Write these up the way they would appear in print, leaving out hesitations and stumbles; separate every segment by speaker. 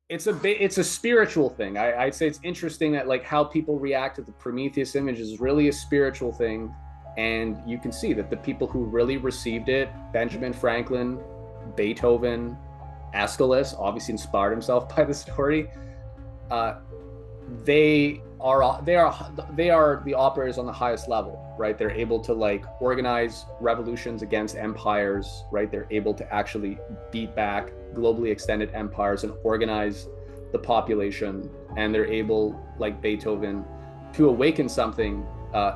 Speaker 1: it's a spiritual thing. I'd say it's interesting that like how people react to the Prometheus image is really a spiritual thing, and you can see that the people who really received it, Benjamin Franklin, Beethoven, Aeschylus, obviously inspired himself by the story. Uh, they are the operators on the highest level, right? They're able to like organize revolutions against empires, right? They're able to actually beat back globally extended empires and organize the population, and they're able, like Beethoven, to awaken something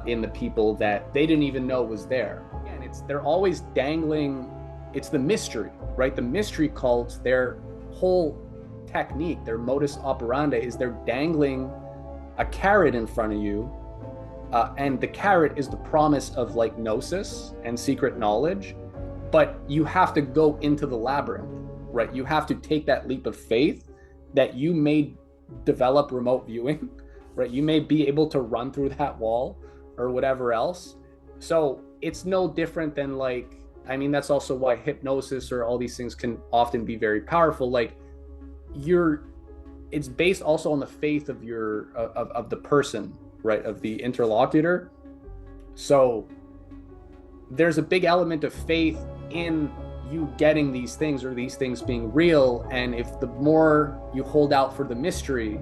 Speaker 1: in the people that they didn't even know was there. And they're always dangling. It's the mystery, right? The mystery cults, their whole technique, their modus operandi is they're dangling a carrot in front of you, and the carrot is the promise of like gnosis and secret knowledge, but you have to go into the labyrinth, right? You have to take that leap of faith that you may develop remote viewing, right? You may be able to run through that wall or whatever else. So it's no different than like, I mean, that's also why hypnosis or all these things can often be very powerful. Like you're it's based also on the faith of the person, right, of the interlocutor. So there's a big element of faith in you getting these things or these things being real, and if the more you hold out for the mystery,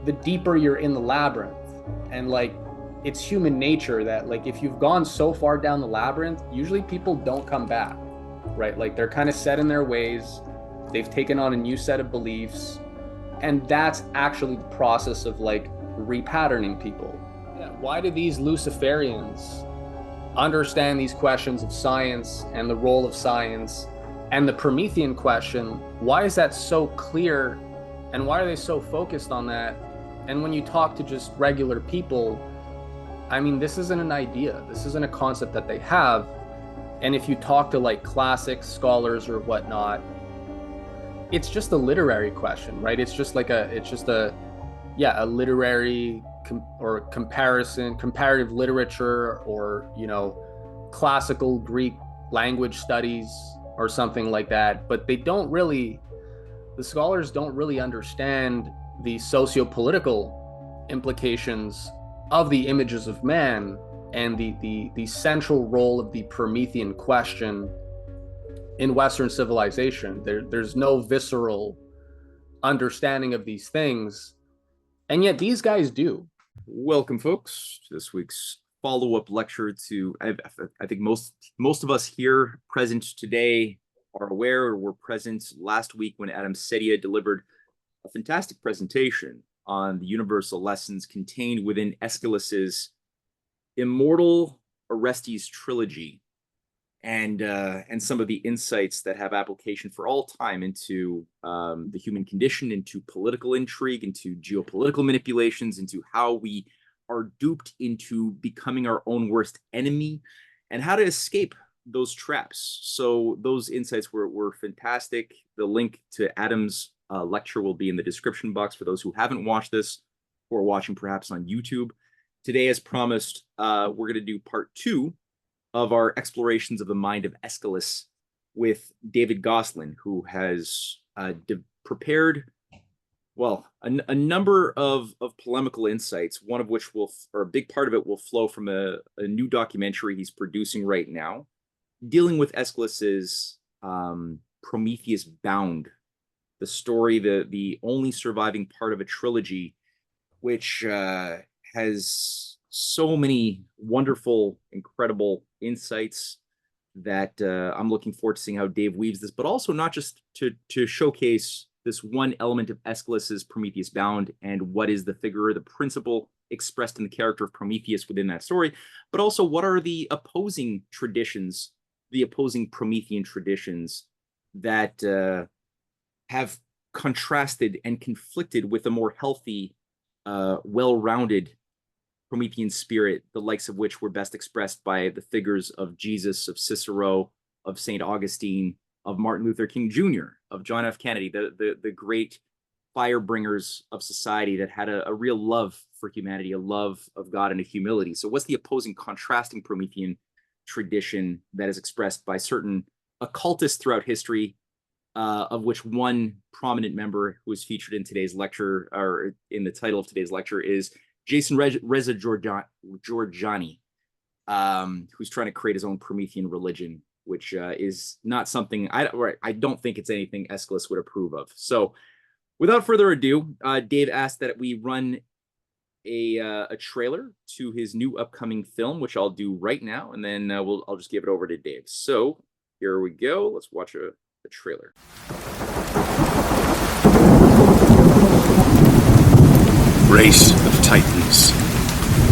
Speaker 1: the deeper you're in the labyrinth. And like it's human nature that like if you've gone so far down the labyrinth, usually people don't come back, right? Like they're kind of set in their ways, they've taken on a new set of beliefs, and that's actually the process of like repatterning people. Yeah, why do these Luciferians understand these questions of science and the role of science and the Promethean question? Why is that so clear, and why are they so focused on that? And when you talk to just regular people, I mean, this isn't an idea, this isn't a concept that they have. And if you talk to like classic scholars or whatnot, it's just a literary question, right? It's just a literary comparative literature, or, you know, classical Greek language studies or something like that. But the scholars don't really understand the socio-political implications of the images of man and the central role of the Promethean question in Western civilization. There's no visceral understanding of these things, and yet these guys do.
Speaker 2: Welcome, folks, to this week's follow-up lecture to, I think most of us here present today are aware or were present last week when Adam Sedia delivered a fantastic presentation on the universal lessons contained within Aeschylus's immortal Orestes trilogy, and some of the insights that have application for all time into the human condition, into political intrigue, into geopolitical manipulations, into how we are duped into becoming our own worst enemy, and how to escape those traps. So those insights were fantastic. The link to Adam's lecture will be in the description box for those who haven't watched this or are watching perhaps on YouTube. Today, as promised, we're going to do part 2 of our explorations of the mind of Aeschylus with David Gosselin, who has prepared, well, a number of polemical insights, one of which or a big part of it will flow from a new documentary he's producing right now, dealing with Aeschylus's Prometheus Bound, the story, the only surviving part of a trilogy, which has so many wonderful, incredible insights that I'm looking forward to seeing how Dave weaves this, but also not just to showcase this one element of Aeschylus's Prometheus Bound and what is the figure, the principle expressed in the character of Prometheus within that story, but also what are the opposing traditions, the opposing Promethean traditions that have contrasted and conflicted with a more healthy, well-rounded Promethean spirit, the likes of which were best expressed by the figures of Jesus, of Cicero, of St. Augustine, of Martin Luther King Jr., of John F. Kennedy, the great firebringers of society that had a real love for humanity, a love of God, and a humility. So what's the opposing, contrasting Promethean tradition that is expressed by certain occultists throughout history, of which one prominent member who is featured in today's lecture, or in the title of today's lecture, is Jason Reza Jorjani, who's trying to create his own Promethean religion, which is not something I don't think it's anything Aeschylus would approve of. So, without further ado, Dave asked that we run a trailer to his new upcoming film, which I'll do right now, and then I'll just give it over to Dave. So here we go. Let's watch a trailer.
Speaker 3: Race of Titans,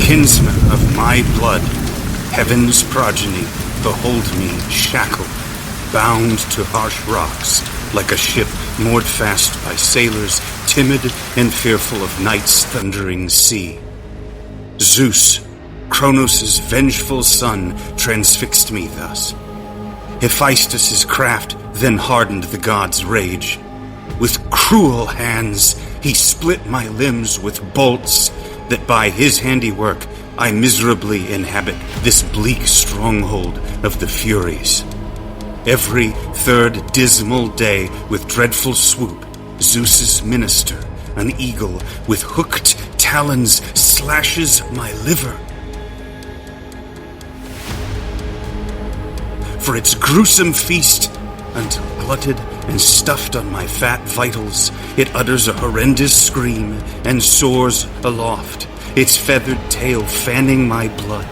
Speaker 3: kinsmen of my blood, heaven's progeny, behold me shackled, bound to harsh rocks, like a ship moored fast by sailors, timid and fearful of night's thundering sea. Zeus, Kronos' vengeful son, transfixed me thus. Hephaestus' craft then hardened the god's rage. With cruel hands he split my limbs with bolts, that by his handiwork I miserably inhabit this bleak stronghold of the Furies. Every third dismal day with dreadful swoop, Zeus's minister, an eagle with hooked talons, slashes my liver. For its gruesome feast, until glutted and stuffed on my fat vitals, it utters a horrendous scream and soars aloft, its feathered tail fanning my blood.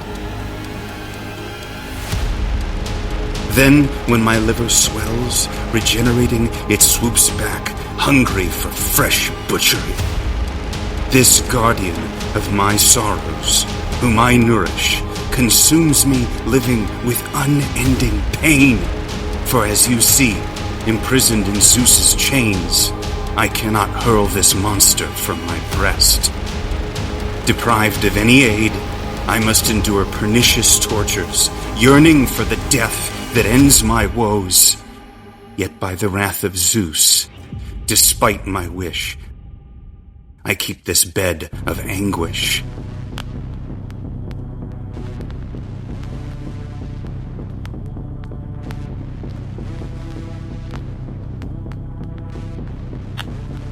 Speaker 3: Then, when my liver swells, regenerating, it swoops back, hungry for fresh butchery. This guardian of my sorrows, whom I nourish, consumes me living with unending pain. For as you see, imprisoned in Zeus's chains, I cannot hurl this monster from my breast. Deprived of any aid, I must endure pernicious tortures, yearning for the death that ends my woes. Yet by the wrath of Zeus, despite my wish, I keep this bed of anguish.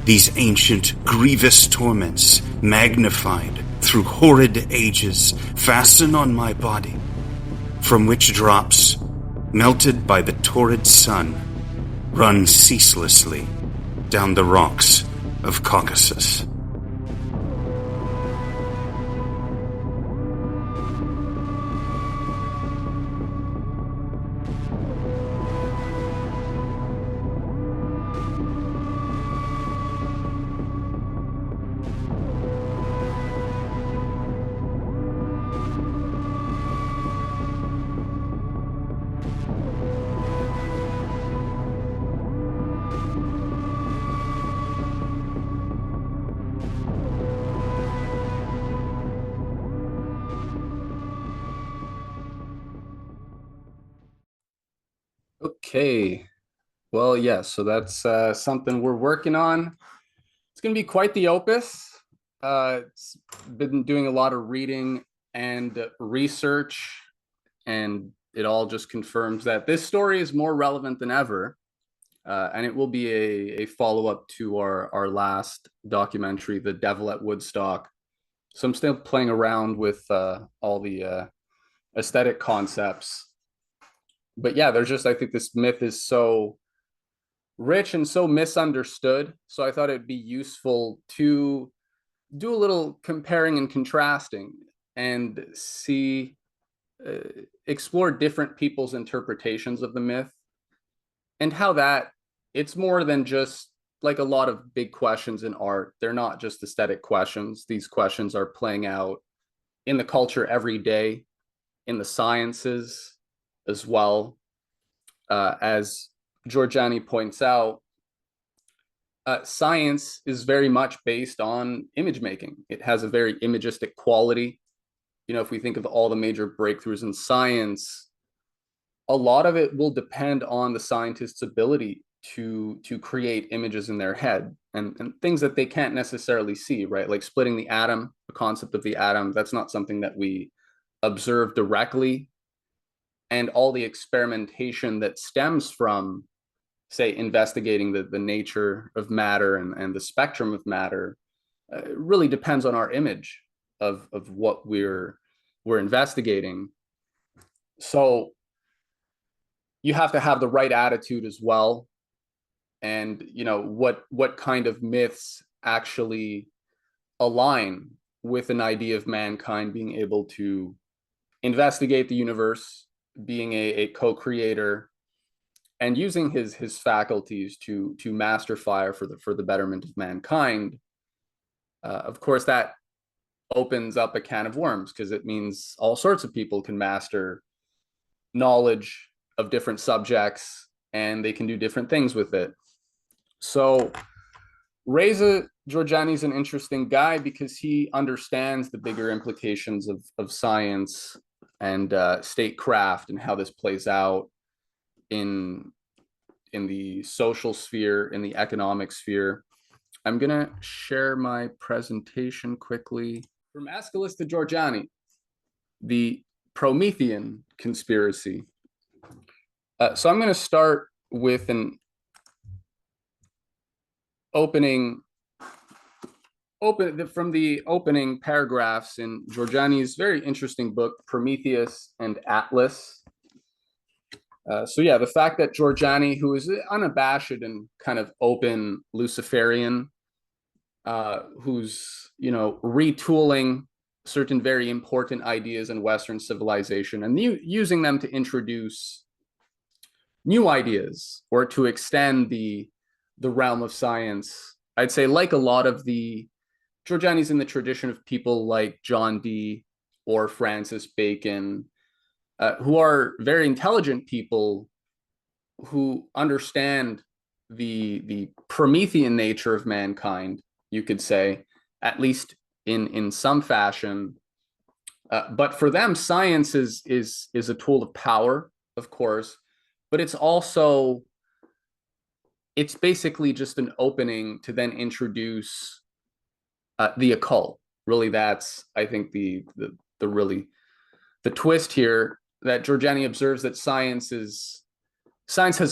Speaker 3: These ancient, grievous torments, magnified through horrid ages, fasten on my body, from which drops, melted by the torrid sun, run ceaselessly down the rocks of Caucasus.
Speaker 1: Okay. Well, yeah, so that's something we're working on. It's going to be quite the opus. It's been doing a lot of reading and research, and it all just confirms that this story is more relevant than ever. And it will be a follow-up to our last documentary, The Devil at Woodstock. So I'm still playing around with all the aesthetic concepts. But yeah, I think this myth is so rich and so misunderstood. So I thought it'd be useful to do a little comparing and contrasting and explore different people's interpretations of the myth, and how it's more than just like a lot of big questions in art. They're not just aesthetic questions. These questions are playing out in the culture every day, in the sciences as well. As Jorjani points out, science is very much based on image making. It has a very imagistic quality. You know, if we think of all the major breakthroughs in science, a lot of it will depend on the scientist's ability to create images in their head and things that they can't necessarily see, right? Like splitting the atom, the concept of the atom, that's not something that we observe directly. And all the experimentation that stems from say, investigating the nature of matter and the spectrum of matter, really depends on our image of what we're investigating. So you have to have the right attitude as well. And, you know, what kind of myths actually align with an idea of mankind being able to investigate the universe, being a co-creator, and using his faculties to master fire for the betterment of mankind. Of course, that opens up a can of worms, because it means all sorts of people can master knowledge of different subjects, and they can do different things with it. So Reza Jorjani is an interesting guy because he understands the bigger implications of science and statecraft and how this plays out in the social sphere, in the economic sphere. I'm gonna share my presentation quickly. From Aeschylus to Jorjani, the Promethean conspiracy. So I'm going to start with an from the opening paragraphs in Jorjani's very interesting book, Prometheus and Atlas. So yeah, the fact that Jorjani, who is unabashed and kind of open Luciferian, who's, you know, retooling certain very important ideas in Western civilization and using them to introduce new ideas or to extend the realm of science. I'd say, like a lot of the Jorjani's in the tradition of people like John Dee or Francis Bacon, who are very intelligent people who understand the Promethean nature of mankind, you could say, at least in some fashion. But for them, science is a tool of power, of course, but it's basically just an opening to then introduce the occult. Really, that's, I think, the twist here, that Jorjani observes that science has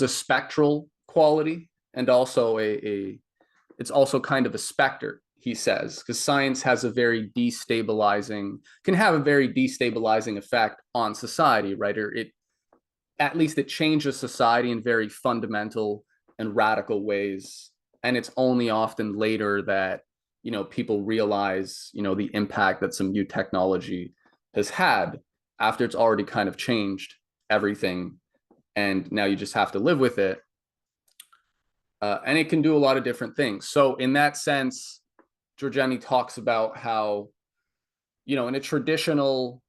Speaker 1: a spectral quality, and also it's also kind of a specter, he says, because science has can have a very destabilizing effect on society, right? Or at least it changes society in very fundamental and radical ways. And it's only often later that, you know, people realize, you know, the impact that some new technology has had, after it's already kind of changed everything. And now you just have to live with it. And it can do a lot of different things. So in that sense, Jorjani talks about how, you know, in a traditional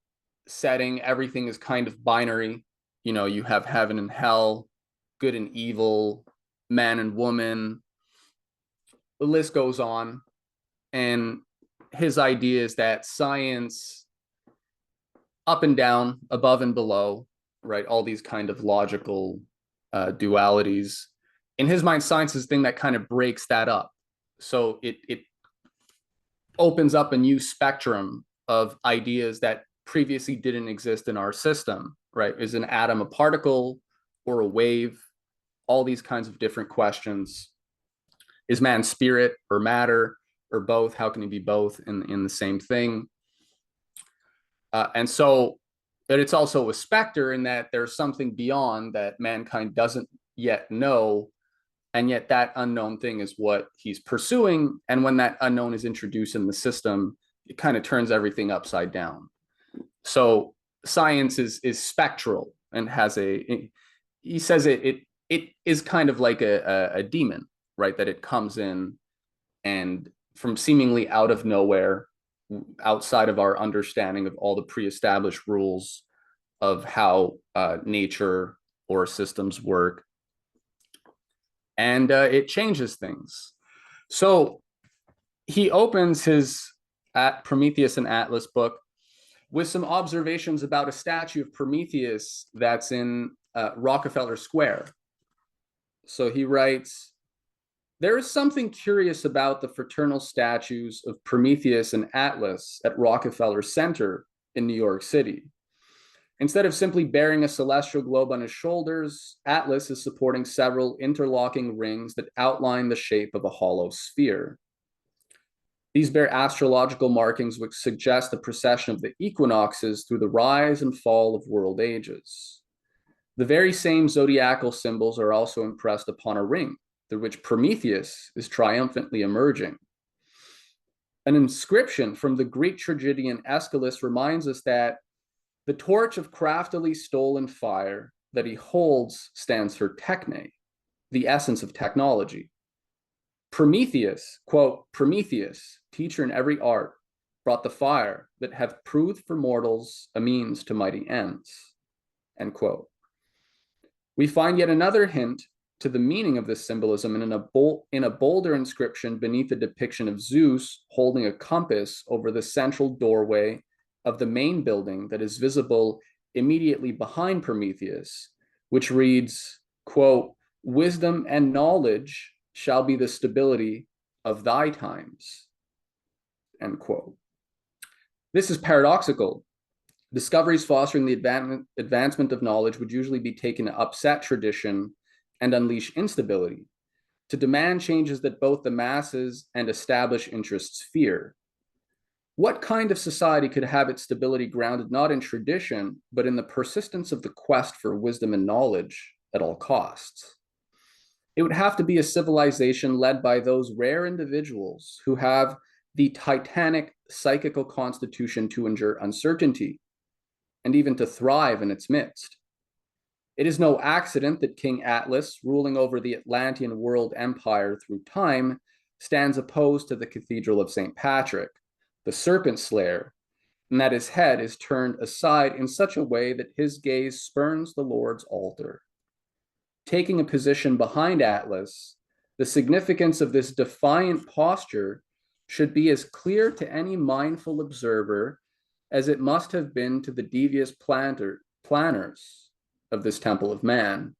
Speaker 1: setting, everything is kind of binary. You know, you have heaven and hell, good and evil, man and woman. The list goes on. And his idea is that science, up and down, above and below, right, all these kind of logical dualities. In his mind, science is the thing that kind of breaks that up. So it opens up a new spectrum of ideas that previously didn't exist in our system, right? Is an atom a particle or a wave? All these kinds of different questions. Is man spirit or matter or both? How can he be both in the same thing? And so, but it's also a specter in that there's something beyond that mankind doesn't yet know. And yet that unknown thing is what he's pursuing. And when that unknown is introduced in the system, it kind of turns everything upside down. So science is spectral and has he says it is kind of like a demon, right? That it comes in and from seemingly out of nowhere, outside of our understanding of all the pre-established rules of how nature or systems work. And it changes things. So he opens his Prometheus and Atlas book with some observations about a statue of Prometheus that's in Rockefeller Square. So he writes, there is something curious about the fraternal statues of Prometheus and Atlas at Rockefeller Center in New York City. Instead of simply bearing a celestial globe on his shoulders, Atlas is supporting several interlocking rings that outline the shape of a hollow sphere. These bear astrological markings which suggest the precession of the equinoxes through the rise and fall of world ages. The very same zodiacal symbols are also impressed upon a ring, through which Prometheus is triumphantly emerging. An inscription from the Greek tragedian Aeschylus reminds us that the torch of craftily stolen fire that he holds stands for techne, the essence of technology. Prometheus, quote, Prometheus, teacher in every art, brought the fire that hath proved for mortals a means to mighty ends, end quote. We find yet another hint to the meaning of this symbolism in a bolder inscription beneath a depiction of Zeus holding a compass over the central doorway of the main building that is visible immediately behind Prometheus, which reads, quote, wisdom and knowledge shall be the stability of thy times, end quote. This is paradoxical. Discoveries fostering the advancement of knowledge would usually be taken to upset tradition and unleash instability, to demand changes that both the masses and established interests fear. What kind of society could have its stability grounded not in tradition, but in the persistence of the quest for wisdom and knowledge at all costs? It would have to be a civilization led by those rare individuals who have the titanic psychical constitution to endure uncertainty and even to thrive in its midst. It is no accident that King Atlas, ruling over the Atlantean world empire through time, stands opposed to the Cathedral of St. Patrick, the serpent slayer, and that his head is turned aside in such a way that his gaze spurns the Lord's altar. Taking a position behind Atlas, the significance of this defiant posture should be as clear to any mindful observer as it must have been to the devious planners of this temple of man.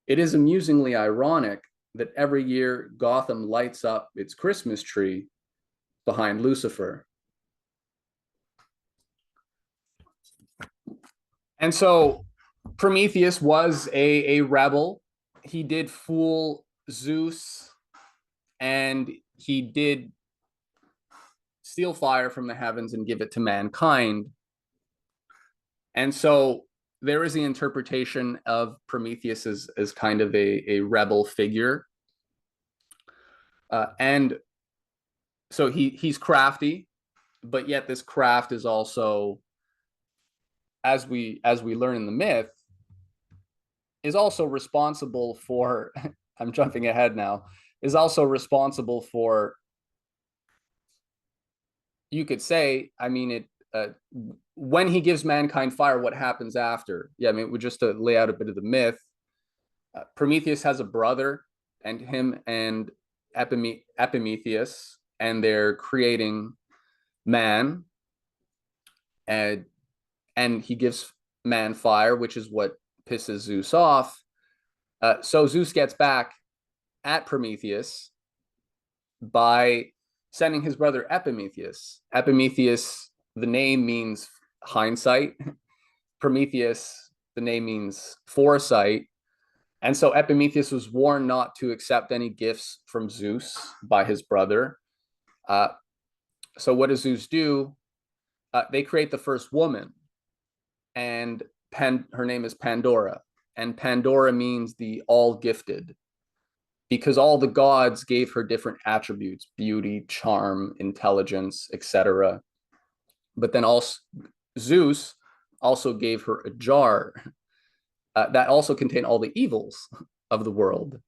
Speaker 1: It is amusingly ironic that every year Gotham lights up its Christmas tree behind Lucifer. And so Prometheus was a rebel. He did fool Zeus, and he did steal fire from the heavens and give it to mankind. And so there is the interpretation of Prometheus as kind of a rebel figure. And so he's crafty, but yet this craft is also, as we learn in the myth, is also responsible for, I'm jumping ahead now, is also responsible for, you could say, I mean, when he gives mankind fire, what happens after? Yeah, I mean, just to lay out a bit of the myth, Prometheus has a brother, and him and Epimetheus, and they're creating man, and he gives man fire, which is what pisses Zeus off. So Zeus gets back at Prometheus by sending his brother Epimetheus. Epimetheus, the name means hindsight. Prometheus, the name means foresight. And so Epimetheus was warned not to accept any gifts from Zeus by his brother. So what does Zeus do? They create the first woman, and her name is Pandora. And Pandora means the all-gifted, because all the gods gave her different attributes: beauty, charm, intelligence, etc. But then also Zeus also gave her a jar that also contained all the evils of the world.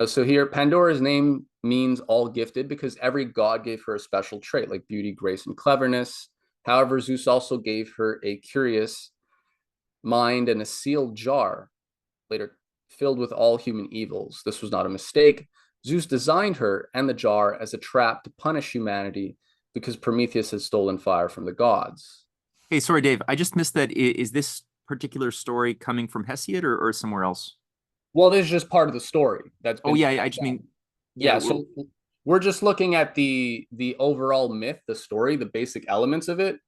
Speaker 1: So here, Pandora's name means all gifted because every god gave her a special trait like beauty, grace, and cleverness. However, Zeus also gave her a curious mind and a sealed jar, later filled with all human evils. This was not a mistake. Zeus designed her and the jar as a trap to punish humanity because Prometheus had stolen fire from the gods.
Speaker 2: Hey, sorry, Dave, I just missed that. Is this particular story coming from Hesiod or somewhere else?
Speaker 1: Well, this is just part of the story.
Speaker 2: I just mean...
Speaker 1: Yeah, so we're just looking at the overall myth, the story, the basic elements of it.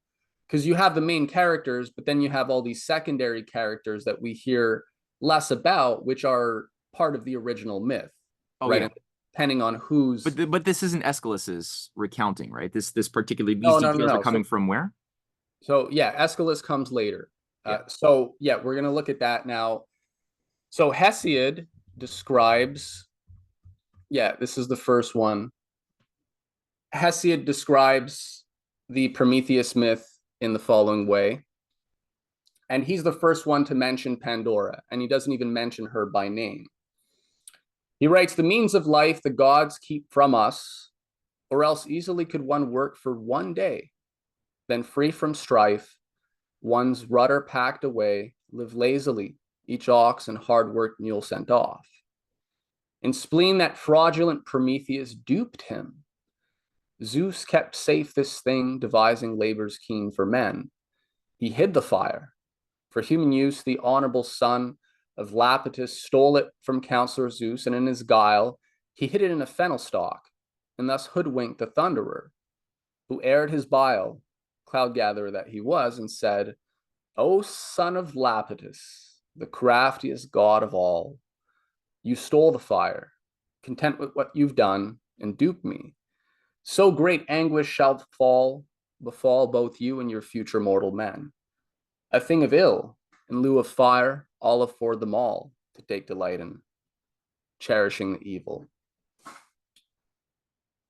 Speaker 1: because you have the main characters, but then you have all these secondary characters that we hear less about, which are part of the original myth, right?
Speaker 2: Yeah.
Speaker 1: And depending on who's.
Speaker 2: But this isn't Aeschylus's recounting, right? This particularly these
Speaker 1: No,
Speaker 2: details are coming from where?
Speaker 1: So yeah, Aeschylus comes later. So yeah, we're gonna look at that now. So Hesiod describes. Yeah, this is the first one. Hesiod describes the Prometheus myth in the following way. And he's the first one to mention Pandora, and he doesn't even mention her by name. He writes, "The means of life the gods keep from us, or else easily could one work for one day, then free from strife, one's rudder packed away, live lazily, each ox and hard-worked mule sent off. In spleen that fraudulent Prometheus duped him. Zeus kept safe this thing, devising labors keen for men. He hid the fire. For human use, the honorable son of Lapithus stole it from Counselor Zeus, and in his guile, he hid it in a fennel stalk, and thus hoodwinked the thunderer, who aired his bile, cloud gatherer that he was, and said, O son of Lapithus, the craftiest god of all, you stole the fire, content with what you've done, and duped me. So great anguish shall befall both you and your future mortal men. A thing of ill, in lieu of fire, I'll afford them all to take delight in, cherishing the evil."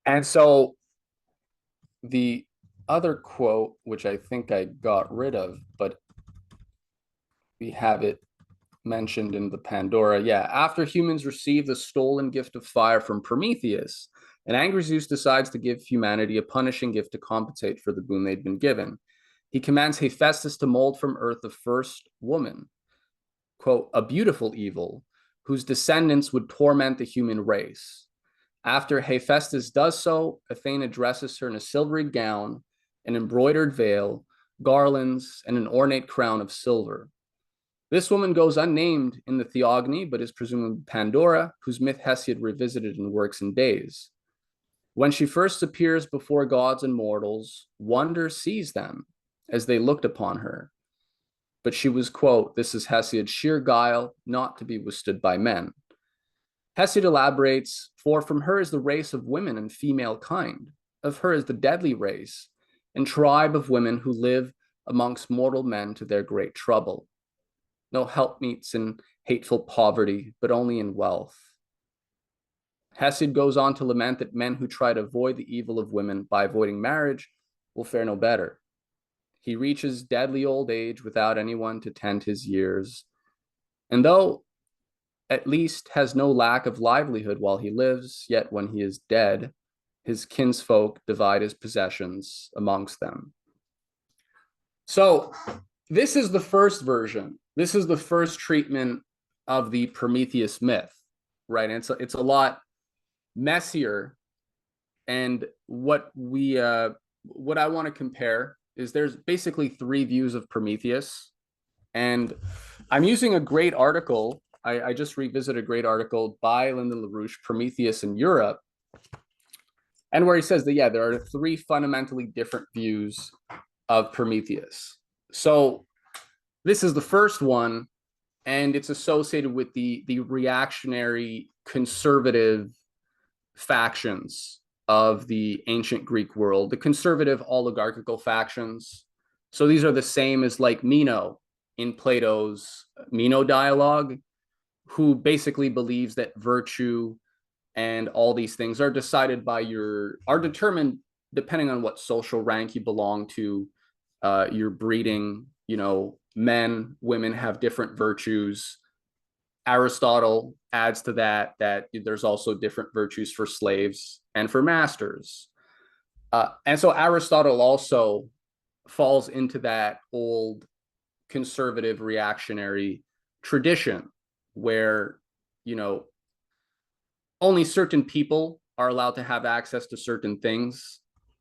Speaker 1: And so the other quote, which I think I got rid of, but we have it mentioned in the Pandora. Yeah, after humans receive the stolen gift of fire from Prometheus, an angry Zeus decides to give humanity a punishing gift to compensate for the boon they'd been given. He commands Hephaestus to mold from earth the first woman, quote, a beautiful evil, whose descendants would torment the human race. After Hephaestus does so, Athena dresses her in a silvery gown, an embroidered veil, garlands, and an ornate crown of silver. This woman goes unnamed in the Theogony, but is presumably Pandora, whose myth Hesiod revisited in Works and Days. When she first appears before gods and mortals, wonder seized them as they looked upon her. But she was, quote, this is Hesiod's sheer guile, not to be withstood by men. Hesiod elaborates, for from her is the race of women and female kind. Of her is the deadly race and tribe of women who live amongst mortal men to their great trouble. No helpmeets in hateful poverty, but only in wealth. Hesiod goes on to lament that men who try to avoid the evil of women by avoiding marriage will fare no better. He reaches deadly old age without anyone to tend his years, and though at least has no lack of livelihood while he lives, yet when he is dead, his kinsfolk divide his possessions amongst them. So this is the first version. This is the first treatment of the Prometheus myth, right? And it's a lot messier. And what I want to compare is there's basically three views of Prometheus. And I'm using a great article. I just revisited a great article by Lyndon LaRouche, Prometheus in Europe, and where he says that, yeah, there are three fundamentally different views of Prometheus. So this is the first one, and it's associated with the reactionary conservative factions of the ancient Greek world, the conservative oligarchical factions. So these are the same as like Meno in Plato's Meno dialogue, who basically believes that virtue and all these things are decided by are determined depending on what social rank you belong to, your breeding, men, women have different virtues. Aristotle adds to that there's also different virtues for slaves and for masters. And so Aristotle also falls into that old conservative reactionary tradition where, only certain people are allowed to have access to certain things,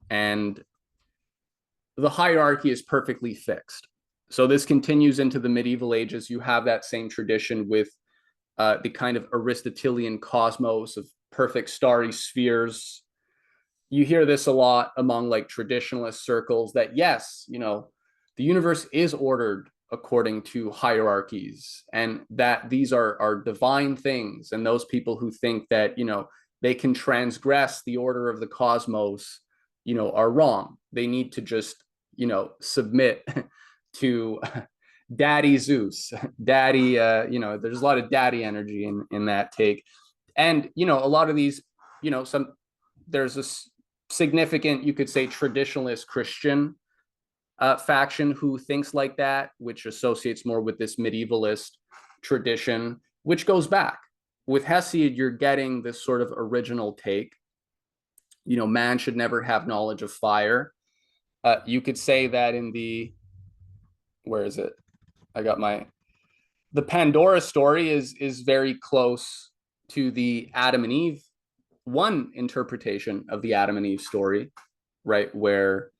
Speaker 1: and the hierarchy is perfectly fixed. So this continues into the medieval ages. You have that same tradition with the kind of Aristotelian cosmos of perfect starry spheres. You hear this a lot among like traditionalist circles that, yes, the universe is ordered according to hierarchies, and that these are divine things. And those people who think that, they can transgress the order of the cosmos, are wrong. They need to just, submit to Daddy Zeus, Daddy. There's a lot of daddy energy in that take, and a lot of these, there's a significant, you could say, traditionalist Christian faction who thinks like that, which associates more with this medievalist tradition, which goes back. With Hesiod, you're getting this sort of original take. Man should never have knowledge of fire. You could say that in where is it? The Pandora story is very close to the Adam and Eve, one interpretation of the Adam and Eve story, right? Where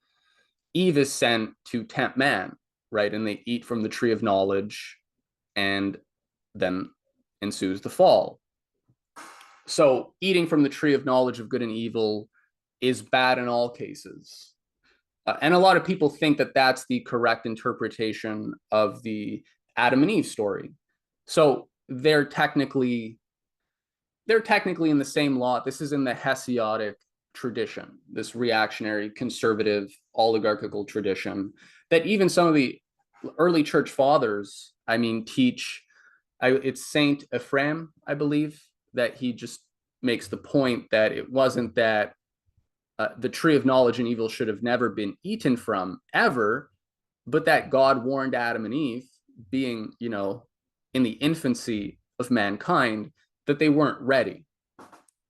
Speaker 1: Eve is sent to tempt man, right? And they eat from the tree of knowledge, and then ensues the fall. So eating from the tree of knowledge of good and evil is bad in all cases. And a lot of people think that that's the correct interpretation of the Adam and Eve story. So they're technically in the same lot. This is in the Hesiodic tradition, this reactionary, conservative, oligarchical tradition that even some of the early church fathers, teach. It's Saint Ephraim, I believe, that he just makes the point that it wasn't that the tree of knowledge and evil should have never been eaten from ever, but that God warned Adam and Eve, being, in the infancy of mankind, that they weren't ready.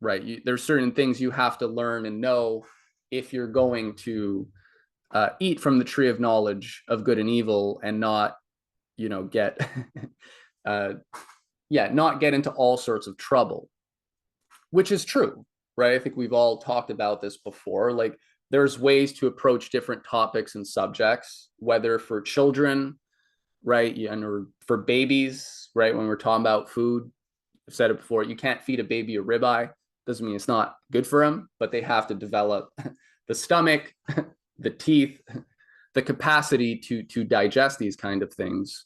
Speaker 1: Right. There's certain things you have to learn and know if you're going to eat from the tree of knowledge of good and evil, and not, get, not get into all sorts of trouble, which is true, right? I think we've all talked about this before. Like, there's ways to approach different topics and subjects, whether for children, right, or for babies, right? When we're talking about food, I've said it before, you can't feed a baby a ribeye. Doesn't mean it's not good for them, but they have to develop the stomach, the teeth, the capacity to digest these kind of things.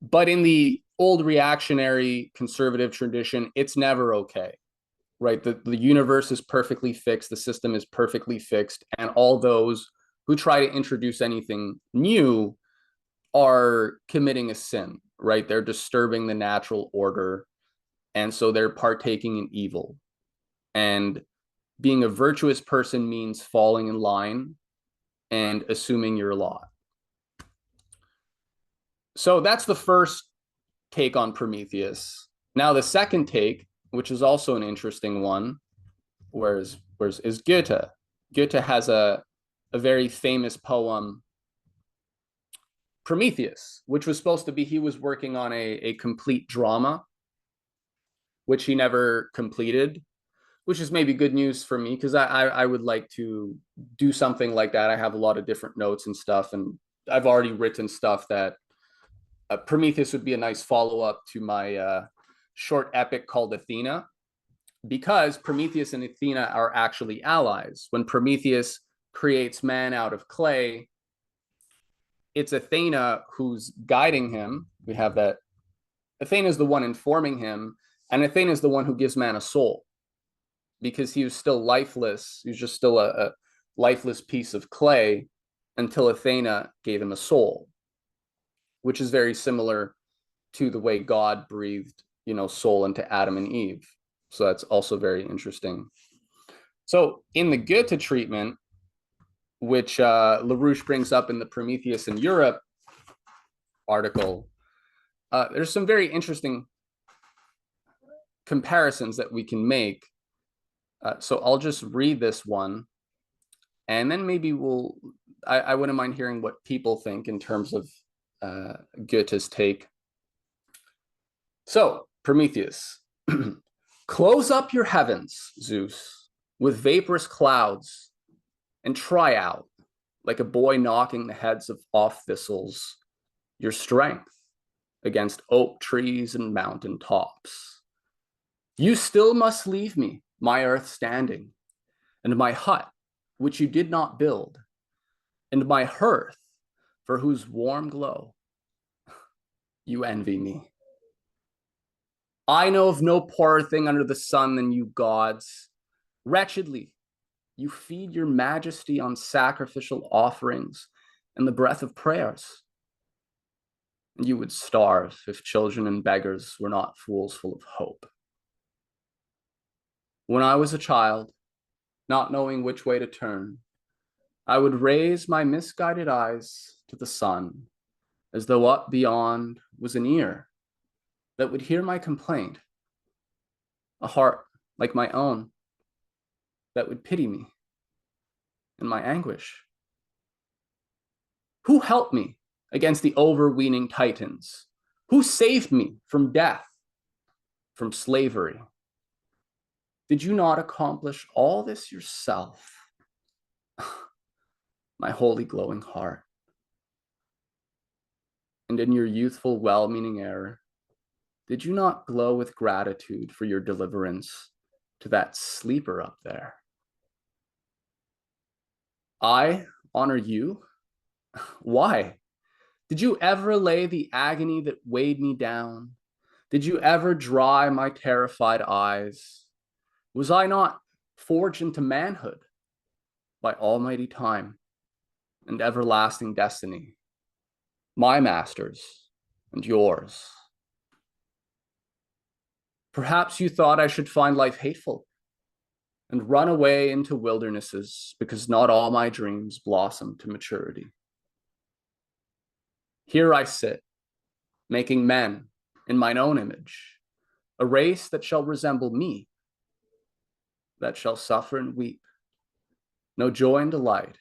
Speaker 1: But in the old reactionary conservative tradition, it's never okay, right? The universe is perfectly fixed. The system is perfectly fixed. And all those who try to introduce anything new are committing a sin, right? They're disturbing the natural order. And so they're partaking in evil. And being a virtuous person means falling in line and assuming your lot. So that's the first take on Prometheus. Now, the second take, which is also an interesting one, is Goethe. Goethe has a very famous poem, Prometheus, which was supposed to be, he was working on a complete drama, which he never completed, which is maybe good news for me, because I would like to do something like that. I have a lot of different notes and stuff, and I've already written stuff that Prometheus would be a nice follow-up to my short epic called Athena, because Prometheus and Athena are actually allies. When Prometheus creates man out of clay, it's Athena who's guiding him. We have that. Athena is the one informing him, and Athena is the one who gives man a soul, because he was still lifeless. He was just still a lifeless piece of clay until Athena gave him a soul, which is very similar to the way God breathed, soul into Adam and Eve. So that's also very interesting. So in the Goethe treatment, which LaRouche brings up in the Prometheus in Europe article, there's some very interesting comparisons that we can make. So I'll just read this one, and then maybe I wouldn't mind hearing what people think in terms of Goethe's take. So, Prometheus. Close up your heavens, Zeus, with vaporous clouds, and try out, like a boy knocking the heads off thistles, your strength against oak trees and mountain tops. You still must leave me, my earth standing, and my hut, which you did not build, and my hearth, for whose warm glow you envy me. I know of no poorer thing under the sun than you gods. Wretchedly, you feed your majesty on sacrificial offerings and the breath of prayers. And you would starve if children and beggars were not fools full of hope. When I was a child, not knowing which way to turn, I would raise my misguided eyes to the sun, as though up beyond was an ear that would hear my complaint, a heart like my own that would pity me in my anguish. Who helped me against the overweening titans? Who saved me from death, from slavery? Did you not accomplish all this yourself? My holy glowing heart. And in your youthful, well-meaning error, did you not glow with gratitude for your deliverance to that sleeper up there? I honor you? Why? Did you ever allay the agony that weighed me down? Did you ever dry my terrified eyes? Was I not forged into manhood by almighty time and everlasting destiny, my masters and yours? Perhaps you thought I should find life hateful and run away into wildernesses because not all my dreams blossom to maturity. Here I sit, making men in mine own image, a race that shall resemble me, that shall suffer and weep, know joy and delight,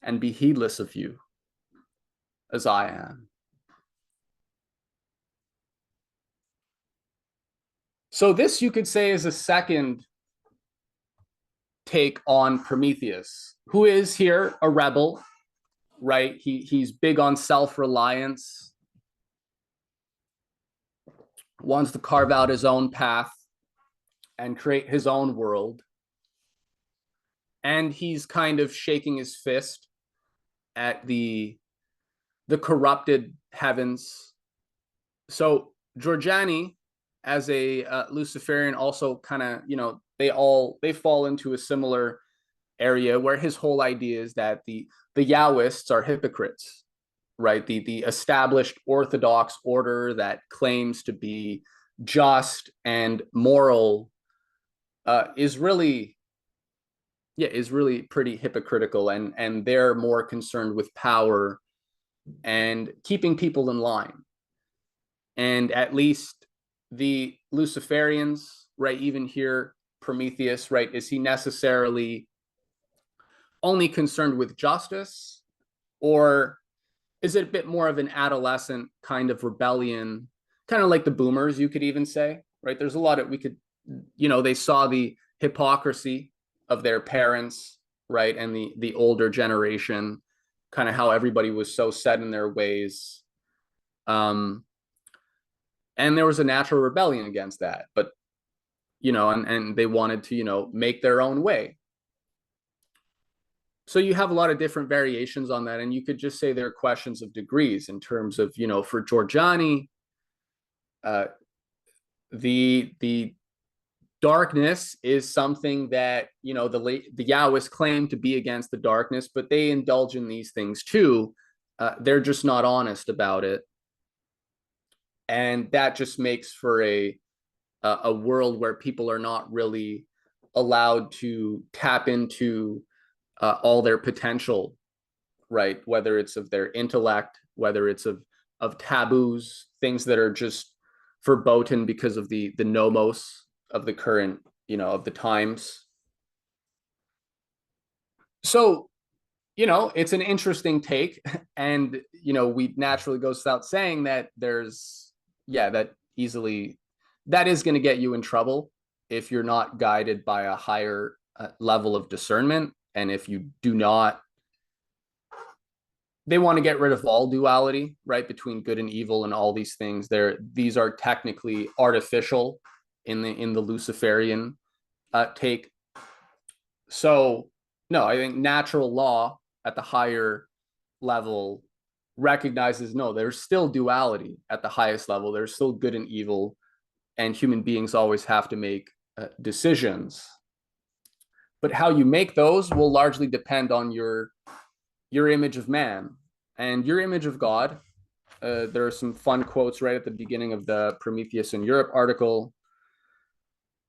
Speaker 1: and be heedless of you as I am. So this, you could say, is a second take on Prometheus, who is here a rebel, right? He's big on self-reliance, wants to carve out his own path and create his own world. And he's kind of shaking his fist at the corrupted heavens. So Jorjani, as a Luciferian, also kind of, they fall into a similar area where his whole idea is that the Yahwists are hypocrites, right? The established orthodox order that claims to be just and moral is really pretty hypocritical, and they're more concerned with power and keeping people in line. And at least the Luciferians, right, even here, Prometheus, right, is he necessarily only concerned with justice, or is it a bit more of an adolescent kind of rebellion, kind of like the boomers, you could even say, right? There's a lot of, they saw the hypocrisy of their parents, right, and the older generation, kind of how everybody was so set in their ways. And there was a natural rebellion against that, but, and they wanted to, make their own way. So you have a lot of different variations on that. And you could just say there are questions of degrees in terms of, for Jorjani, the darkness is something that, the Yahwists claim to be against the darkness, but they indulge in these things too. They're just not honest about it. And that just makes for a world where people are not really allowed to tap into all their potential, right? Whether it's of their intellect, whether it's of taboos, things that are just verboten because of the nomos of the current, of the times. So, it's an interesting take. And, we naturally goes without saying that that is going to get you in trouble if you're not guided by a higher level of discernment. And if you do not, they want to get rid of all duality, right, between good and evil and all these things. These are technically artificial in the Luciferian take. So no, I think natural law at the higher level recognizes, no, there's still duality at the highest level. There's still good and evil, and human beings always have to make decisions. But how you make those will largely depend on your image of man and your image of God. There are some fun quotes right at the beginning of the Prometheus in Europe article.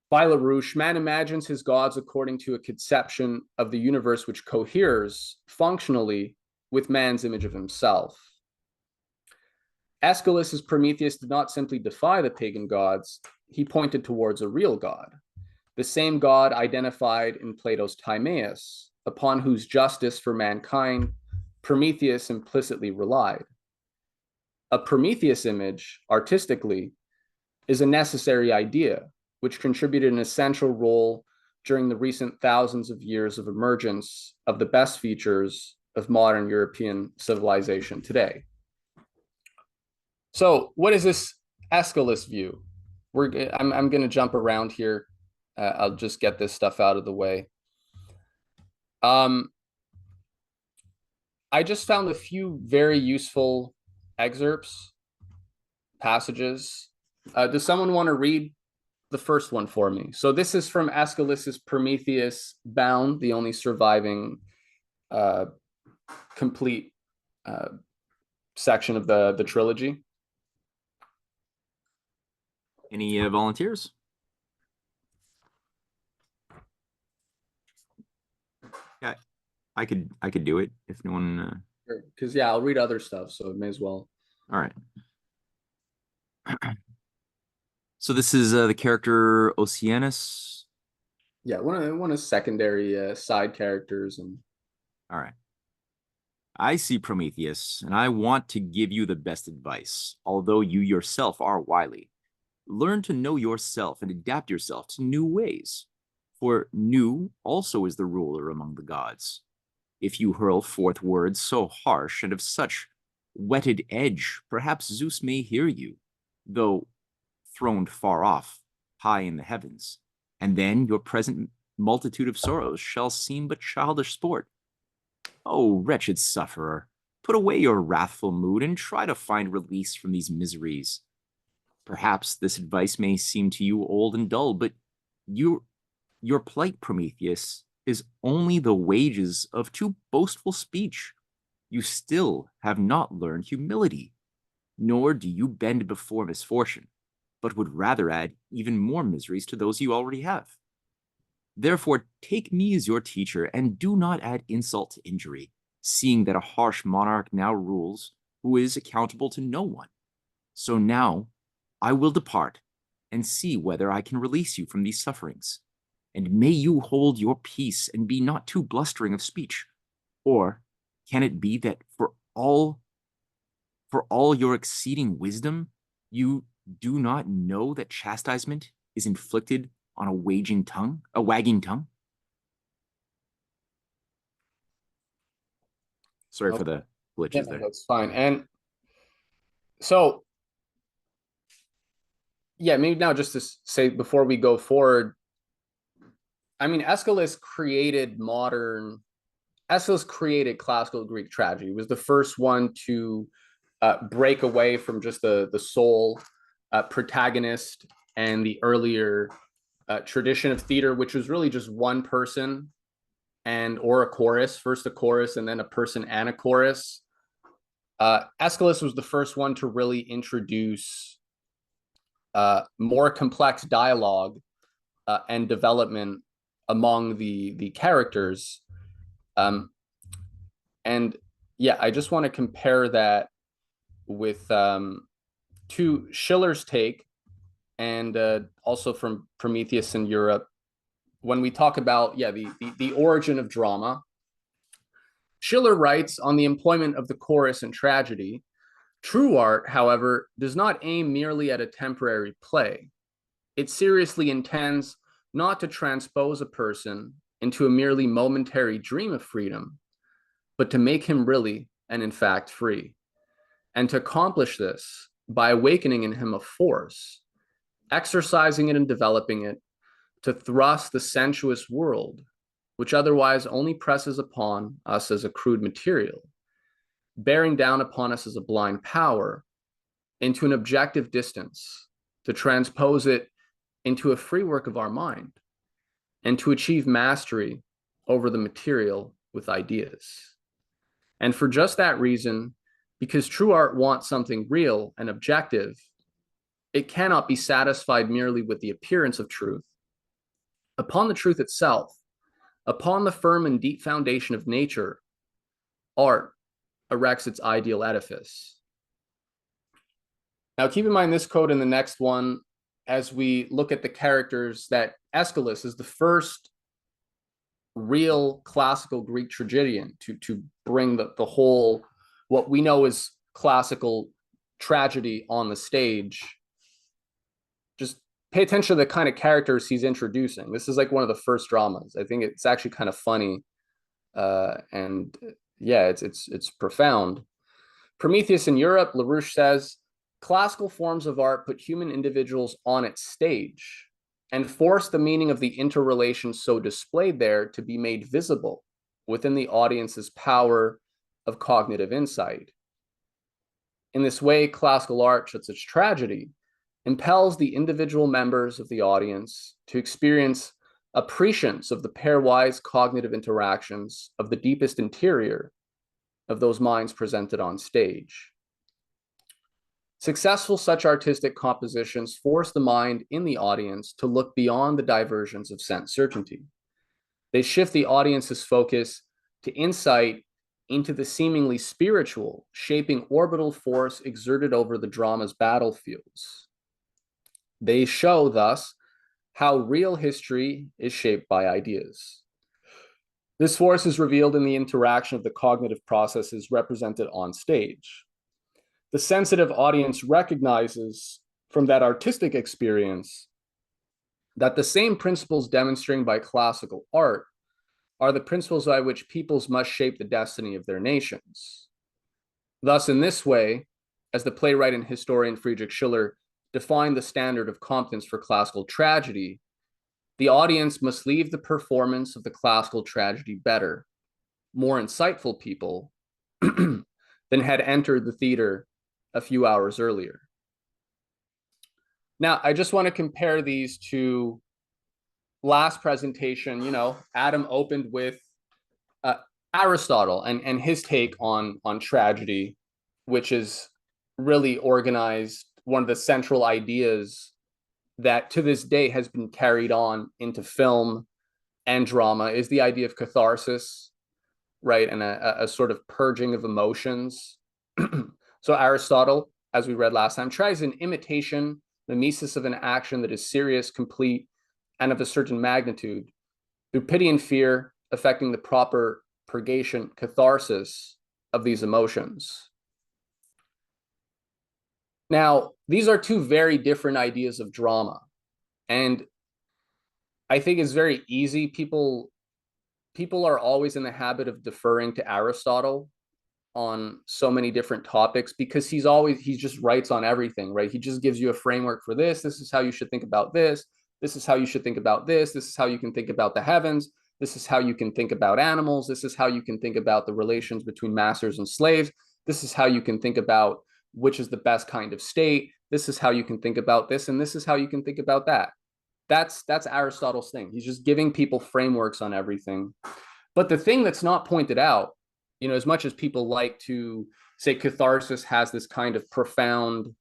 Speaker 1: By LaRouche, man imagines his gods according to a conception of the universe which coheres functionally with man's image of himself. Aeschylus's Prometheus did not simply defy the pagan gods, he pointed towards a real god, the same god identified in Plato's Timaeus, upon whose justice for mankind Prometheus implicitly relied. A Prometheus image, artistically, is a necessary idea, which contributed an essential role during the recent thousands of years of emergence of the best features of modern European civilization today. So what is this Aeschylus view? I'm going to jump around here. I'll just get this stuff out of the way. I just found a few very useful excerpts, passages. Does someone want to read the first one for me? So this is from Aeschylus's Prometheus Bound, the only surviving complete section of the trilogy.
Speaker 2: Any volunteers? Yeah, I could do it if no one.
Speaker 1: Because yeah, I'll read other stuff, so it may as well.
Speaker 2: All right. So this is the character Oceanus.
Speaker 1: Yeah, one of secondary side characters. And
Speaker 2: all right. I see Prometheus, and I want to give you the best advice, although you yourself are wily. Learn to know yourself and adapt yourself to new ways, for new also is the ruler among the gods. If you hurl forth words so harsh and of such whetted edge, perhaps Zeus may hear you, though throned far off, high in the heavens, and then your present multitude of sorrows shall seem but childish sport. O wretched sufferer, put away your wrathful mood and try to find release from these miseries. Perhaps this advice may seem to you old and dull, but your plight, Prometheus, is only the wages of too boastful speech. You still have not learned humility, nor do you bend before misfortune, but would rather add even more miseries to those you already have. Therefore, take me as your teacher and do not add insult to injury, seeing that a harsh monarch now rules who is accountable to no one. So now I will depart and see whether I can release you from these sufferings. And may you hold your peace and be not too blustering of speech. Or can it be that for all your exceeding wisdom, you do not know that chastisement is inflicted on a wagging tongue? Sorry for the glitches there.
Speaker 1: That's fine. And so, yeah, maybe now just to say before we go forward, I mean, Aeschylus created classical Greek tragedy. He was the first one to break away from just the sole protagonist and the earlier tradition of theater, which was really just one person or a chorus, first a chorus and then a person and a chorus. Aeschylus was the first one to really introduce more complex dialogue and development among the characters. And yeah, I just want to compare that with to Schiller's take and also from Prometheus in Europe. When we talk about, the origin of drama, Schiller writes on the employment of the chorus in tragedy, true art, however, does not aim merely at a temporary play. It seriously intends not to transpose a person into a merely momentary dream of freedom, but to make him really and in fact free. And to accomplish this by awakening in him a force, exercising it and developing it, to thrust the sensuous world which otherwise only presses upon us as a crude material, bearing down upon us as a blind power, into an objective distance, to transpose it into a free work of our mind, and to achieve mastery over the material with ideas. And for just that reason, because true art wants something real and objective, it cannot be satisfied merely with the appearance of truth. Upon the truth itself, upon the firm and deep foundation of nature, art erects its ideal edifice. Now, keep in mind this quote and the next one as we look at the characters that Aeschylus is the first real classical Greek tragedian to bring the whole, what we know as classical tragedy on the stage. Just pay attention to the kind of characters he's introducing. This is like one of the first dramas. I think it's actually kind of funny. And yeah, it's profound. Prometheus in Europe, LaRouche says, classical forms of art put human individuals on its stage and force the meaning of the interrelations so displayed there to be made visible within the audience's power of cognitive insight. In this way, classical art, such as tragedy, impels the individual members of the audience to experience a prescience of the pairwise cognitive interactions of the deepest interior of those minds presented on stage. Successful such artistic compositions force the mind in the audience to look beyond the diversions of sense certainty. They shift the audience's focus to insight into the seemingly spiritual, shaping orbital force exerted over the drama's battlefields. They show, thus, how real history is shaped by ideas. This force is revealed in the interaction of the cognitive processes represented on stage. The sensitive audience recognizes from that artistic experience that the same principles demonstrated by classical art are the principles by which peoples must shape the destiny of their nations. Thus, in this way, as the playwright and historian Friedrich Schiller defined the standard of competence for classical tragedy, the audience must leave the performance of the classical tragedy better, more insightful people than had entered the theater a few hours earlier. Now, I just want to compare these to last presentation. You know, Adam opened with Aristotle and his take on tragedy, which is really organized, one of the central ideas that to this day has been carried on into film and drama is the idea of catharsis, right? And a sort of purging of emotions. So Aristotle, as we read last time, tries an imitation, mimesis of an action that is serious, complete, and of a certain magnitude, through pity and fear, affecting the proper purgation, catharsis of these emotions. Now, these are two very different ideas of drama. And I think it's very easy. People are always in the habit of deferring to Aristotle on so many different topics because he just writes on everything, right? He just gives you a framework for this. This is how you should think about this. This is how you should think about this. This is how you can think about the heavens. This is how you can think about animals. This is how you can think about the relations between masters and slaves. This is how you can think about which is the best kind of state. This is how you can think about this, and this is how you can think about that. That's Aristotle's thing. He's just giving people frameworks on everything. But the thing that's not pointed out, you know, as much as people like to say catharsis has this kind of profound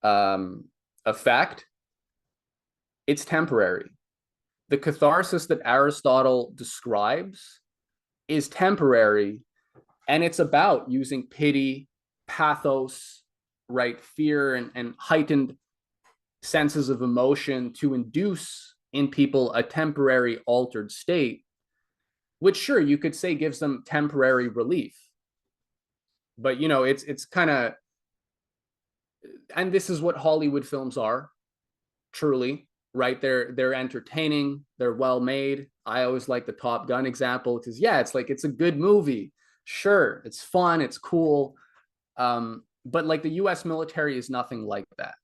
Speaker 1: effect, it's temporary. The catharsis that Aristotle describes is temporary, and it's about using pity, pathos, right, fear, and heightened senses of emotion to induce in people a temporary altered state, which sure you could say gives them temporary relief. But you know, it's kind of, and this is what Hollywood films are, truly, right? They're entertaining, they're well made. I always like the Top Gun example because yeah, it's like it's a good movie. Sure, it's fun, it's cool. But like the US military is nothing like that,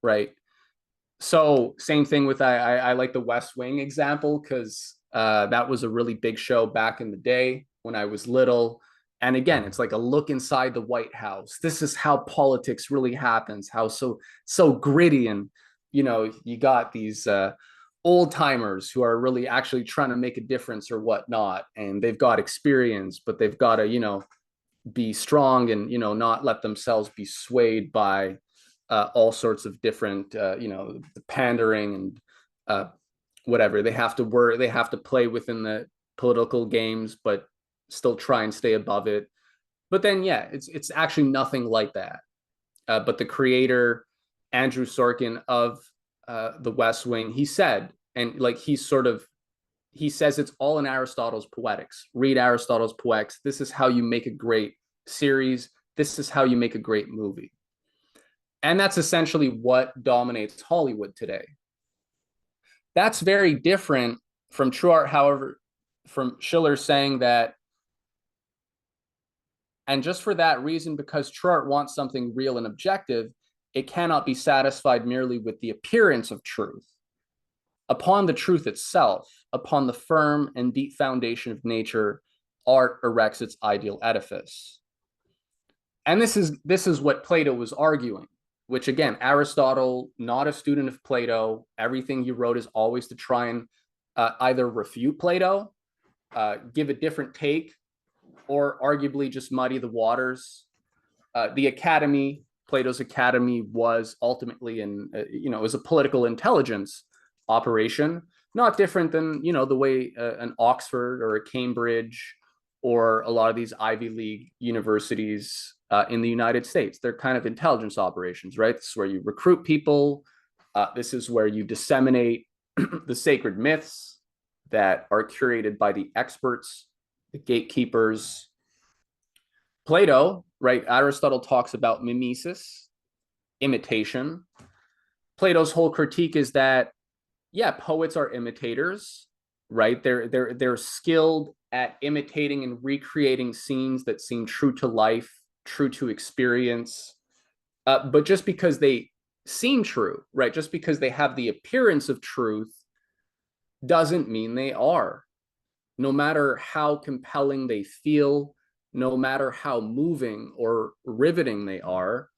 Speaker 1: right? So same thing with I like the West Wing example because That was a really big show back in the day when I was little. And again, it's like a look inside the White House. This is how politics really happens, how so gritty. And, you got these old timers who are really actually trying to make a difference or whatnot. And they've got experience, but they've got to, be strong and, not let themselves be swayed by all sorts of different, the pandering and whatever. They have to play within the political games, but still try and stay above it. But then, yeah, it's actually nothing like that. But the creator, Andrew Sorkin of The West Wing, he said, and like he says it's all in Aristotle's Poetics. Read Aristotle's Poetics. This is how you make a great series. This is how you make a great movie. And that's essentially what dominates Hollywood today. That's very different from true art, however, from Schiller saying that, and just for that reason, because true art wants something real and objective, it cannot be satisfied merely with the appearance of truth. Upon the truth itself, upon the firm and deep foundation of nature, art erects its ideal edifice. And this is what Plato was arguing, which again, Aristotle, not a student of Plato, everything he wrote is always to try and either refute Plato, give a different take, or arguably just muddy the waters. The academy, Plato's academy, was ultimately it was a political intelligence operation, not different than, the way an Oxford or a Cambridge or a lot of these Ivy League universities in the United States, they're kind of intelligence operations, right? This is where you recruit people. This is where you disseminate the sacred myths that are curated by the experts, the gatekeepers. Plato, right? Aristotle talks about mimesis, imitation. Plato's whole critique is that, yeah, poets are imitators, right? They're skilled at imitating and recreating scenes that seem true to life, true to experience. But just because they seem true, right? Just because they have the appearance of truth doesn't mean they are. No matter how compelling they feel, no matter how moving or riveting they are,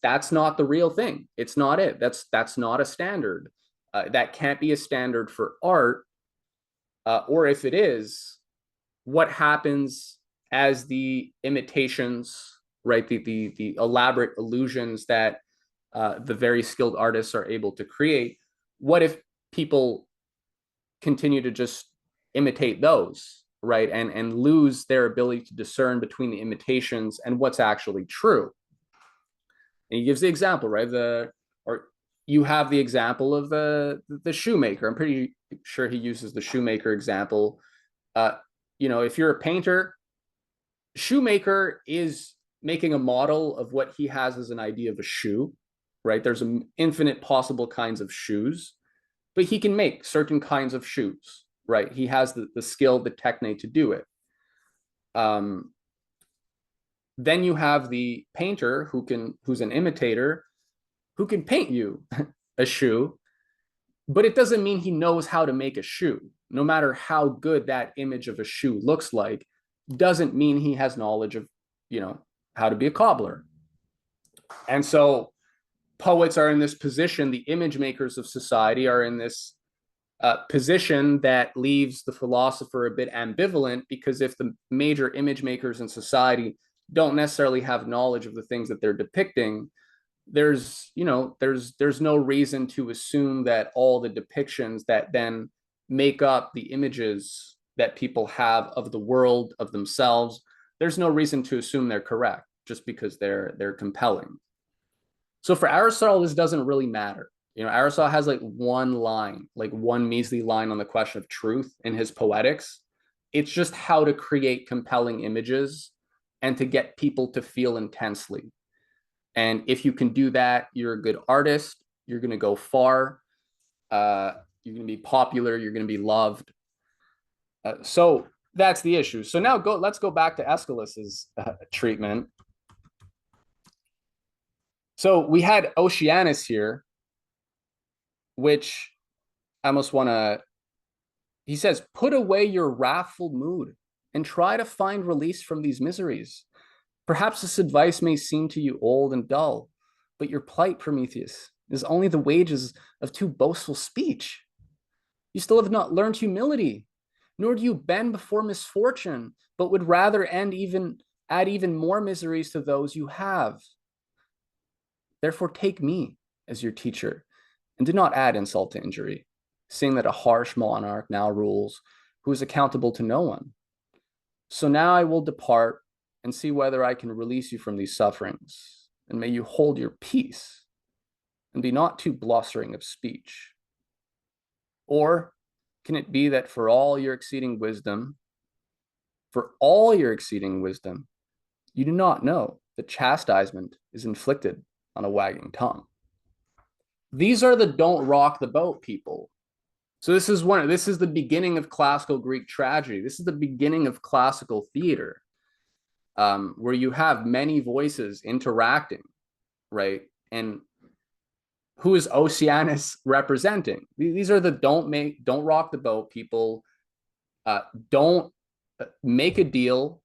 Speaker 1: that's not the real thing. It's not it. That's not a standard. That can't be a standard for art. Or if it is, what happens as the imitations, right? The elaborate illusions that the very skilled artists are able to create. What if people continue to just imitate those, right? And lose their ability to discern between the imitations and what's actually true. And he gives the example, right? You have the example of the shoemaker. I'm pretty sure he uses the shoemaker example. If you're a painter, shoemaker is making a model of what he has as an idea of a shoe, right? There's an infinite possible kinds of shoes, but he can make certain kinds of shoes, right? He has the skill, the technique to do it. Then you have the painter who's an imitator, who can paint you a shoe, but it doesn't mean he knows how to make a shoe. No matter how good that image of a shoe looks like, doesn't mean he has knowledge of, how to be a cobbler. And so poets are in this position, the image makers of society are in this position that leaves the philosopher a bit ambivalent, because if the major image makers in society don't necessarily have knowledge of the things that they're depicting, there's no reason to assume that all the depictions that then make up the images that people have of the world, of themselves, there's no reason to assume they're correct just because they're compelling. So for Aristotle, this doesn't really matter. Aristotle has like one measly line on the question of truth in his Poetics. It's just how to create compelling images and to get people to feel intensely. And if you can do that, you're a good artist. You're going to go far. You're going to be popular. You're going to be loved. So that's the issue. So now let's go back to Aeschylus's treatment. So we had Oceanus here, which I almost want to He says, put away your wrathful mood and try to find release from these miseries. Perhaps this advice may seem to you old and dull, but your plight, Prometheus, is only the wages of too boastful speech. You still have not learned humility, nor do you bend before misfortune, but would rather add even more miseries to those you have. Therefore, take me as your teacher, and do not add insult to injury, seeing that a harsh monarch now rules, who is accountable to no one. So now I will depart and see whether I can release you from these sufferings, and may you hold your peace, and be not too blustering of speech. Or can it be that for all your exceeding wisdom, you do not know that chastisement is inflicted on a wagging tongue? These are the don't rock the boat people. So this is the beginning of classical Greek tragedy. This is the beginning of classical theater, where you have many voices interacting, right? And who is Oceanus representing? These are the don't rock the boat people. Don't make a deal,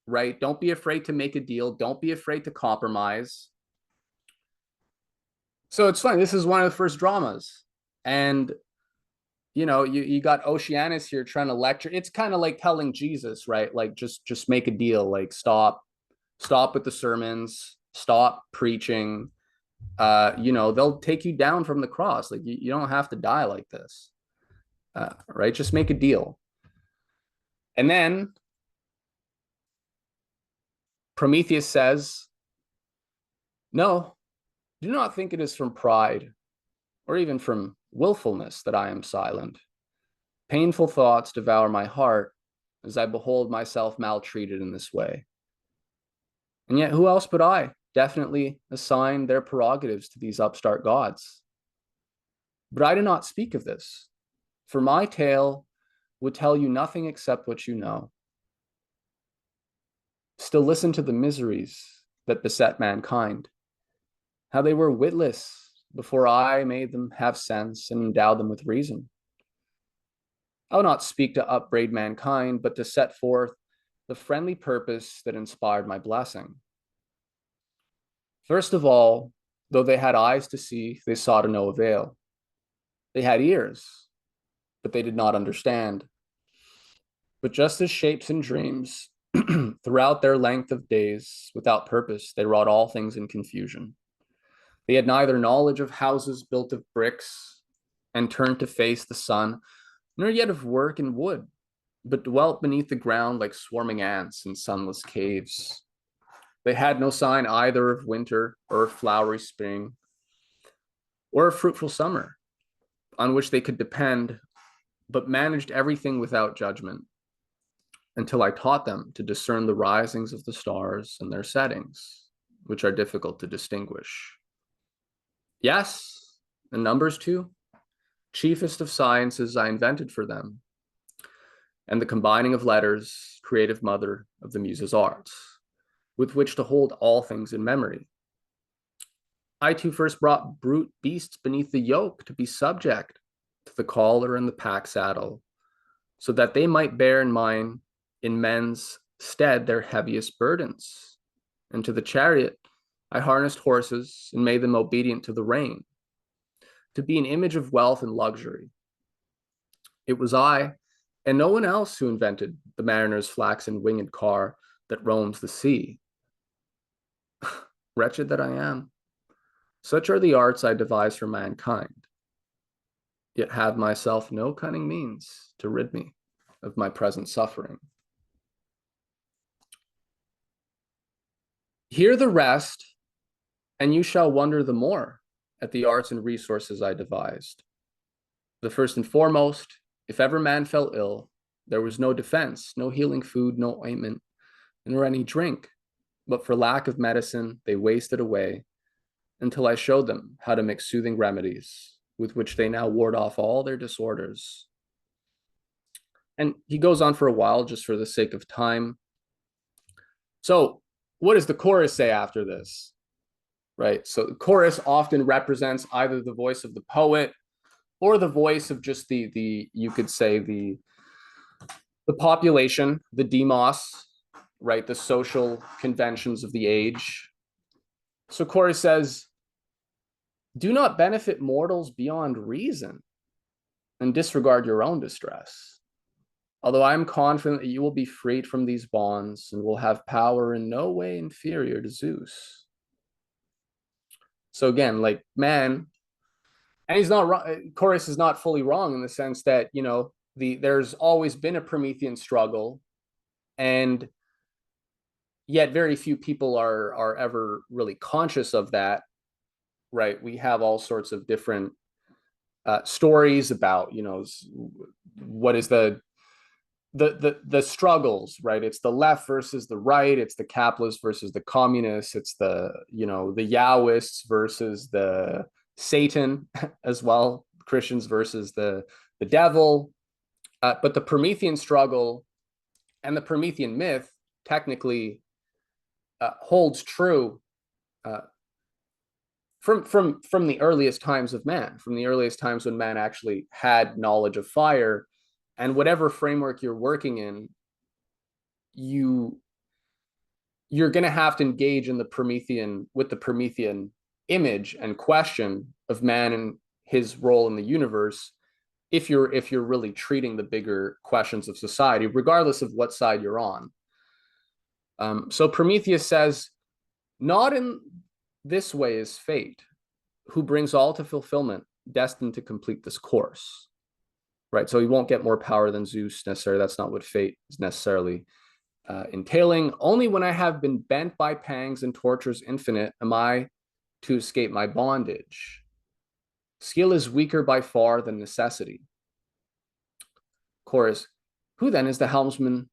Speaker 1: right? Don't be afraid to make a deal. Don't be afraid to compromise. So it's funny. This is one of the first dramas, and you got Oceanus here trying to lecture. It's kind of like telling Jesus, right? Like just make a deal. Like stop with the sermons. Stop preaching. They'll take you down from the cross. Like you don't have to die like this, right? Just make a deal. And then Prometheus says, no, do not think it is from pride or even from willfulness that I am silent. Painful thoughts devour my heart as I behold myself maltreated in this way. And yet who else but I definitely assign their prerogatives to these upstart gods? But I do not speak of this, for my tale would tell you nothing except what you know. Still listen to the miseries that beset mankind, how they were witless before I made them have sense and endowed them with reason. I will not speak to upbraid mankind, but to set forth the friendly purpose that inspired my blessing. First of all, though they had eyes to see, they saw to no avail. They had ears, but they did not understand. But just as shapes and dreams, throughout their length of days, without purpose, they wrought all things in confusion. They had neither knowledge of houses built of bricks and turned to face the sun, nor yet of work in wood, but dwelt beneath the ground like swarming ants in sunless caves. They had no sign either of winter or of flowery spring or of fruitful summer on which they could depend, but managed everything without judgment, until I taught them to discern the risings of the stars and their settings, which are difficult to distinguish. Yes, and numbers too. Chiefest of sciences I invented for them, and the combining of letters, creative mother of the muses' arts, with which to hold all things in memory. I too first brought brute beasts beneath the yoke to be subject to the collar and the pack saddle, so that they might bear in men's stead their heaviest burdens. And to the chariot I harnessed horses and made them obedient to the rein, to be an image of wealth and luxury. It was I, and no one else, who invented the mariner's flaxen winged car that roams the sea. Wretched that I am. Such are the arts I devise for mankind, yet have myself no cunning means to rid me of my present suffering. Hear the rest, and you shall wonder the more at the arts and resources I devised. The first and foremost, if ever man fell ill, there was no defense, no healing food, no ointment, nor any drink, but for lack of medicine, they wasted away, until I showed them how to mix soothing remedies, with which they now ward off all their disorders. And he goes on for a while, just for the sake of time. So what does the chorus say after this? Right, so the chorus often represents either the voice of the poet or the voice of just the you could say the population, the demos, right? The social conventions of the age. So Chorus says, do not benefit mortals beyond reason and disregard your own distress. Although I am confident that you will be freed from these bonds and will have power in no way inferior to Zeus. So again, like man, and he's not wrong. Chorus is not fully wrong in the sense that, you know, there's always been a Promethean struggle, and yet very few people are ever really conscious of that, right? We have all sorts of different stories about, you know, what is the struggles, right? It's the left versus the right. It's the capitalists versus the communists. It's the, you know, the Yahwists versus the Satan as well. Christians versus the devil. But the Promethean struggle and the Promethean myth technically holds true from the earliest times of man, from the earliest times when man actually had knowledge of fire. And whatever framework you're working in, you're going to have to engage in the Promethean image and question of man and his role in the universe, if you're really treating the bigger questions of society, regardless of what side you're on. So Prometheus says, not in this way is fate, who brings all to fulfillment, destined to complete this course. Right, so he won't get more power than Zeus necessarily. That's not what fate is necessarily entailing. Only when I have been bent by pangs and tortures infinite am I to escape my bondage. Skill is weaker by far than necessity. Chorus, who then is the helmsman?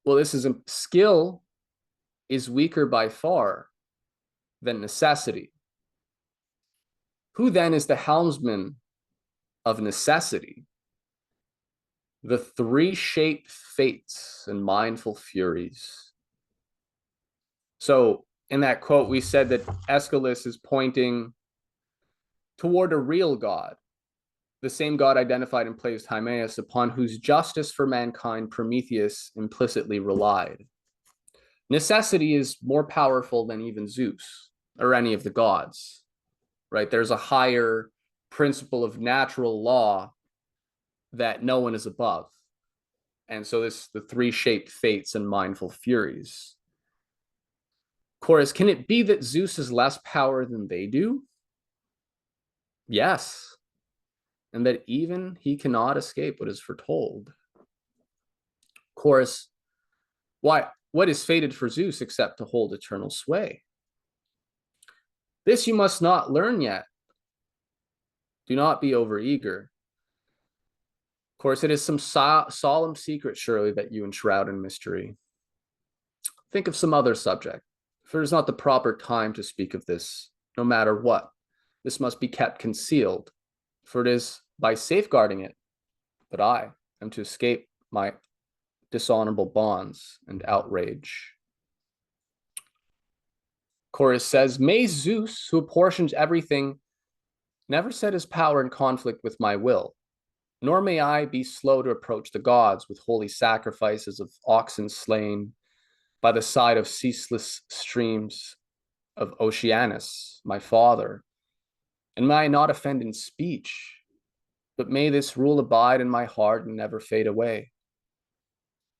Speaker 1: Well, skill is weaker by far than necessity. Who then is the helmsman of necessity? The three-shaped fates and mindful furies. So in that quote, we said that Aeschylus is pointing toward a real God, the same God identified in plays Timaeus, upon whose justice for mankind Prometheus implicitly relied. Necessity is more powerful than even Zeus or any of the gods, right? There's a higher principle of natural law that no one is above. And so the three-shaped fates and mindful furies. Chorus, can it be that Zeus has less power than they do? Yes. And that even he cannot escape what is foretold. Chorus, why? What is fated for Zeus except to hold eternal sway? This you must not learn yet. Do not be overeager. Of course, it is some solemn secret, surely, that you enshroud in mystery. Think of some other subject, for it is not the proper time to speak of this, no matter what. This must be kept concealed, for it is by safeguarding it that I am to escape my dishonorable bonds and outrage. Chorus says, may Zeus, who apportions everything, never set his power in conflict with my will, nor may I be slow to approach the gods with holy sacrifices of oxen slain by the side of ceaseless streams of Oceanus, my father. And may I not offend in speech, but may this rule abide in my heart and never fade away.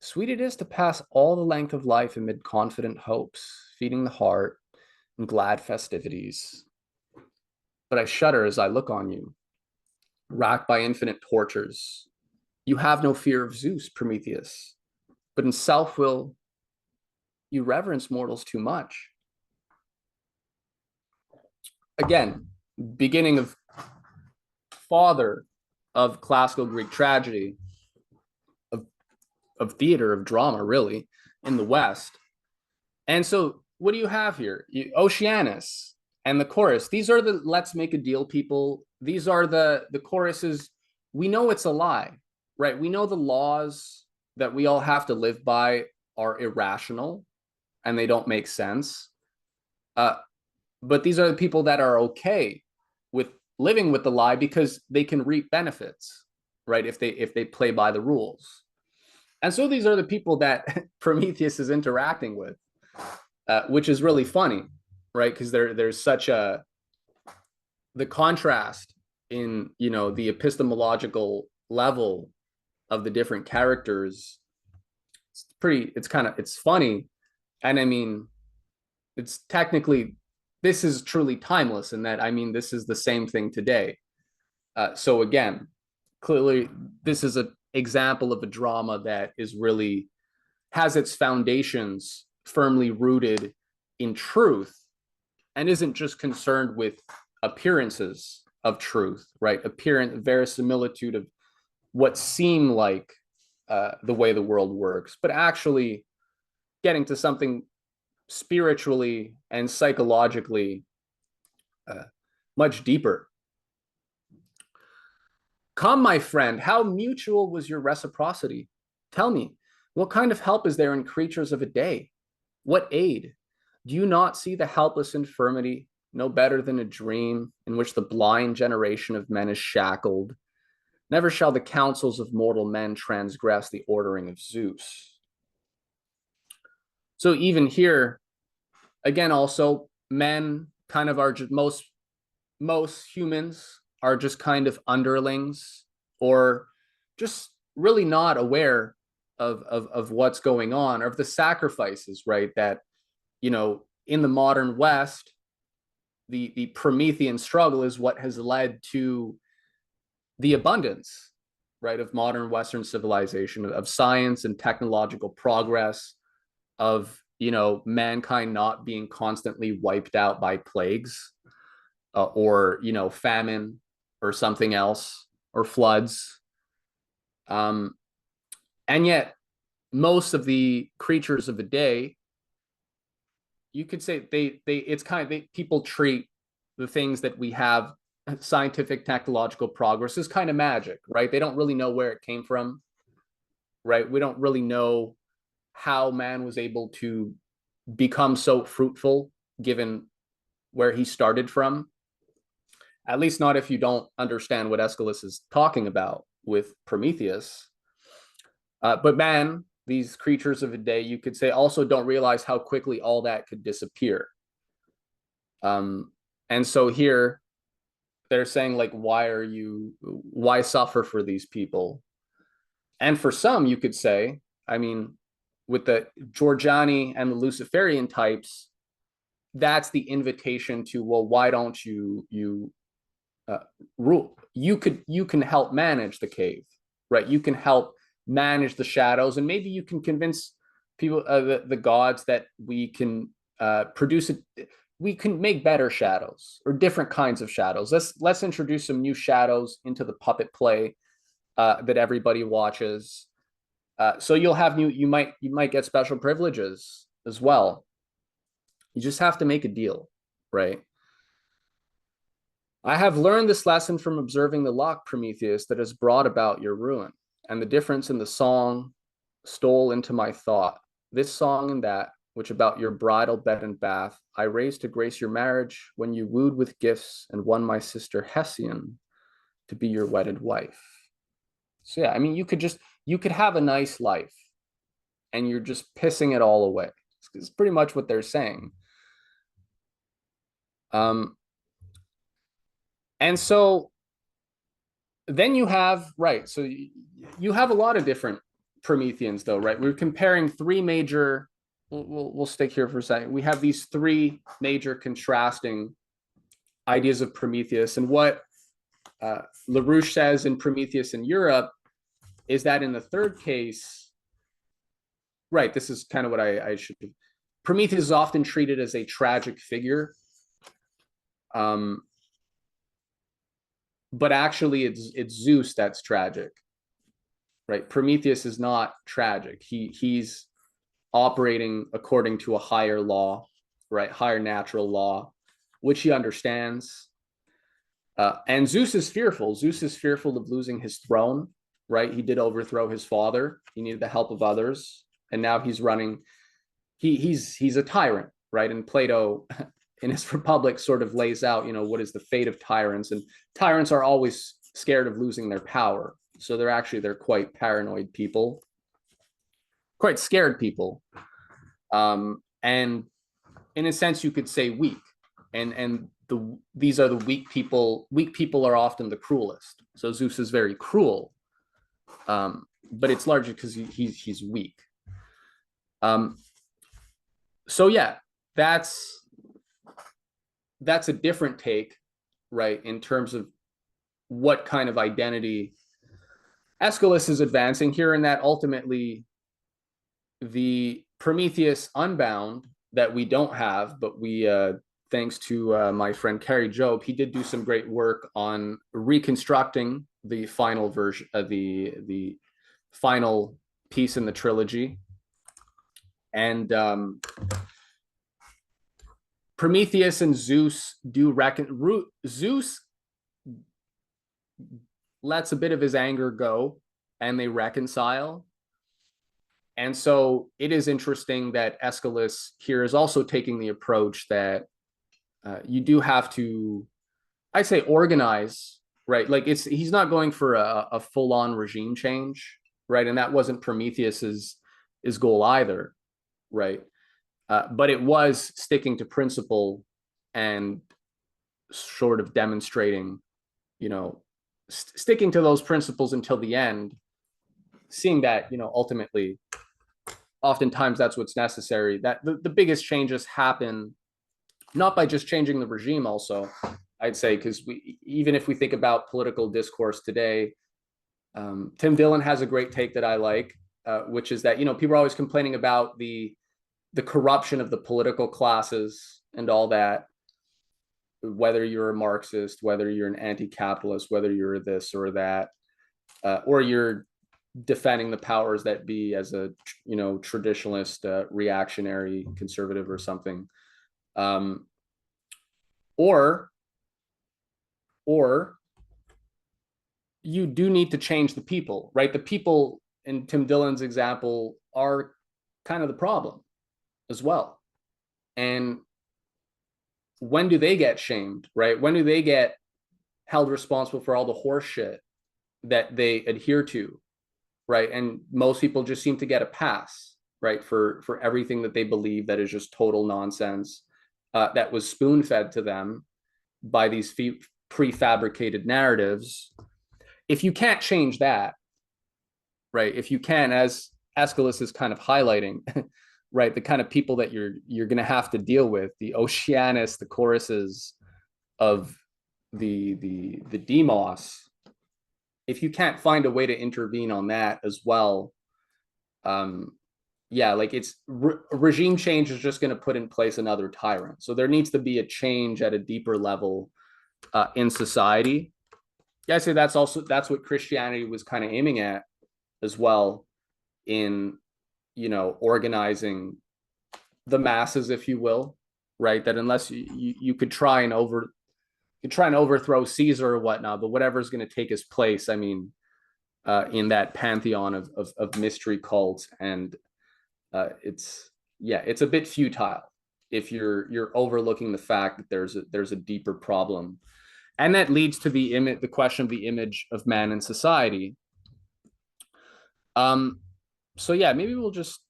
Speaker 1: Sweet it is to pass all the length of life amid confident hopes, feeding the heart in glad festivities. But I shudder as I look on you, racked by infinite tortures. You have no fear of Zeus, Prometheus, but in self-will, you reverence mortals too much. Again, beginning of father of classical Greek tragedy, of theater, of drama, really, in the West. And so what do you have here? Oceanus and the chorus. These are the let's make a deal people. These are the choruses. We know it's a lie, right? We know the laws that we all have to live by are irrational and they don't make sense. But these are the people that are okay with living with the lie because they can reap benefits, right? If they play by the rules. And so these are the people that Prometheus is interacting with, which is really funny, right? Because there's such the contrast in, you know, the epistemological level of the different characters. It's funny. And I mean, it's technically, this is truly timeless in that, I mean, this is the same thing today. So again, clearly this is an example of a drama that is really has its foundations firmly rooted in truth and isn't just concerned with appearances of truth, right? Apparent verisimilitude of what seem like the way the world works, but actually getting to something spiritually and psychologically much deeper. Come, my friend, how mutual was your reciprocity? Tell me, what kind of help is there in creatures of a day? What aid? Do you not see the helpless infirmity, no better than a dream in which the blind generation of men is shackled? Never shall the counsels of mortal men transgress the ordering of Zeus. So even here, again, also men kind of are just most humans are just kind of underlings or just really not aware of what's going on, or of the sacrifices, right? That, you know, in the modern West, the Promethean struggle is what has led to the abundance, right, of modern Western civilization, of science and technological progress, of, you know, mankind not being constantly wiped out by plagues or, you know, famine or something else, or floods. And yet most of the creatures of the day, you could say people treat the things that we have, scientific technological progress, is kind of magic, right? They don't really know where it came from, right? We don't really know how man was able to become so fruitful given where he started from. At least not if you don't understand what Aeschylus is talking about with Prometheus. But man, these creatures of a day, you could say, also don't realize how quickly all that could disappear. And so here they're saying, like, why suffer for these people? And for some, you could say, I mean, with the Jorjani and the Luciferian types, that's the invitation to, well, why don't you rule? You can help manage the cave, right? You can help manage the shadows, and maybe you can convince people, the gods, that we can produce it. We can make better shadows, or different kinds of shadows. Let's introduce some new shadows into the puppet play that everybody watches. So you'll have you might get special privileges as well. You just have to make a deal, right? I have learned this lesson from observing the luck, Prometheus, that has brought about your ruin, and the difference in the song stole into my thought. This song and that, which about your bridal bed and bath, I raised to grace your marriage when you wooed with gifts and won my sister Hesiod to be your wedded wife. So yeah, I mean, you could have a nice life and you're just pissing it all away. It's pretty much what they're saying. And so then you have, right, so you have a lot of different Prometheans though, right? We're comparing three major, we'll stick here for a second. We have these three major contrasting ideas of Prometheus. And what LaRouche says in Prometheus in Europe is that in the third case, right, this is kind of what I should do. Prometheus is often treated as a tragic figure. But actually it's Zeus that's tragic, right? Prometheus is not tragic. He's operating according to a higher law, right? Higher natural law, which he understands. And Zeus is fearful. Zeus is fearful of losing his throne, right? He did overthrow his father. He needed the help of others. And now he's running. He's a tyrant, right? And Plato in his Republic sort of lays out, what is the fate of tyrants, and tyrants are always scared of losing their power. So they're quite paranoid people, quite scared people. And in a sense, you could say weak. And these are the weak people. Weak people are often the cruelest. So Zeus is very cruel, but it's largely because he's weak. So yeah, that's a different take, right, in terms of what kind of identity Aeschylus is advancing here, and that ultimately the Prometheus Unbound that we don't have, but we, thanks to my friend Carrie Job, he did do some great work on reconstructing the final version of the final piece in the trilogy. And Prometheus and Zeus do reckon. Zeus lets a bit of his anger go, and they reconcile. And so it is interesting that Aeschylus here is also taking the approach that you do have to, I say, organize, right? Like he's not going for a full-on regime change, right? And that wasn't Prometheus's goal either, right? But it was sticking to principle and sort of demonstrating, sticking to those principles until the end, seeing that, ultimately, oftentimes that's what's necessary. That the biggest changes happen not by just changing the regime also, I'd say, because even if we think about political discourse today, Tim Dillon has a great take that I like, which is that, people are always complaining about the corruption of the political classes and all that, whether you're a Marxist, whether you're an anti-capitalist, whether you're this or that, or you're defending the powers that be as a traditionalist, reactionary conservative or something, or you do need to change the people, right? The people in Tim Dillon's example are kind of the problem as well. And when do they get shamed, right? When do they get held responsible for all the horse shit that they adhere to, right? And most people just seem to get a pass, right, for everything that they believe that is just total nonsense, that was spoon-fed to them by these prefabricated narratives. If you can't change that, right, if you can, as Aeschylus is kind of highlighting, right, the kind of people that you're going to have to deal with, the Oceanus, the choruses of the demos, if you can't find a way to intervene on that as well, yeah, like it's regime change is just going to put in place another tyrant. So there needs to be a change at a deeper level in society. Yeah, I say that's what Christianity was kind of aiming at as well, in organizing the masses, if you will, right? That unless you could try and overthrow Caesar or whatnot, but whatever's going to take his place, I mean, in that pantheon of mystery cults, and it's a bit futile if you're overlooking the fact that there's a deeper problem, and that leads to the question of the image of man in society. So yeah, maybe we'll just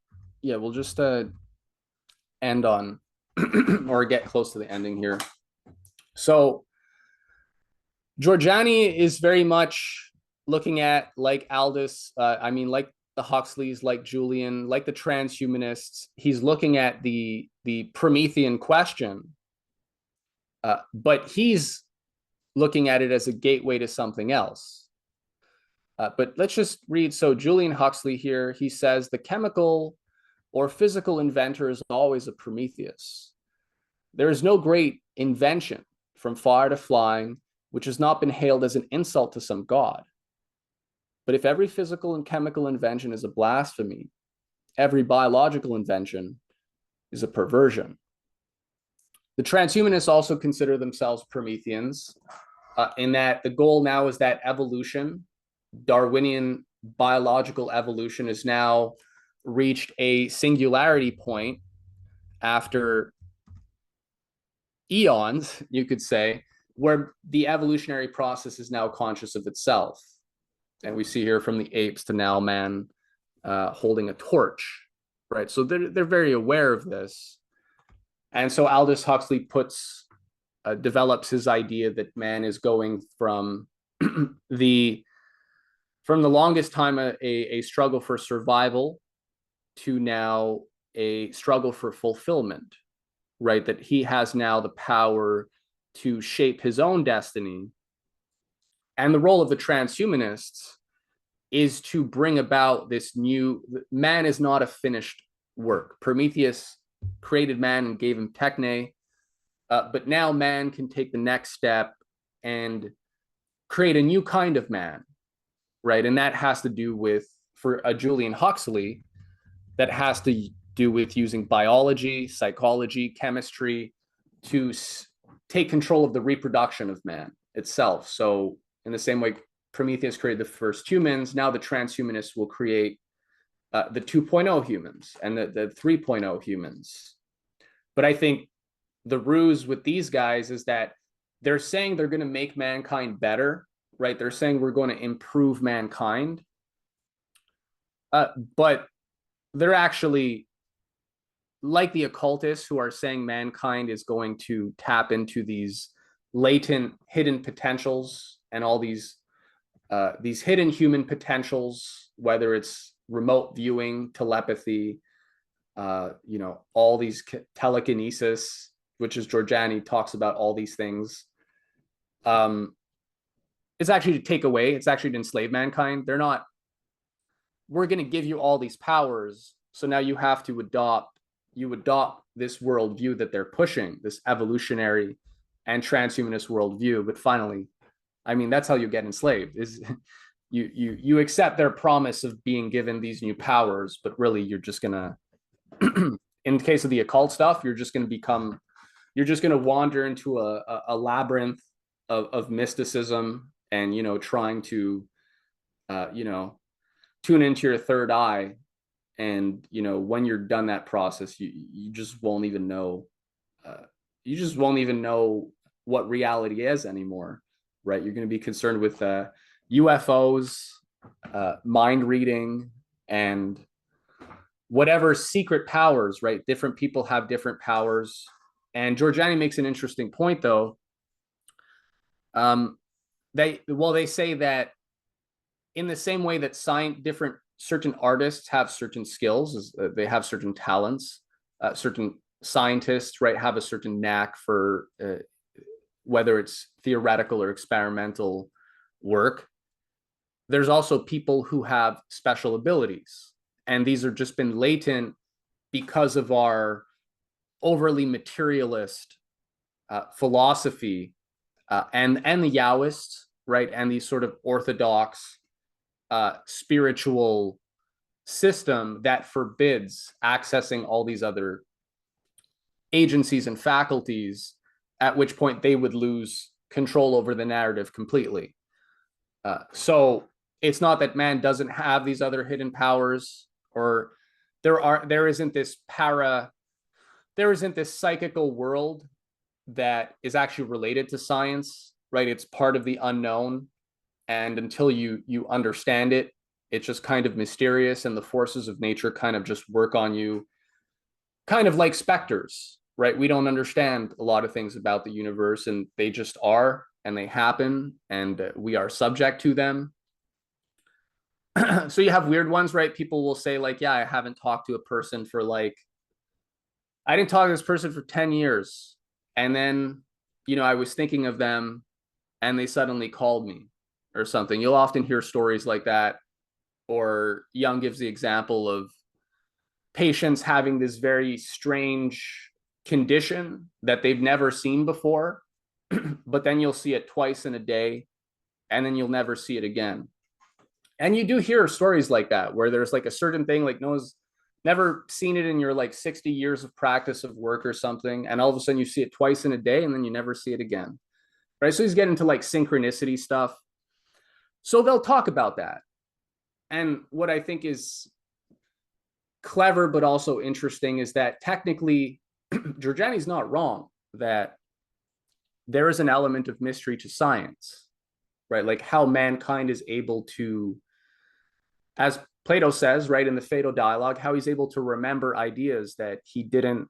Speaker 1: end on or get close to the ending here. So Jorjani is very much looking at, like Aldous, like the Huxleys, like Julian, like the transhumanists. He's looking at the Promethean question, but he's looking at it as a gateway to something else. But let's just read. So Julian Huxley here, he says, the chemical or physical inventor is always a Prometheus. There is no great invention, from fire to flying, which has not been hailed as an insult to some god. But if every physical and chemical invention is a blasphemy, every biological invention is a perversion. The transhumanists also consider themselves Prometheans, in that the goal now is that evolution, Darwinian biological evolution, has now reached a singularity point after eons, you could say, where the evolutionary process is now conscious of itself. And we see here from the apes to now man holding a torch, right? So they're very aware of this. And so Aldous Huxley develops his idea that man is going from the longest time a struggle for survival to now a struggle for fulfillment, right? That he has now the power to shape his own destiny. And the role of the transhumanists is to bring about this new, man is not a finished work. Prometheus created man and gave him techne, but now man can take the next step and create a new kind of man, right? And that has to do with, for a Julian Huxley, that has to do with using biology, psychology, chemistry to take control of the reproduction of man itself. So in the same way Prometheus created the first humans, now the transhumanists will create the 2.0 humans and the 3.0 humans. But I think the ruse with these guys is that they're saying they're going to make mankind better, right? They're saying we're going to improve mankind. But they're actually like the occultists who are saying mankind is going to tap into these latent hidden potentials and all these hidden human potentials, whether it's remote viewing, telepathy, all these telekinesis, which is Jorjani talks about all these things. It's actually to take away, it's actually to enslave mankind. They're not, we're going to give you all these powers, so now you have to adopt this worldview that they're pushing, this evolutionary and transhumanist worldview. But finally, I mean, that's how you get enslaved, is you accept their promise of being given these new powers, but really you're just gonna, in the case of the occult stuff, you're just gonna wander into a labyrinth of mysticism and trying to tune into your third eye. And when you're done that process, you just won't even know what reality is anymore, right? You're going to be concerned with UFOs, mind reading, and whatever secret powers, right? Different people have different powers. And Jorjani makes an interesting point, though. They say that in the same way that certain artists have certain skills, they have certain talents, certain scientists, right, have a certain knack for whether it's theoretical or experimental work. There's also people who have special abilities, and these have just been latent because of our overly materialist philosophy and the Taoists, right, and these sort of orthodox spiritual system that forbids accessing all these other agencies and faculties, at which point they would lose control over the narrative completely. So it's not that man doesn't have these other hidden powers, or there isn't this psychical world that is actually related to science, right? It's part of the unknown. And until you understand it, it's just kind of mysterious, and the forces of nature kind of just work on you, kind of like specters, right? We don't understand a lot of things about the universe, and they just are, and they happen, and we are subject to them. So you have weird ones, right? People will say like, yeah, I haven't talked to a person for I didn't talk to this person for 10 years. And then, I was thinking of them and they suddenly called me or something. You'll often hear stories like that. Or Jung gives the example of patients having this very strange condition that they've never seen before, but then you'll see it twice in a day, and then you'll never see it again. And you do hear stories like that, where there's like a certain thing, like no one's never seen it in your 60 years of practice of work or something, and all of a sudden you see it twice in a day, and then you never see it again, right? So he's getting into synchronicity stuff. So they'll talk about that. And what I think is clever but also interesting is that technically Jorjani's not wrong, that there is an element of mystery to science, right? Like how mankind is able to, as Plato says, right, in the Phaedo dialogue, how he's able to remember ideas that he didn't,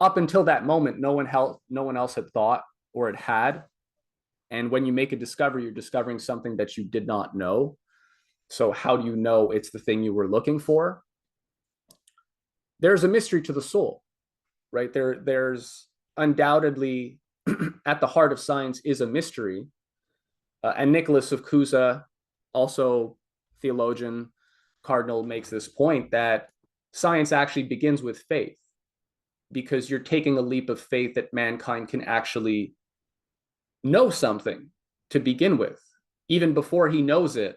Speaker 1: up until that moment, no one else had thought or had. And when you make a discovery, you're discovering something that you did not know. So how do you know it's the thing you were looking for? There's a mystery to the soul, right? There's undoubtedly at the heart of science is a mystery. And Nicholas of Cusa, also theologian, cardinal, makes this point that science actually begins with faith, because you're taking a leap of faith that mankind can actually know something to begin with. Even before he knows it,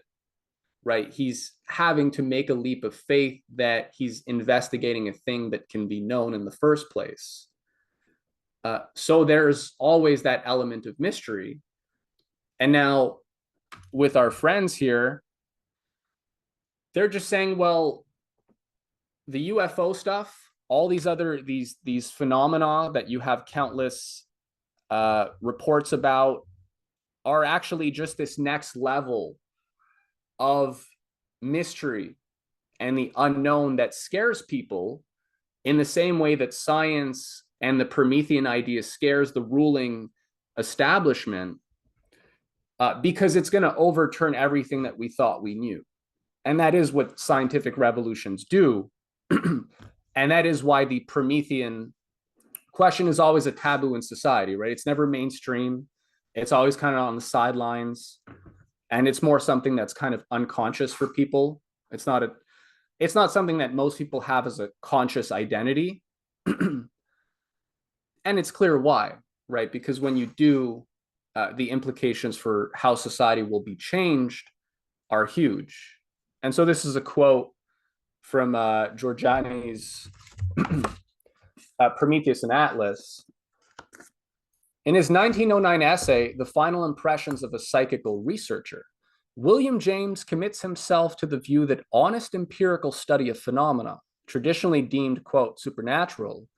Speaker 1: right, he's having to make a leap of faith that he's investigating a thing that can be known in the first place. So there's always that element of mystery. And now with our friends here, they're just saying, well, the UFO stuff, all these other, these phenomena that you have countless reports about are actually just this next level of mystery and the unknown that scares people in the same way that science and the Promethean idea scares the ruling establishment, because it's going to overturn everything that we thought we knew. And that is what scientific revolutions do. And that is why the Promethean question is always a taboo in society, right? It's never mainstream. It's always kind of on the sidelines. And it's more something that's kind of unconscious for people. It's not something that most people have as a conscious identity. And it's clear why, right? Because when you do, the implications for how society will be changed are huge. And so this is a quote from Jorjani's Prometheus and Atlas. In his 1909 essay, The Final Impressions of a Psychical Researcher, William James commits himself to the view that honest empirical study of phenomena, traditionally deemed, quote, supernatural,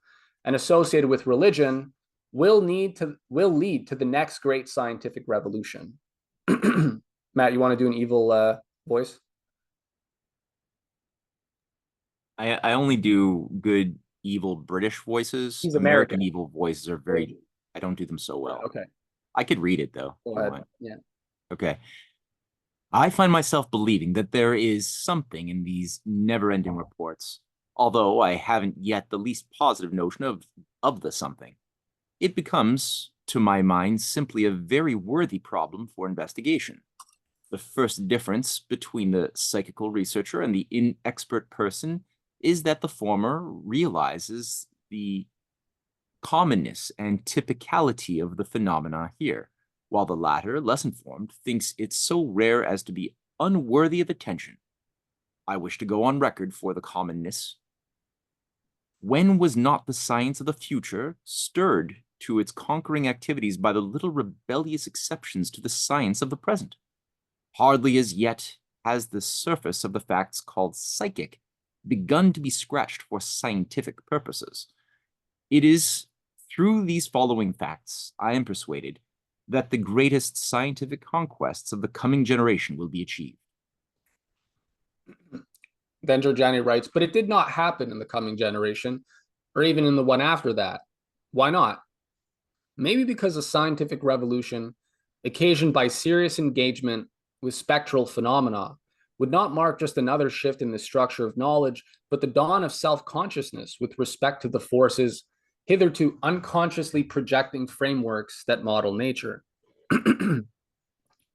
Speaker 1: and associated with religion, will lead to the next great scientific revolution. Matt, you want to do an evil voice?
Speaker 2: I only do good evil British voices.
Speaker 1: He's American.
Speaker 2: Evil voices are very, I don't do them so well.
Speaker 1: Okay.
Speaker 2: I could read it though.
Speaker 1: Go ahead. Yeah.
Speaker 2: Okay. I find myself believing that there is something in these never-ending reports, although I haven't yet the least positive notion of the something. It becomes, to my mind, simply a very worthy problem for investigation. The first difference between the psychical researcher and the inexpert person is that the former realizes the commonness and typicality of the phenomena here, while the latter, less informed, thinks it's so rare as to be unworthy of attention. I wish to go on record for the commonness. When was not the science of the future stirred to its conquering activities by the little rebellious exceptions to the science of the present? Hardly as yet has the surface of the facts called psychic begun to be scratched for scientific purposes. It is through these following facts, I am persuaded, that the greatest scientific conquests of the coming generation will be achieved.
Speaker 1: Then Jorjani writes, but it did not happen in the coming generation, or even in the one after that. Why not? Maybe because a scientific revolution occasioned by serious engagement with spectral phenomena would not mark just another shift in the structure of knowledge, but the dawn of self-consciousness with respect to the forces hitherto unconsciously projecting frameworks that model nature.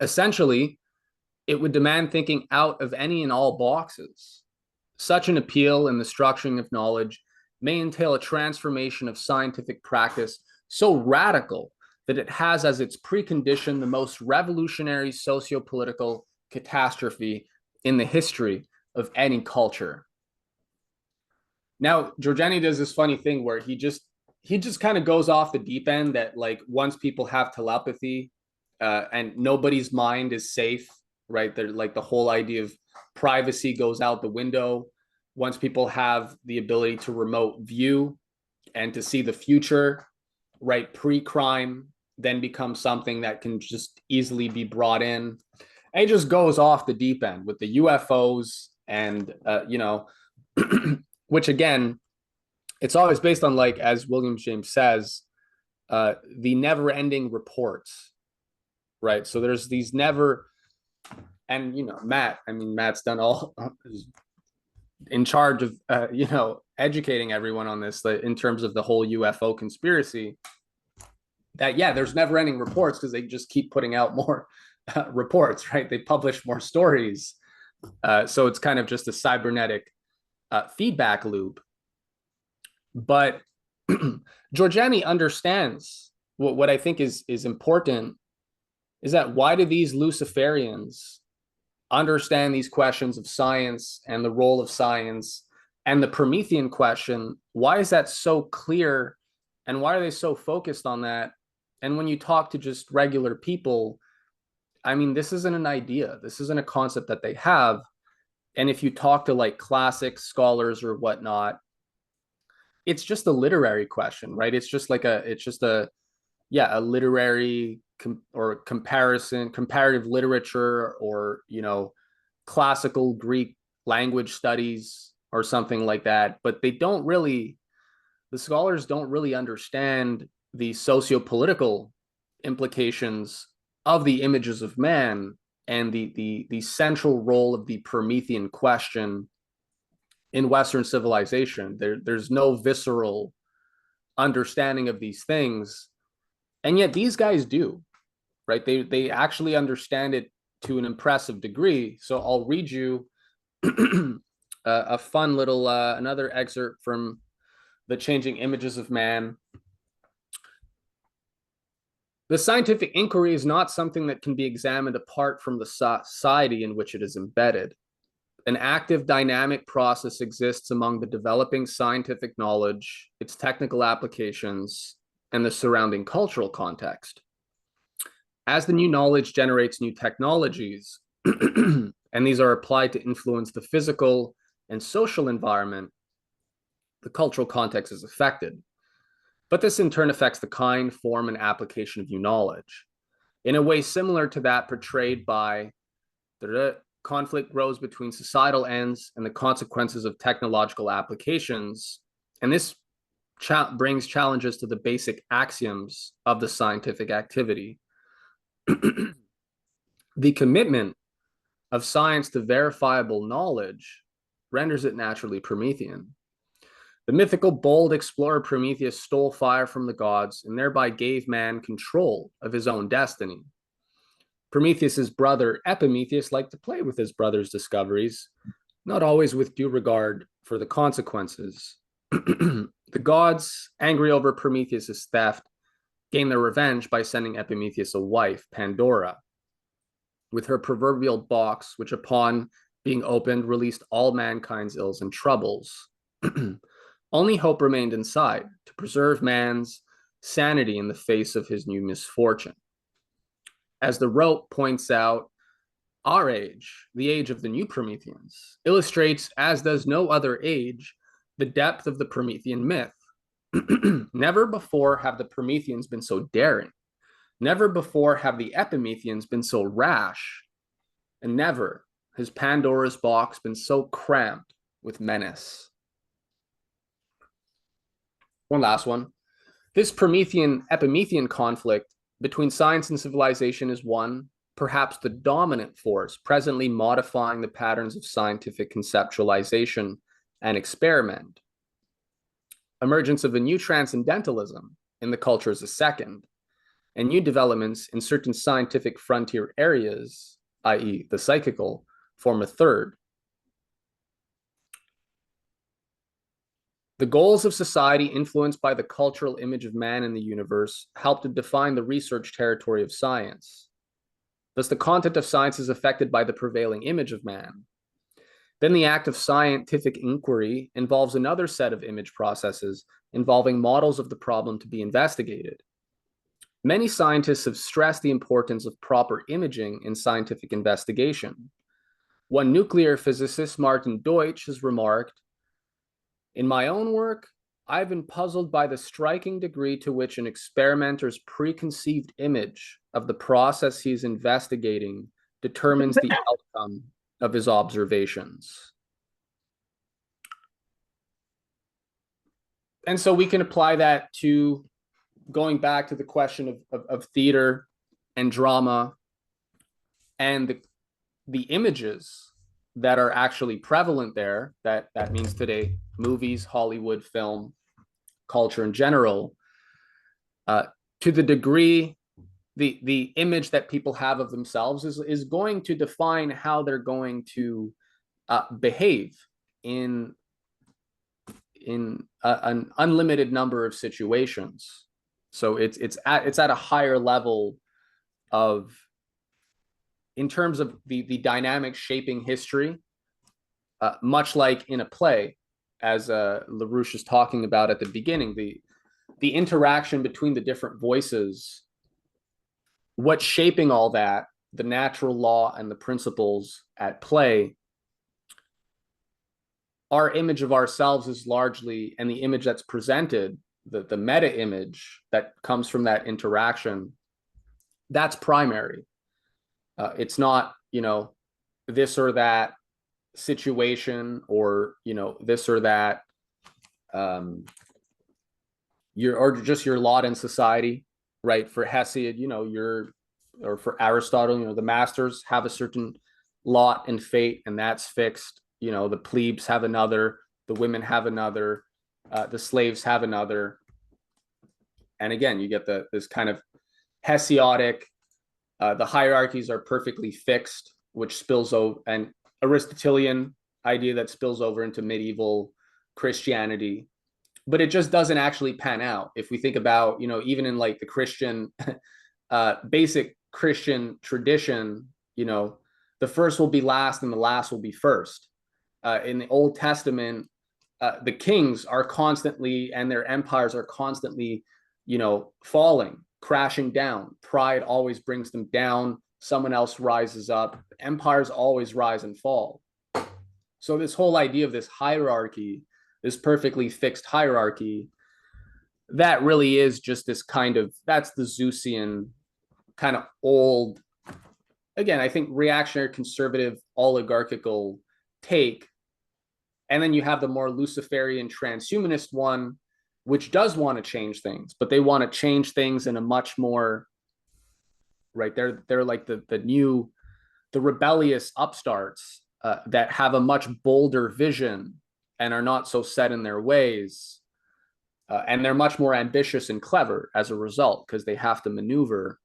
Speaker 1: Essentially, it would demand thinking out of any and all boxes. Such an appeal in the structuring of knowledge may entail a transformation of scientific practice so radical that it has as its precondition the most revolutionary socio-political catastrophe in the history of any culture. Now, Jorjani does this funny thing where he just kind of goes off the deep end that, like, once people have telepathy and nobody's mind is safe, right? They're like, the whole idea of privacy goes out the window. Once people have the ability to remote view and to see the future, right? Pre-crime then becomes something that can just easily be brought in. And it just goes off the deep end with the UFOs and, which again, it's always based on, like, as William James says, the never-ending reports, right? So there's these never, and Matt's done all, in charge of educating everyone on this, in terms of the whole UFO conspiracy. That there's never-ending reports because they just keep putting out more reports, right? They publish more stories, so it's kind of just a cybernetic feedback loop. But Jorjani understands what I think is important is that why do these Luciferians understand these questions of science and the role of science and the Promethean question? Why is that so clear, and why are they so focused on that? And when you talk to just regular people, I mean, this isn't an idea. This isn't a concept that they have. And if you talk to like classic scholars or whatnot, it's just a literary question, right? It's just like a literary comparative literature, or, classical Greek language studies or something like that. But the scholars don't really understand the socio-political implications of the images of man and the central role of the Promethean question in Western civilization. There's no visceral understanding of these things, and yet these guys do, right? They actually understand it to an impressive degree. So I'll read you a fun little another excerpt from The Changing Images of Man. The scientific inquiry is not something that can be examined apart from the society in which it is embedded. An active, dynamic process exists among the developing scientific knowledge, its technical applications, and the surrounding cultural context. As the new knowledge generates new technologies, and these are applied to influence the physical and social environment, the cultural context is affected. But this in turn affects the kind, form, and application of new knowledge. In a way similar to that portrayed by the conflict grows between societal ends and the consequences of technological applications, and this brings challenges to the basic axioms of the scientific activity. The commitment of science to verifiable knowledge renders it naturally Promethean. The mythical, bold explorer Prometheus stole fire from the gods and thereby gave man control of his own destiny. Prometheus's brother Epimetheus liked to play with his brother's discoveries, not always with due regard for the consequences. The gods, angry over Prometheus's theft, gained their revenge by sending Epimetheus a wife, Pandora, with her proverbial box, which upon being opened released all mankind's ills and troubles. Only hope remained inside, to preserve man's sanity in the face of his new misfortune. As the rope points out, our age, the age of the new Prometheans, illustrates, as does no other age, the depth of the Promethean myth. Never before have the Prometheans been so daring. Never before have the Epimetheans been so rash. And never has Pandora's box been so cramped with menace. One last one. This Promethean-Epimethean conflict between science and civilization is one, perhaps the dominant force, presently modifying the patterns of scientific conceptualization and experiment. Emergence of a new transcendentalism in the culture is a second, and new developments in certain scientific frontier areas, i.e. the psychical, form a third. The goals of society influenced by the cultural image of man in the universe help to define the research territory of science. Thus, the content of science is affected by the prevailing image of man. Then the act of scientific inquiry involves another set of image processes involving models of the problem to be investigated. Many scientists have stressed the importance of proper imaging in scientific investigation. One nuclear physicist, Martin Deutsch, has remarked, "In my own work, I've been puzzled by the striking degree to which an experimenter's preconceived image of the process he's investigating determines the outcome of his observations. And so we can apply that to going back to the question of theater and drama and the images that are actually prevalent there. That means today, movies, Hollywood, film, culture in general, to the degree the image that people have of themselves is going to define how they're going to behave in an unlimited number of situations. So it's at a higher level of, in terms of the dynamic shaping history, much like in a play, as LaRouche is talking about at the beginning, the interaction between the different voices, what's shaping all that, the natural law and the principles at play. Our image of ourselves is largely, and the image that's presented, the meta image that comes from that interaction, that's primary. It's not, this or that situation, or, this or that, or just your lot in society, right? For Hesiod, or for Aristotle, the masters have a certain lot and fate, and that's fixed. The plebes have another, the women have another, the slaves have another. And again, you get this kind of Hesiodic, the hierarchies are perfectly fixed, which spills over, and Aristotelian idea that spills over into medieval Christianity. But it just doesn't actually pan out. If we think about, even in like the Christian, basic Christian tradition, the first will be last and the last will be first. In the Old Testament, the kings are constantly, and their empires are constantly, falling, crashing down. Pride always brings them down. Someone else rises up. Empires always rise and fall. So this whole idea of this hierarchy, this perfectly fixed hierarchy, that really is just this kind of, that's the Zeusian kind of old, again, I think reactionary, conservative, oligarchical take. And then you have the more Luciferian transhumanist one, which does want to change things, but they want to change things in a much more, right? They're like the rebellious upstarts that have a much bolder vision and are not so set in their ways. And they're much more ambitious and clever as a result, because they have to maneuver.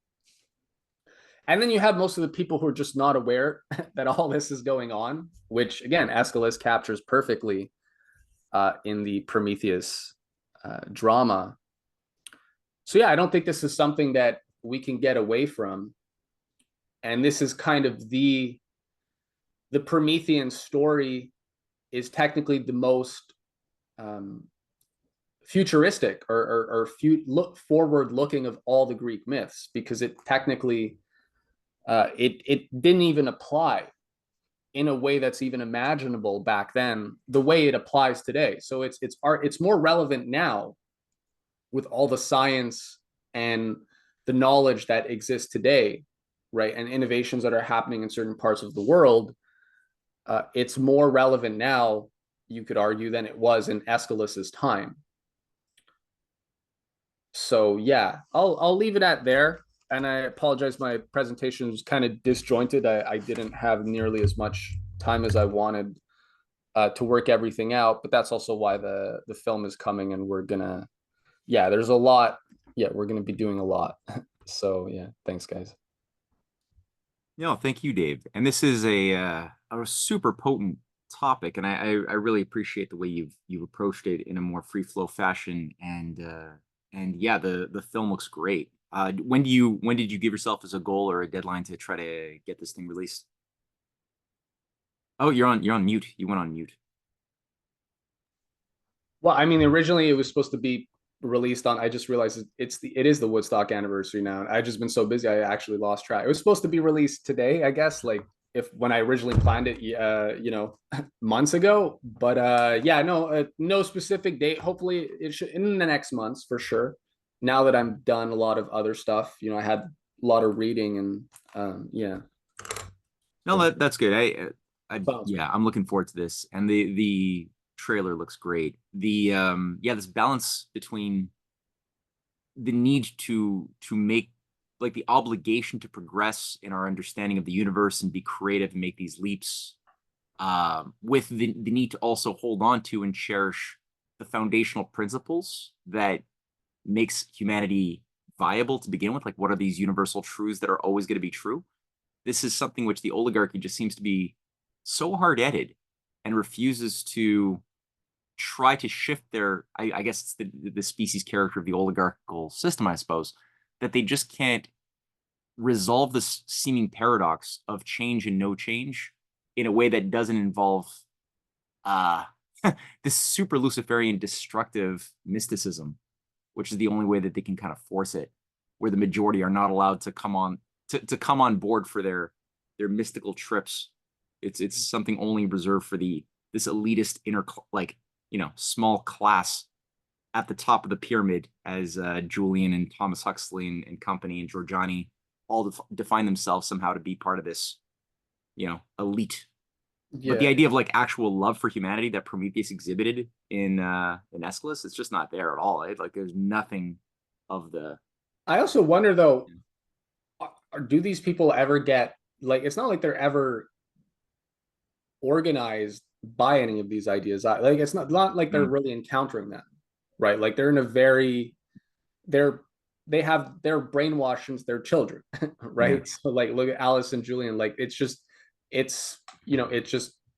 Speaker 1: And then you have most of the people who are just not aware that all this is going on, which again, Aeschylus captures perfectly in the Prometheus drama. So yeah, I don't think this is something that we can get away from. And this is kind of the Promethean story is technically the most futuristic or forward looking of all the Greek myths, because it technically it didn't even apply in a way that's even imaginable back then, the way it applies today. So it's more relevant now with all the science and the knowledge that exists today, right? And innovations that are happening in certain parts of the world. It's more relevant now, you could argue, than it was in Aeschylus's time. So yeah, I'll leave it at there. And I apologize, my presentation was kind of disjointed. I didn't have nearly as much time as I wanted to work everything out, but that's also why the film is coming, and we're gonna, there's a lot. Yeah, we're gonna be doing a lot. So yeah, thanks guys.
Speaker 2: No, thank you, Dave. And this is a super potent topic, and I really appreciate the way you've approached it in a more free flow fashion. And yeah, the film looks great. When did you give yourself as a goal or a deadline to try to get this thing released? Oh, you're on mute. You went on mute.
Speaker 1: Well, I mean, originally it was supposed to be released on, I just realized it is the Woodstock anniversary now. I've just been so busy, I actually lost track. It was supposed to be released today, I guess, like if when I originally planned it, months ago. But yeah, no specific date. Hopefully, it should in the next months for sure. Now that I'm done a lot of other stuff, I had a lot of reading and yeah.
Speaker 2: No, that's good.
Speaker 1: Sounds
Speaker 2: Yeah, I'm looking forward to this, and the trailer looks great. This balance between the need to make, like, the obligation to progress in our understanding of the universe and be creative and make these leaps, with the need to also hold on to and cherish the foundational principles that makes humanity viable to begin with. Like, what are these universal truths that are always going to be true? This is something which the oligarchy just seems to be so hard-headed and refuses to try to shift their, I guess it's the species character of the oligarchical system, I suppose, that they just can't resolve this seeming paradox of change and no change in a way that doesn't involve this super Luciferian destructive mysticism, which is the only way that they can kind of force it, where the majority are not allowed to come on board for their mystical trips. It's something only reserved for this elitist small class at the top of the pyramid, as Julian and Thomas Huxley and company and Jorjani all define themselves somehow to be part of this, elite.
Speaker 1: Yeah.
Speaker 2: But the idea of like actual love for humanity that Prometheus exhibited in Aeschylus, it's just not there at all. Like, there's nothing of the.
Speaker 1: I also wonder though, do these people ever get, like, it's not like they're ever organized by any of these ideas. Like, it's not like they're really encountering them, right? Like, they're in a very, they have their brainwashed since they're children, right? Yeah. So like, look at Alice and Julian. Like, it's just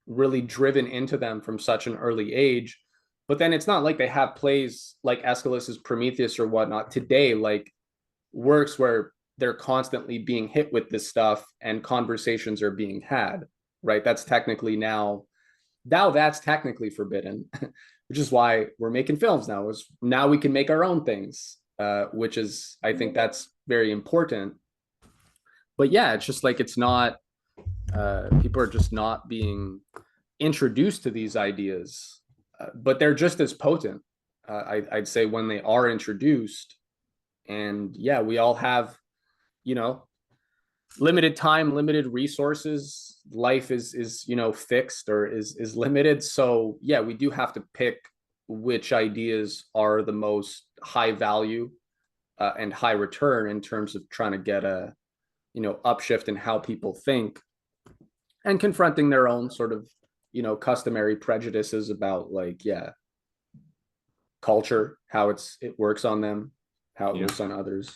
Speaker 1: really driven into them from such an early age. But then it's not like they have plays like Aeschylus's Prometheus or whatnot today, like works where they're constantly being hit with this stuff and conversations are being had, right? That's technically that's technically forbidden, which is why we're making films now. Now we can make our own things, which is, I think that's very important. But yeah, it's just like, it's not, people are just not being introduced to these ideas, but they're just as potent, I'd say, when they are introduced. And yeah, we all have, limited time, limited resources. Life is fixed or is limited. So yeah, we do have to pick which ideas are the most high value and high return in terms of trying to get a upshift in how people think and confronting their own sort of customary prejudices about, like, culture, how it works on them, how it works on others.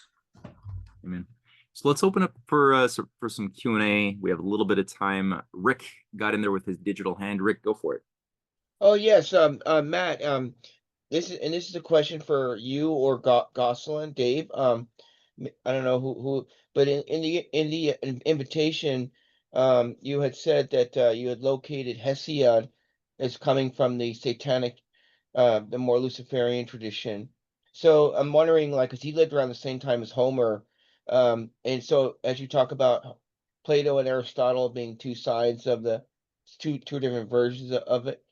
Speaker 2: Amen. So let's open up for some Q&A. We have a little bit of time. Rick got in there with his digital hand. Rick, go for it.
Speaker 4: Oh yes, Matt. This is a question for you or Gosselin, Dave. I don't know who, but in the invitation, you had said that you had located Hesiod as coming from the satanic, the more Luciferian tradition. So I'm wondering, like, because he lived around the same time as Homer, and so as you talk about Plato and Aristotle being two sides of the two different versions of it,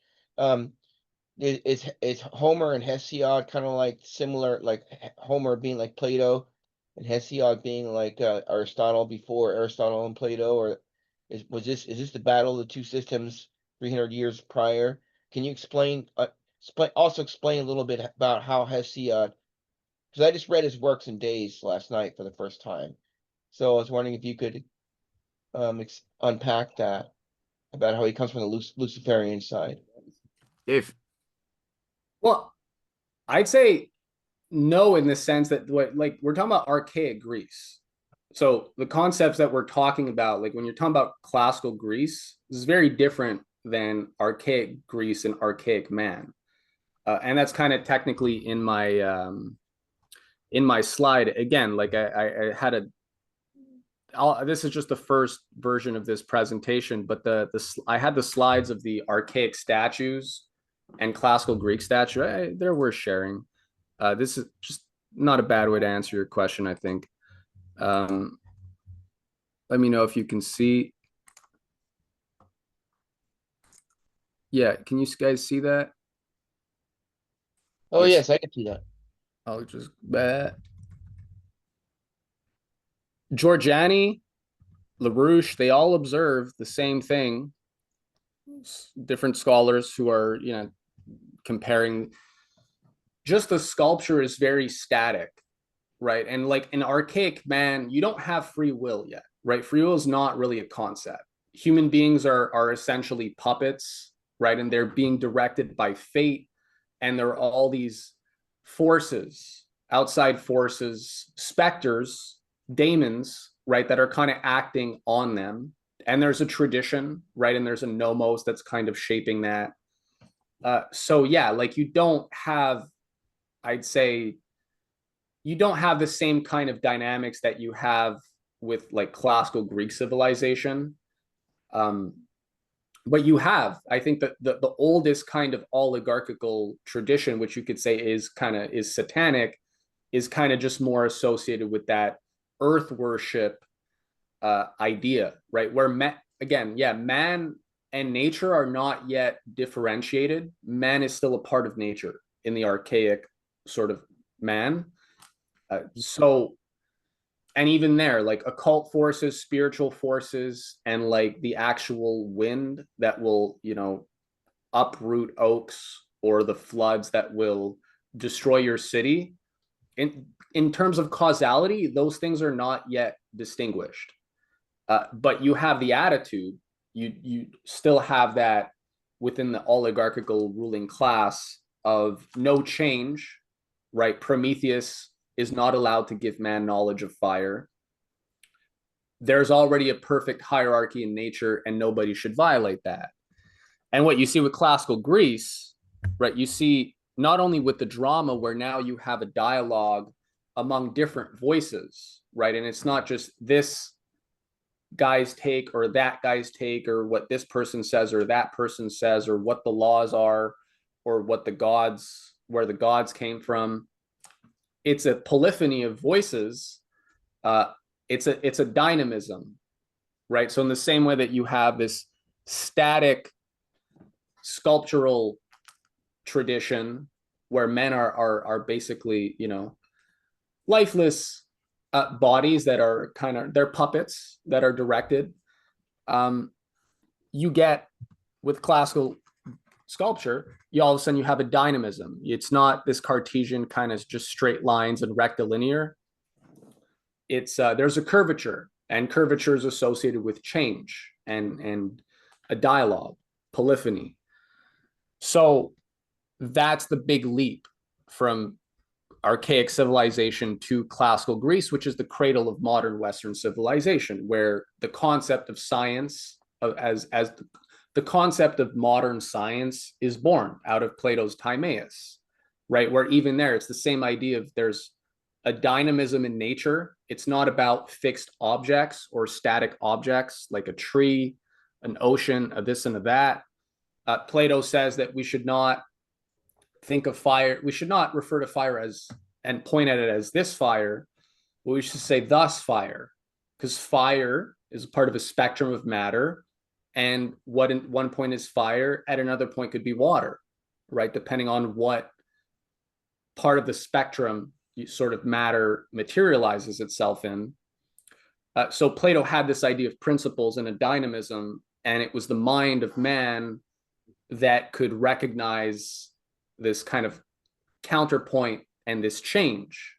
Speaker 4: is Homer and Hesiod kind of like similar, like Homer being like Plato and Hesiod being like Aristotle before Aristotle and Plato, or is this the battle of the two systems 300 years prior? Can you explain explain a little bit about how Hesiod, because I just read his works in Days last night for the first time, so I was wondering if you could unpack that about how he comes from the Luciferian side.
Speaker 2: Dave.
Speaker 1: Well, I'd say no, in the sense that we're talking about archaic Greece. So the concepts that we're talking about, like when you're talking about classical Greece, this is very different than archaic Greece and archaic man. And that's kind of technically in my slide. Again, like I had this is just the first version of this presentation, but I had the slides of the archaic statues and classical Greek statue. They're worth sharing. This is just not a bad way to answer your question, I think. Let me know if you can see. Yeah, can you guys see that?
Speaker 4: Oh,
Speaker 1: Yes.
Speaker 4: yes, I can see that.
Speaker 1: I'll just Jorjani, LaRouche, they all observe the same thing. Different scholars who are, comparing. Just the sculpture is very static, right? And like an archaic man, you don't have free will yet, right? Free will is not really a concept. Human beings are essentially puppets, right? And they're being directed by fate, and there are all these forces, outside forces, specters, daemons, right, that are kind of acting on them. And there's a tradition, right? And there's a nomos that's kind of shaping that. So yeah, like you don't have, I'd say, you don't have the same kind of dynamics that you have with like classical Greek civilization. But you have, I think that the oldest kind of oligarchical tradition, which you could say is satanic, is kind of just more associated with that earth worship idea, right? Where man and nature are not yet differentiated. Man is still a part of nature in the archaic sort of man. And even there, like occult forces, spiritual forces, and like the actual wind that will, uproot oaks, or the floods that will destroy your city. In terms of causality, those things are not yet distinguished. But you have the attitude, you still have that within the oligarchical ruling class of no change, right? Prometheus is not allowed to give man knowledge of fire. There's already a perfect hierarchy in nature, and nobody should violate that. And what you see with classical Greece, right, you see not only with the drama, where now you have a dialogue among different voices, right? And it's not just this guy's take or that guy's take, or what this person says or that person says, or what the laws are, or what where the gods came from. It's a polyphony of voices. It's a dynamism, right? So in the same way that you have this static sculptural tradition where men are basically, lifeless bodies that are they're puppets that are directed. You get with classical sculpture, all of a sudden you have a dynamism. It's not this Cartesian kind of just straight lines and rectilinear. It's there's a curvature, and curvature is associated with change and a dialogue, polyphony. So that's the big leap from archaic civilization to classical Greece, which is the cradle of modern Western civilization, where the concept of science, as the concept of modern science, is born out of Plato's Timaeus, right? Where even there, it's the same idea of there's a dynamism in nature. It's not about fixed objects or static objects like a tree, an ocean, a this and a that. Plato says that we should not think of fire, we should not refer to fire as and point at it as this fire, but we should say thus fire, because fire is a part of a spectrum of matter. And what in one point is fire, at another point could be water, right? Depending on what part of the spectrum sort of matter materializes itself in. So Plato had this idea of principles and a dynamism, and it was the mind of man that could recognize this kind of counterpoint and this change,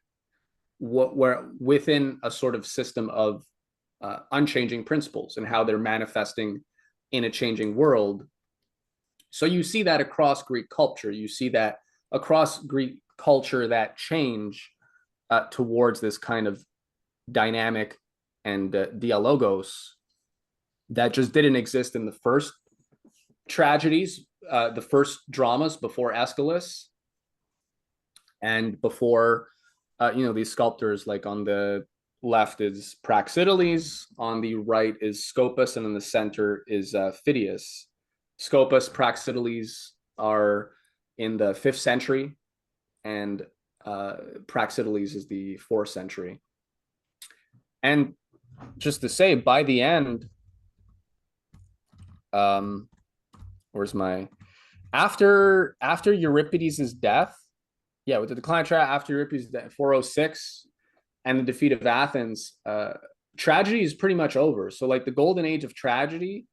Speaker 1: where within a sort of system of unchanging principles and how they're manifesting in a changing world. So you see that across Greek culture. You see that across Greek culture, that change towards this kind of dynamic and dialogos that just didn't exist in the first tragedies, the first dramas before Aeschylus, and before these sculptors. Like on the left is Praxiteles, on the right is Scopas, and in the center is Phidias. Scopas, Praxiteles are in the 5th century, and Praxiteles is the 4th century. And just to say, by the end, where's my After Euripides' death, yeah, with the decline of tragedy after Euripides' death, 406, and the defeat of Athens, tragedy is pretty much over. So like the golden age of tragedy,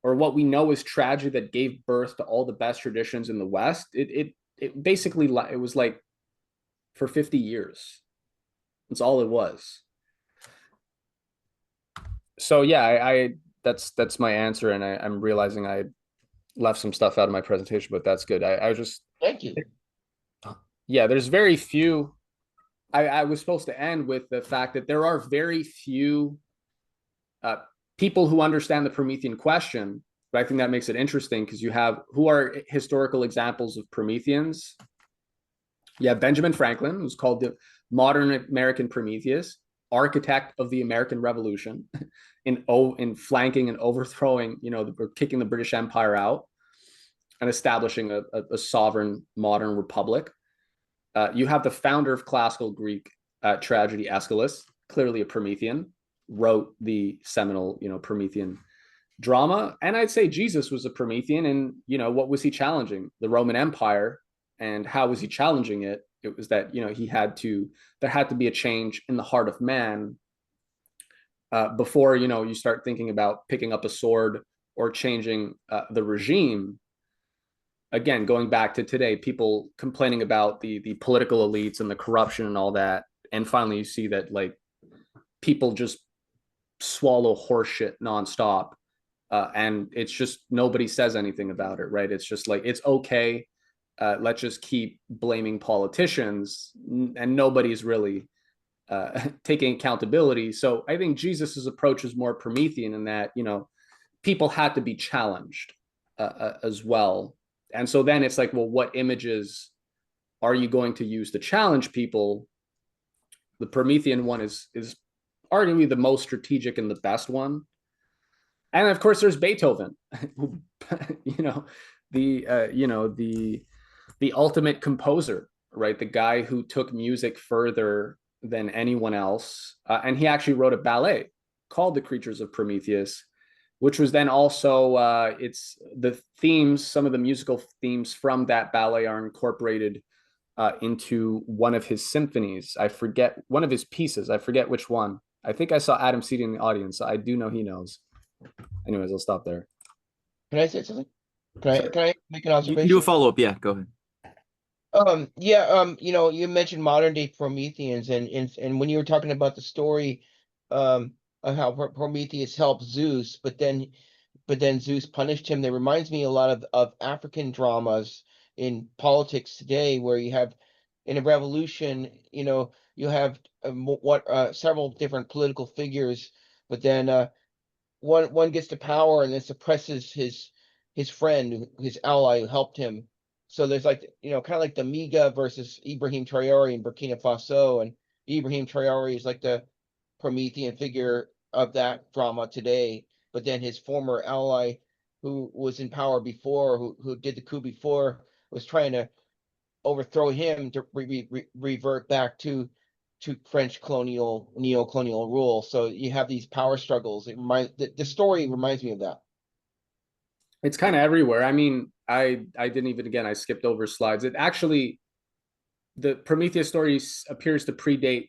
Speaker 1: or what we know is tragedy that gave birth to all the best traditions in the West, it basically, it was like for 50 years. That's all it was. So yeah, I that's my answer, and I'm realizing I left some stuff out of my presentation, but that's good. I just
Speaker 4: Thank you.
Speaker 1: yeah, there's very few. I was supposed to end with the fact that there are very few people who understand the Promethean question, but I think that makes it interesting because you have who are historical examples of Prometheans. You have Benjamin Franklin, who's called the modern American Prometheus, architect of the American Revolution, in flanking and overthrowing, kicking the British Empire out and establishing a sovereign modern republic. You have the founder of classical Greek tragedy, Aeschylus, clearly a Promethean, wrote the seminal, Promethean drama. And I'd say Jesus was a Promethean. And, what was he challenging? The Roman Empire. And how was he challenging it? It was that, there had to be a change in the heart of man before, you start thinking about picking up a sword or changing the regime. Again, going back to today, people complaining about the political elites and the corruption and all that. And finally, you see that like people just swallow horseshit nonstop. And it's just nobody says anything about it, right? It's just like, it's okay. Let's just keep blaming politicians, and nobody's really taking accountability. So I think Jesus's approach is more Promethean in that, people had to be challenged as well. And so then it's like, well, what images are you going to use to challenge people? The Promethean one is arguably the most strategic and the best one. And of course, there's Beethoven, who, the ultimate composer, right? The guy who took music further than anyone else. And he actually wrote a ballet called The Creatures of Prometheus, which was then also, it's the themes, some of the musical themes from that ballet are incorporated into one of his symphonies. I forget, one of his pieces. I forget which one. I think I saw Adam seated in the audience. So I do know he knows. Anyways, I'll stop there.
Speaker 4: Can I say something? Can I make an observation?
Speaker 2: You can do a follow-up. Yeah, go ahead.
Speaker 4: You mentioned modern day Prometheans, and when you were talking about the story of how Prometheus helped Zeus, but then Zeus punished him, that reminds me a lot of African dramas in politics today, where you have in a revolution, you have several different political figures, but then one gets to power and then suppresses his friend, his ally who helped him. So there's like, kind of like the Miga versus Ibrahim Traore in Burkina Faso, and Ibrahim Traore is like the Promethean figure of that drama today. But then his former ally, who was in power before, who did the coup before, was trying to overthrow him to revert back to French neo-colonial rule. So you have these power struggles. The story reminds me of that.
Speaker 1: It's kind of everywhere. I mean, I didn't even, again, I skipped over slides. It actually, the Prometheus story appears to predate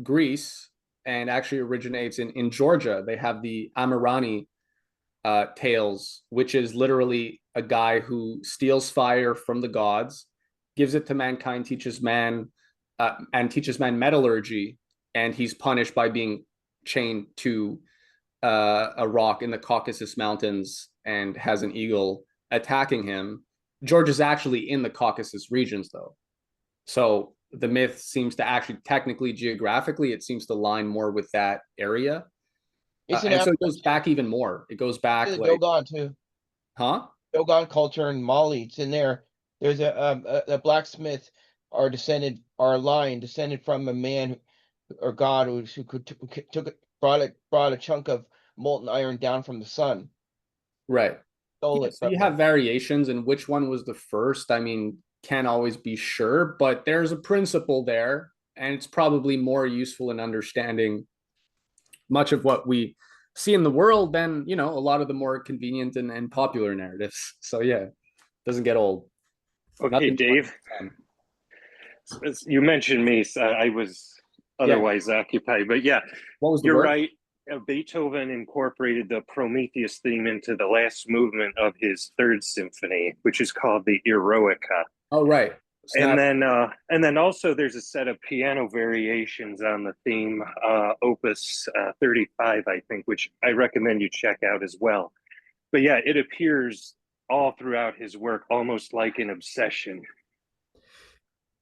Speaker 1: Greece and actually originates in Georgia. They have the Amirani tales, which is literally a guy who steals fire from the gods, gives it to mankind, teaches man metallurgy, and he's punished by being chained to a rock in the Caucasus Mountains and has an eagle attacking him. Georgia's actually in the Caucasus regions, though. So the myth seems to actually, technically, geographically, it seems to line more with that area. And so it goes back even more. It goes back
Speaker 4: like
Speaker 1: Dogon
Speaker 4: too.
Speaker 1: Huh?
Speaker 4: Dogon culture in Mali, it's in there. There's a blacksmith, our line descended from a man or god who brought a chunk of molten iron down from the sun.
Speaker 1: Right.
Speaker 4: Stole it.
Speaker 1: So you have variations, and which one was the first, I mean, can't always be sure, but there's a principle there, and it's probably more useful in understanding much of what we see in the world than, a lot of the more convenient and popular narratives. So yeah. Doesn't get old.
Speaker 5: Okay,
Speaker 1: Nothing
Speaker 5: Dave, you mentioned me, so I was otherwise occupied, but yeah,
Speaker 1: What was the
Speaker 5: you're
Speaker 1: word?
Speaker 5: right. Beethoven incorporated the Prometheus theme into the last movement of his third symphony, which is called the Eroica.
Speaker 1: Oh, right.
Speaker 5: And then also there's a set of piano variations on the theme, Opus 35, I think, which I recommend you check out as well. But yeah, it appears all throughout his work, almost like an obsession.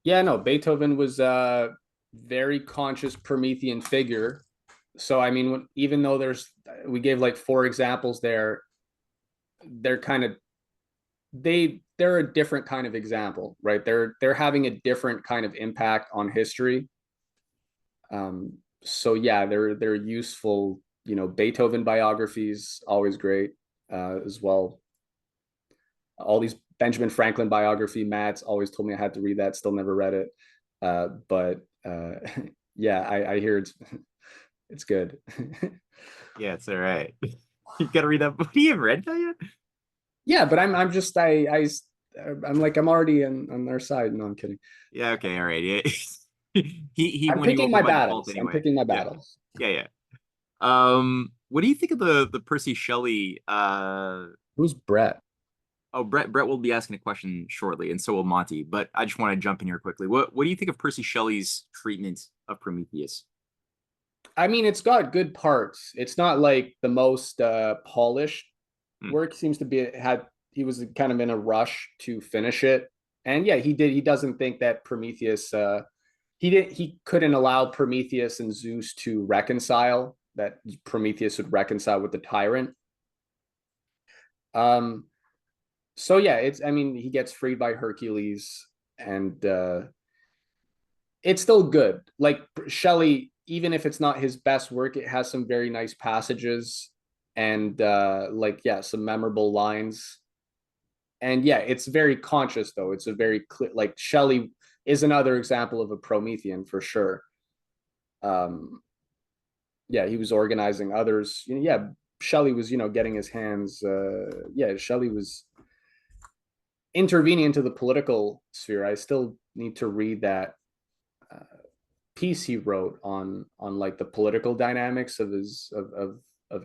Speaker 1: Yeah, no, Beethoven was a very conscious Promethean figure. So, I mean, even though we gave like 4 examples there, they're kind of, they're a different kind of example, right? They're having a different kind of impact on history. So yeah, they're useful. You know, Beethoven biographies, always great as well. All these Benjamin Franklin biography, Matt's always told me I had to read that. Still never read it, but yeah, I hear it's good.
Speaker 2: Yeah, it's all right. You gotta read that book. You haven't read that yet?
Speaker 1: Yeah, but I'm already on their side. No, I'm kidding.
Speaker 2: Yeah, okay, all right. Yeah. he
Speaker 1: I'm
Speaker 2: won you
Speaker 1: picking
Speaker 2: over
Speaker 1: my
Speaker 2: by default
Speaker 1: battles.
Speaker 2: anyway.
Speaker 1: I'm picking my battles.
Speaker 2: Yeah. What do you think of the Percy Shelley?
Speaker 1: Who's Brett?
Speaker 2: Oh, Brett will be asking a question shortly, and so will Monty. But I just want to jump in here quickly. What do you think of Percy Shelley's treatment of Prometheus?
Speaker 1: I mean, it's got good parts. It's not like the most polished work. Seems to be he was kind of in a rush to finish it. And yeah, he doesn't think that Prometheus he couldn't allow Prometheus and Zeus to reconcile, that Prometheus would reconcile with the tyrant. So yeah, I mean, he gets freed by Hercules, and it's still good. Like Shelley, even if it's not his best work, it has some very nice passages and some memorable lines. And yeah, it's very conscious though. It's a very clear, like Shelley is another example of a Promethean for sure. Yeah, he was organizing others. Yeah, Shelley was, getting his hands. Shelley was intervening into the political sphere. I still need to read that piece he wrote on like the political dynamics of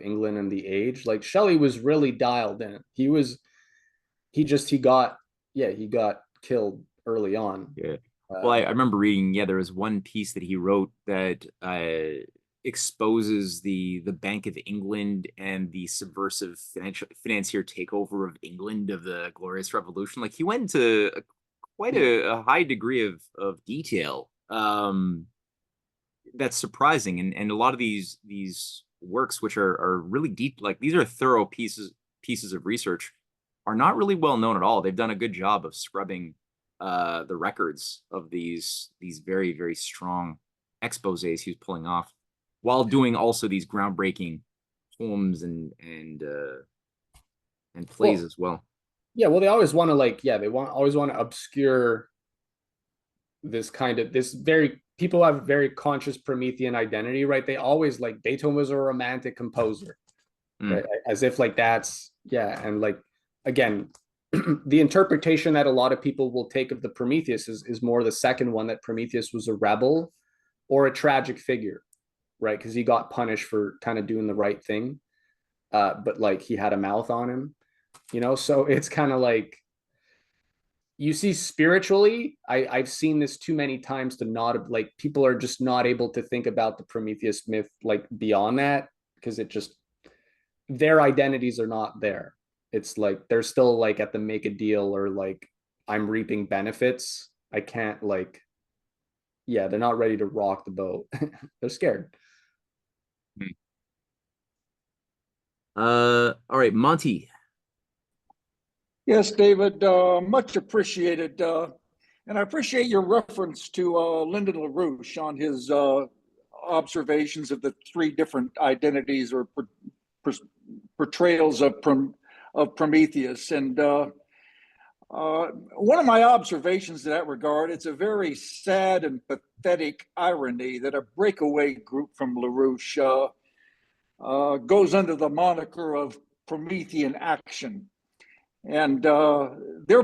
Speaker 1: England and the age. Like Shelley was really dialed in. He got killed early on.
Speaker 2: Yeah. Well, I remember reading, there was one piece that he wrote that exposes the Bank of England and the subversive financier takeover of England of the Glorious Revolution. Like he went into quite a high degree of detail. That's surprising. And a lot of these works, which are really deep, like these are thorough pieces of research, are not really well known at all. They've done a good job of scrubbing the records of these very, very strong exposés he was pulling off, while doing also these groundbreaking poems and plays as well.
Speaker 1: Yeah, well, they always want to always want to obscure this people have very conscious Promethean identity, right? They always like Beethoven was a romantic composer, right? As if like that's and like again, the interpretation that a lot of people will take of the Prometheus is more the second one, that Prometheus was a rebel or a tragic figure, right? Because he got punished for kind of doing the right thing, but like he had a mouth on him, so it's kind of like, you see spiritually, I've seen this too many times to not, like, people are just not able to think about the Prometheus myth like beyond that, because their identities are not there. It's like they're still like at the make a deal, or like I'm reaping benefits. I can't they're not ready to rock the boat. They're scared.
Speaker 2: All right, Monty.
Speaker 6: Yes, David, much appreciated. And I appreciate your reference to Lyndon LaRouche on his observations of the 3 different identities or portrayals of Prometheus. And one of my observations in that regard, it's a very sad and pathetic irony that a breakaway group from LaRouche goes under the moniker of Promethean action. and they're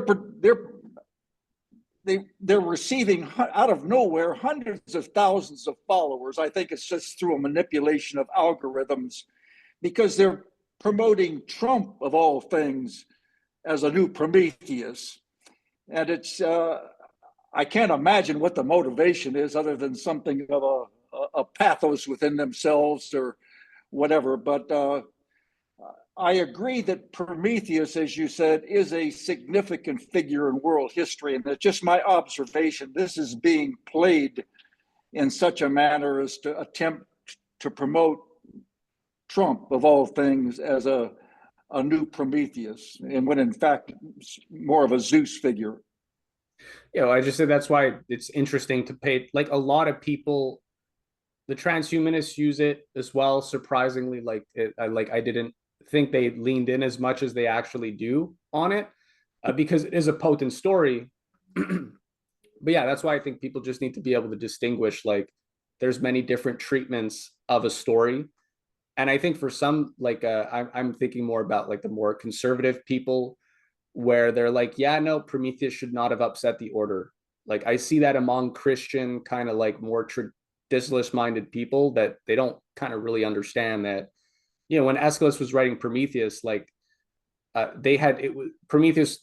Speaker 6: receiving out of nowhere hundreds of thousands of followers. I think it's just through a manipulation of algorithms, because they're promoting Trump of all things as a new Prometheus. And it's I can't imagine what the motivation is, other than something of a pathos within themselves or whatever. But I agree that Prometheus, as you said, is a significant figure in world history. And it's just my observation. This is being played in such a manner as to attempt to promote Trump, of all things, as a new Prometheus, and when in fact it's more of a Zeus figure.
Speaker 1: I just said that's why it's interesting to pay, like, a lot of people, the transhumanists use it as well, surprisingly. I didn't think they leaned in as much as they actually do on it, because it is a potent story. But yeah, that's why I think people just need to be able to distinguish, like, there's many different treatments of a story. And I think for some, like, I'm thinking more about, like, the more conservative people, where they're like, yeah, no, Prometheus should not have upset the order. Like, I see that among Christian, kind of like more traditionalist minded people, that they don't kind of really understand that, when Aeschylus was writing Prometheus, like, Prometheus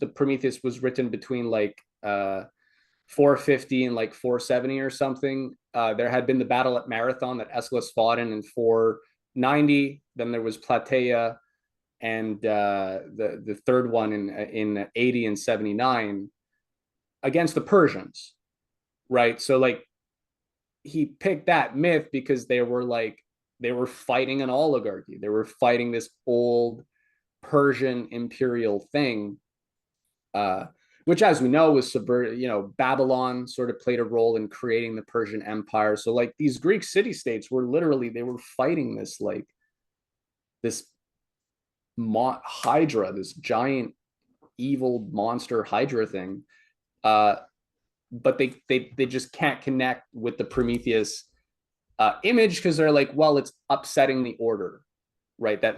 Speaker 1: was written between like 450 and like 470 or something. There had been the battle at Marathon that Aeschylus fought in 490. Then there was Plataea, and the third one in 80 and 79 against the Persians, right? So, like, he picked that myth because they were fighting an oligarchy. They were fighting this old Persian imperial thing, which, as we know, was subverted. Babylon sort of played a role in creating the Persian Empire. So, like, these Greek city-states were they were fighting this, like, this Hydra, this giant evil monster Hydra thing. But they just can't connect with the Prometheus image, because they're like, well, it's upsetting the order, right? That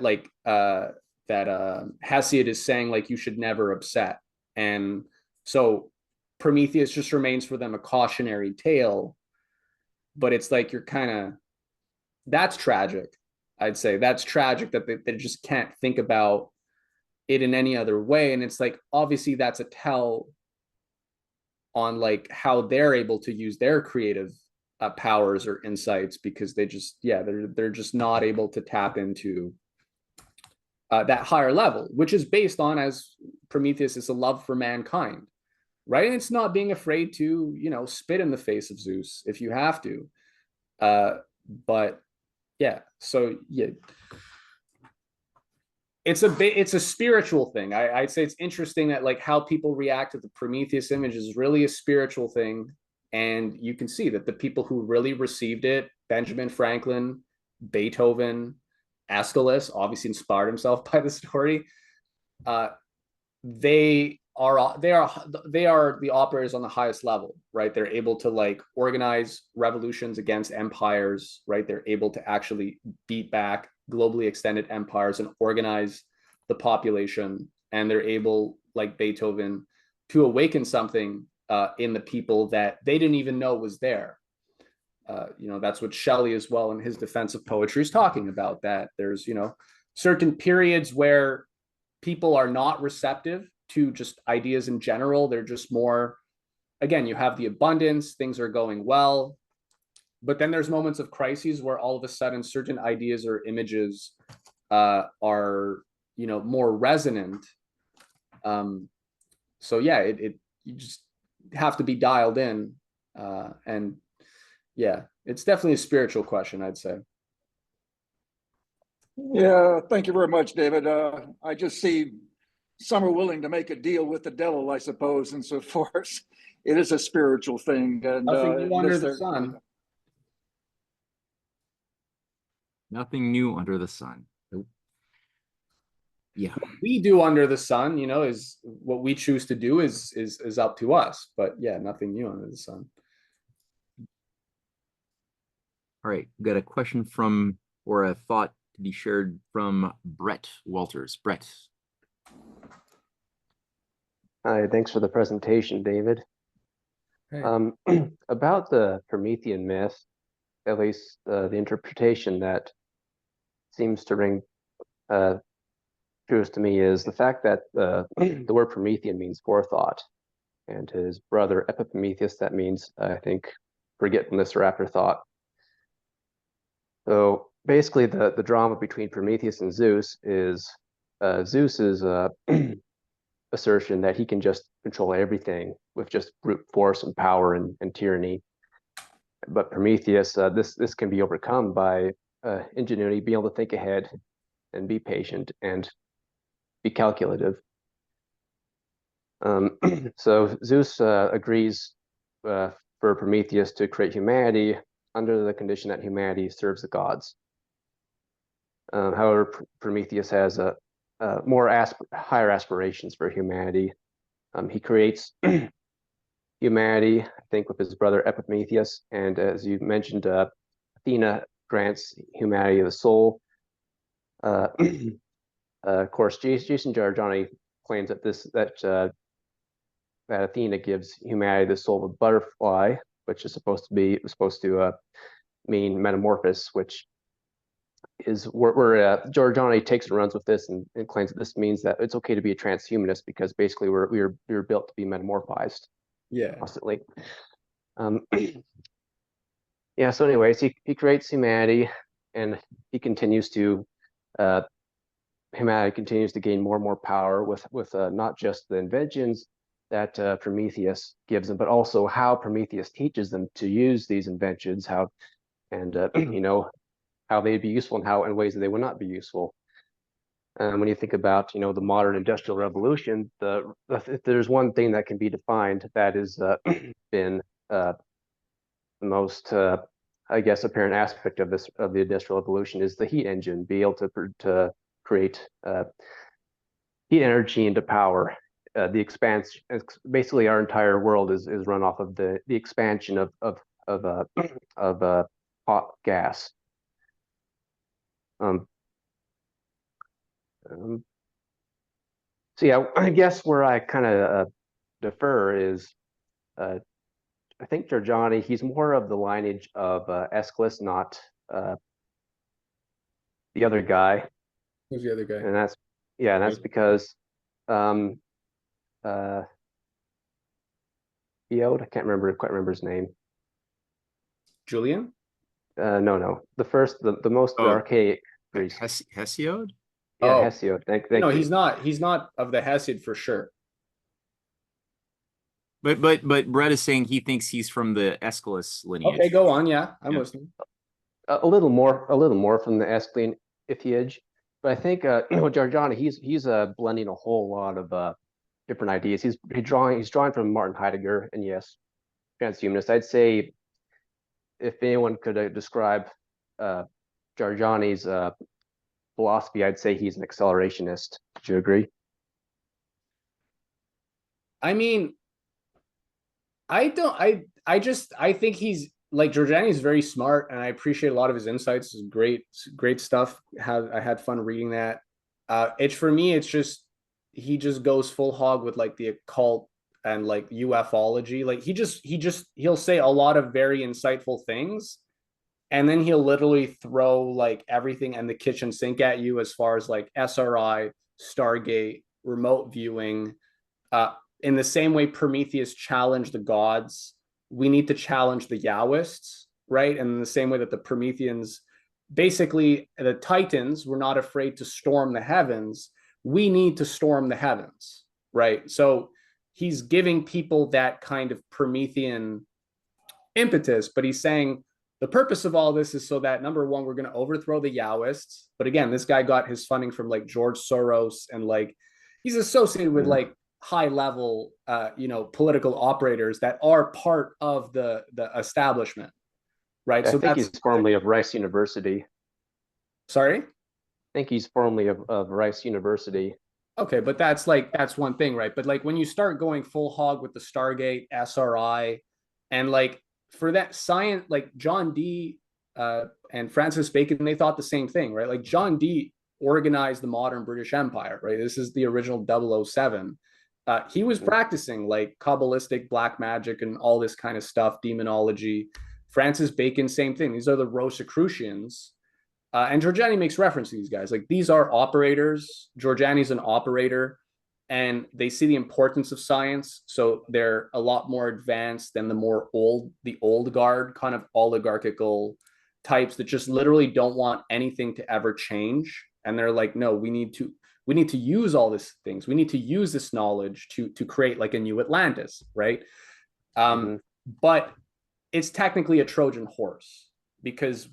Speaker 1: Hesiod is saying, like, you should never upset. And so Prometheus just remains for them a cautionary tale. But it's like, that's tragic. I'd say that's tragic that they just can't think about it in any other way. And it's like, obviously that's a tell on, like, how they're able to use their creative powers or insights, because they're just not able to tap into that higher level, which is based on, as Prometheus, is a love for mankind, right? And it's not being afraid to, spit in the face of Zeus if you have to. But yeah, so yeah, it's a spiritual thing. I'd say it's interesting that, like, how people react to the Prometheus image is really a spiritual thing. And you can see that the people who really received it, Benjamin Franklin, Beethoven, Aeschylus, obviously inspired himself by the story. They are the operators on the highest level, right? They're able to, like, organize revolutions against empires, right? They're able to actually beat back globally extended empires and organize the population. And they're able, like Beethoven, to awaken something in the people that they didn't even know was there. That's what Shelley as well in his defense of poetry is talking about, that there's, certain periods where people are not receptive to just ideas in general. They're just more, again, you have the abundance, things are going well, but then there's moments of crises where all of a sudden certain ideas or images are, more resonant. So yeah, you just have to be dialed in. And yeah, it's definitely a spiritual question, I'd say.
Speaker 6: Yeah, thank you very much, David. I just see some are willing to make a deal with the devil, I suppose, and so forth. It is a spiritual thing. And
Speaker 1: nothing new under the sun.
Speaker 2: Nothing new under the sun. Nope. Yeah,
Speaker 1: we do under the sun, is what we choose to do is up to us. But yeah, nothing new under the sun.
Speaker 2: All right, we got a question from, or a thought to be shared from Brett Walters. Brett.
Speaker 7: Hi, thanks for the presentation, David.
Speaker 1: Hey.
Speaker 7: About the Promethean myth, at least the interpretation that seems to ring truest to me is the fact that the word Promethean means forethought, and his brother Epimetheus, that means, I think, forgetfulness or afterthought. So basically, the drama between Prometheus and Zeus is Zeus's assertion that he can just control everything with just brute force and power and tyranny. But Prometheus, this can be overcome by ingenuity, being able to think ahead and be patient and be calculative. So Zeus agrees for Prometheus to create humanity under the condition that humanity serves the gods. However, Prometheus has higher aspirations for humanity. He creates humanity, I think, with his brother Epimetheus, and as you mentioned, Athena grants humanity the soul. Of course, Jason Jorjani claims that Athena gives humanity the soul of a butterfly, which is supposed to mean metamorphosis, which is where Jorjani takes and runs with this and claims that this means that it's okay to be a transhumanist because basically we were built to be metamorphized.
Speaker 1: Yeah.
Speaker 7: Constantly. Yeah. So, anyways, he creates humanity, and humanity continues to gain more and more power with not just the inventions that Prometheus gives them, but also how Prometheus teaches them to use these inventions, how they'd be useful and how in ways that they would not be useful. When you think about the modern industrial revolution, if there's one thing that can be defined that has been the most I guess apparent aspect of the industrial revolution is the heat engine, be able to create heat energy into power. The expanse, basically our entire world is run off of the expansion of hot gas. So yeah, I guess where I kind of defer is, I think Jorjani, he's more of the lineage of Aeschylus, not the other guy.
Speaker 1: Who's the other guy?
Speaker 7: And that's because Hesiod, I can't quite remember his name.
Speaker 1: Julian?
Speaker 7: No, the most archaic Greece.
Speaker 2: Hesiod?
Speaker 7: Yeah,
Speaker 1: Oh.
Speaker 7: Hesiod. Thank
Speaker 1: No,
Speaker 7: you.
Speaker 1: he's not of the Hesiod for sure.
Speaker 2: But Brett is saying he thinks he's from the Aeschylus lineage.
Speaker 1: Okay, go on. Yeah, I'm listening.
Speaker 7: A little more from the Aeschylean Ichthyage, but I think Jorjani, he's blending a whole lot of different ideas. He's drawing from Martin Heidegger, and yes, transhumanist. I'd say if anyone could describe Jorjani's philosophy, I'd say he's an accelerationist. Would you agree?
Speaker 1: I mean, I think he's like Jorjani is very smart, and I appreciate a lot of his insights. It's great stuff. I had fun reading that. For me, it's just he just goes full hog with like the occult and like ufology. Like he'll say a lot of very insightful things, and then he'll literally throw like everything and the kitchen sink at you as far as like SRI, Stargate, remote viewing. In the same way Prometheus challenged the gods, we need to challenge the Yowists, right? And in the same way that the Prometheans, basically the Titans, were not afraid to storm the heavens, we need to storm the heavens, right? So he's giving people that kind of Promethean impetus, but he's saying the purpose of all this is so that, number one, we're going to overthrow the Yowists. But again, this guy got his funding from like George Soros, and like he's associated with like high level political operators that are part of the establishment, right?
Speaker 7: I think he's formerly of Rice University.
Speaker 1: Sorry?
Speaker 7: I think he's formerly of Rice University.
Speaker 1: Okay, but that's one thing, right? But like when you start going full hog with the Stargate, SRI, and like for that science, like John Dee and Francis Bacon, they thought the same thing, right? Like John Dee organized the modern British Empire, right? This is the original 007. He was practicing like Kabbalistic black magic and all this kind of stuff, demonology. Francis Bacon, same thing. These are the Rosicrucians. And Jorjani makes reference to these guys. Like, these are operators. Jorjani's an operator, and they see the importance of science. So they're a lot more advanced than the old guard, kind of oligarchical types that just literally don't want anything to ever change. And they're like, no, we need to use all these things. We need to use this knowledge to create like a new Atlantis, right? But it's technically a Trojan horse, because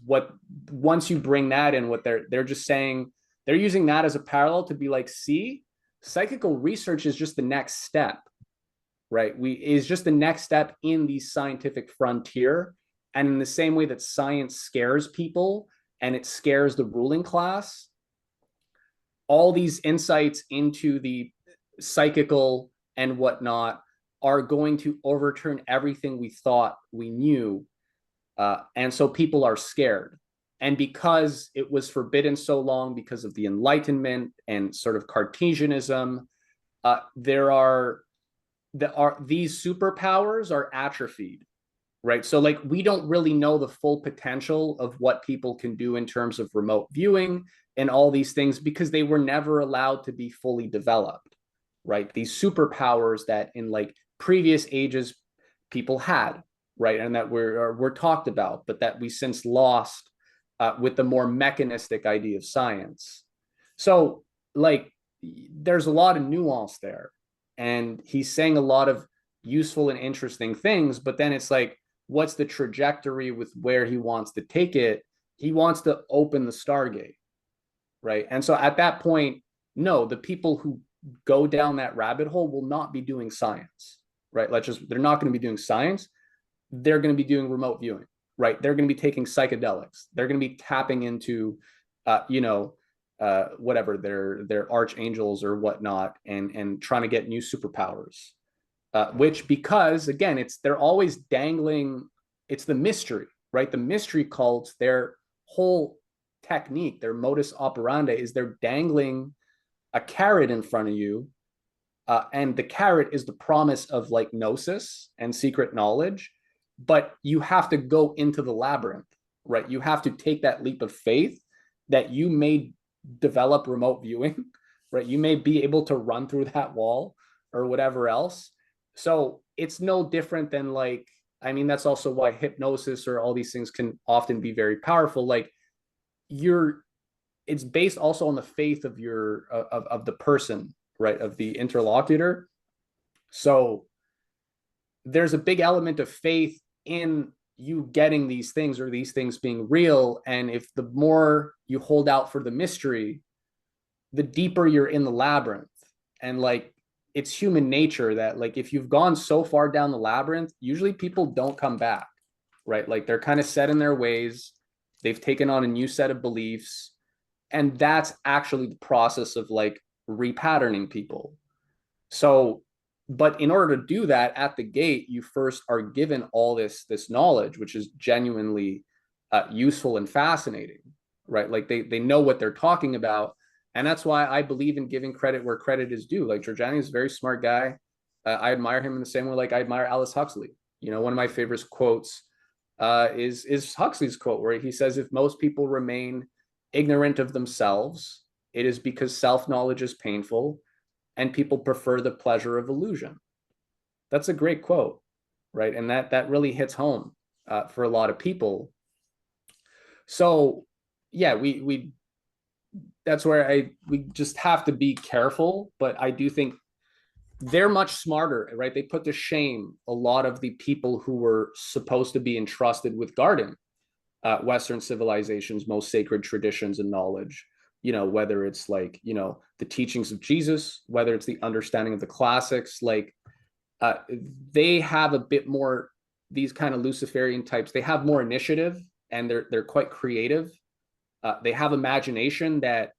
Speaker 1: once you bring that in, what they're just saying, they're using that as a parallel to be like, see, psychical research is just the next step, right? Is just the next step in the scientific frontier. And in the same way that science scares people and it scares the ruling class, all these insights into the psychical and whatnot are going to overturn everything we thought we knew. And so people are scared. And because it was forbidden so long because of the Enlightenment and sort of Cartesianism, these superpowers are atrophied, right? So like, we don't really know the full potential of what people can do in terms of remote viewing and all these things, because they were never allowed to be fully developed, right? These superpowers that in like previous ages people had, right? And that were talked about, but that we since lost with the more mechanistic idea of science. So like, there's a lot of nuance there. And he's saying a lot of useful and interesting things, but then it's like, what's the trajectory with where he wants to take it? He wants to open the Stargate, right? And so at that point, no, the people who go down that rabbit hole will not be doing science, right? They're not going to be doing science. They're going to be doing remote viewing, right? They're going to be taking psychedelics. They're going to be tapping into, whatever, their archangels or whatnot, and trying to get new superpowers. Which, because again, they're always dangling. It's the mystery, right? The mystery cults, their whole technique, their modus operandi is they're dangling a carrot in front of you. And the carrot is the promise of like gnosis and secret knowledge. But you have to go into the labyrinth, right? You have to take that leap of faith that you may develop remote viewing, right? You may be able to run through that wall or whatever else. So it's no different than like, I mean, that's also why hypnosis or all these things can often be very powerful. Like, it's based also on the faith of of the person, right? Of the interlocutor. So there's a big element of faith in you getting these things, or these things being real. And if the more you hold out for the mystery, the deeper you're in the labyrinth. And like, it's human nature that like, if you've gone so far down the labyrinth, usually people don't come back, right? Like, they're kind of set in their ways. They've taken on a new set of beliefs. And that's actually the process of like repatterning people. So, but in order to do that at the gate, you first are given all this knowledge, which is genuinely useful and fascinating, right? Like, they know what they're talking about. And that's why I believe in giving credit where credit is due. Like, Jorjani is a very smart guy. I admire him in the same way like I admire Aldous Huxley. You know, one of my favorite quotes is Huxley's quote, where he says, if most people remain ignorant of themselves, it is because self-knowledge is painful and people prefer the pleasure of illusion. That's a great quote, right? And that really hits home for a lot of people. So yeah, we that's where we just have to be careful. But I do think they're much smarter, right? They put to shame a lot of the people who were supposed to be entrusted with guarding Western civilization's most sacred traditions and knowledge. You know, whether it's like, you know, the teachings of Jesus, whether it's the understanding of the classics, like they have a bit more, these kind of Luciferian types, they have more initiative, and they're quite creative. They have imagination that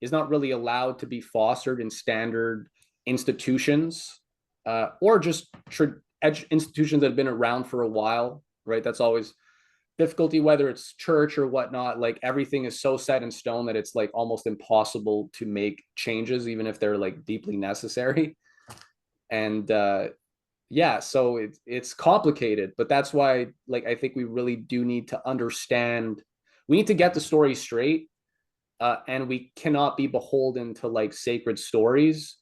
Speaker 1: is not really allowed to be fostered in standard institutions or just institutions that have been around for a while, right? That's always difficulty, whether it's church or whatnot. Like, everything is so set in stone that it's like almost impossible to make changes, even if they're like deeply necessary. And yeah, so it's complicated, but that's why, like, I think we really do need to understand, we need to get the story straight, and we cannot be beholden to like sacred stories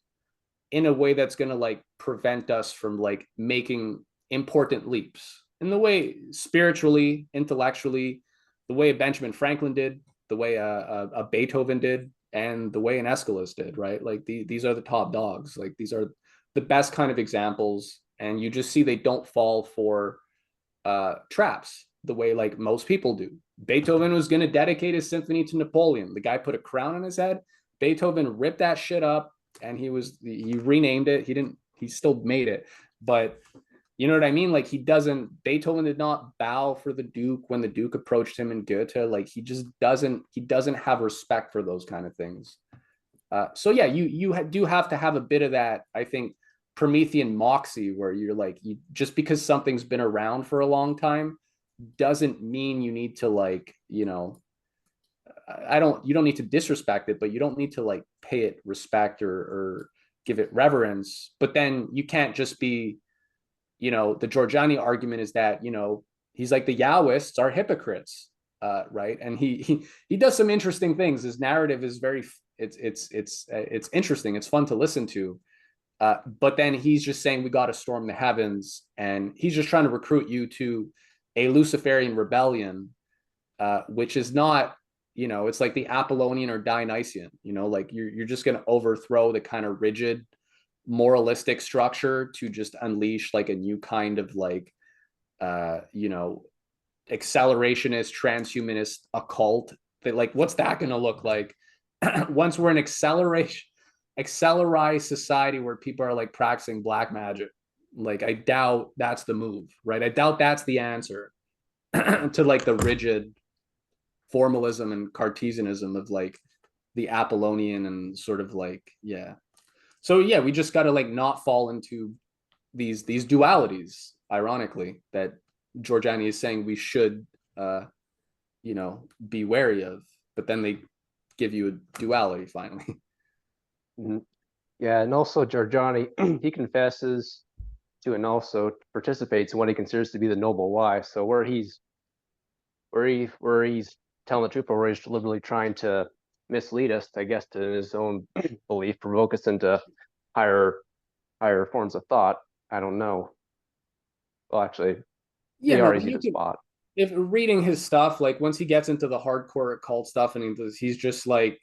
Speaker 1: in a way that's going to like prevent us from like making important leaps in the way spiritually, intellectually, the way Benjamin Franklin did, the way a Beethoven did, and the way an Aeschylus did, right? Like these are the top dogs. Like these are the best kind of examples, and you just see they don't fall for traps the way like most people do. Beethoven was going to dedicate his symphony to Napoleon. The guy put a crown on his head. Beethoven ripped that shit up, and he renamed it. He still made it, but you know what I mean? Like Beethoven did not bow for the Duke when the Duke approached him in Goethe. Like he doesn't have respect for those kind of things. So yeah, you do have to have a bit of that, I think, Promethean moxie, where you're like, just because something's been around for a long time doesn't mean you need to like, you know, you don't need to disrespect it, but you don't need to like pay it respect or give it reverence. But then you can't just be, you know, the Jorjani argument is that, you know, he's like, the Yahwists are hypocrites, right? And he does some interesting things. His narrative is very, it's interesting. It's fun to listen to. But then he's just saying we got to storm the heavens, and he's just trying to recruit you to a Luciferian rebellion, which is not, you know, it's like the Apollonian or Dionysian, you know, like you're just going to overthrow the kind of rigid moralistic structure to just unleash like a new kind of like, you know, accelerationist, transhumanist occult. That like, what's that going to look like once we're in accelerate society where people are like practicing black magic? Like, I doubt that's the move, right? I doubt that's the answer to like the rigid formalism and Cartesianism of like the Apollonian and sort of like, yeah. So yeah, we just got to like not fall into these dualities, ironically, that Jorjani is saying we should, you know, be wary of, but then they give you a duality finally.
Speaker 7: Mm-hmm. Yeah, and also Jorjani, he confesses to and also participates in what he considers to be the noble lie. So where he's telling the truth, or where he's deliberately trying to mislead us, I guess, to his own belief, provoke us into higher forms of thought. I don't know. Well, actually,
Speaker 1: yeah,
Speaker 7: they are easy to spot.
Speaker 1: If reading his stuff, like once he gets into the hardcore occult stuff, and he's just like,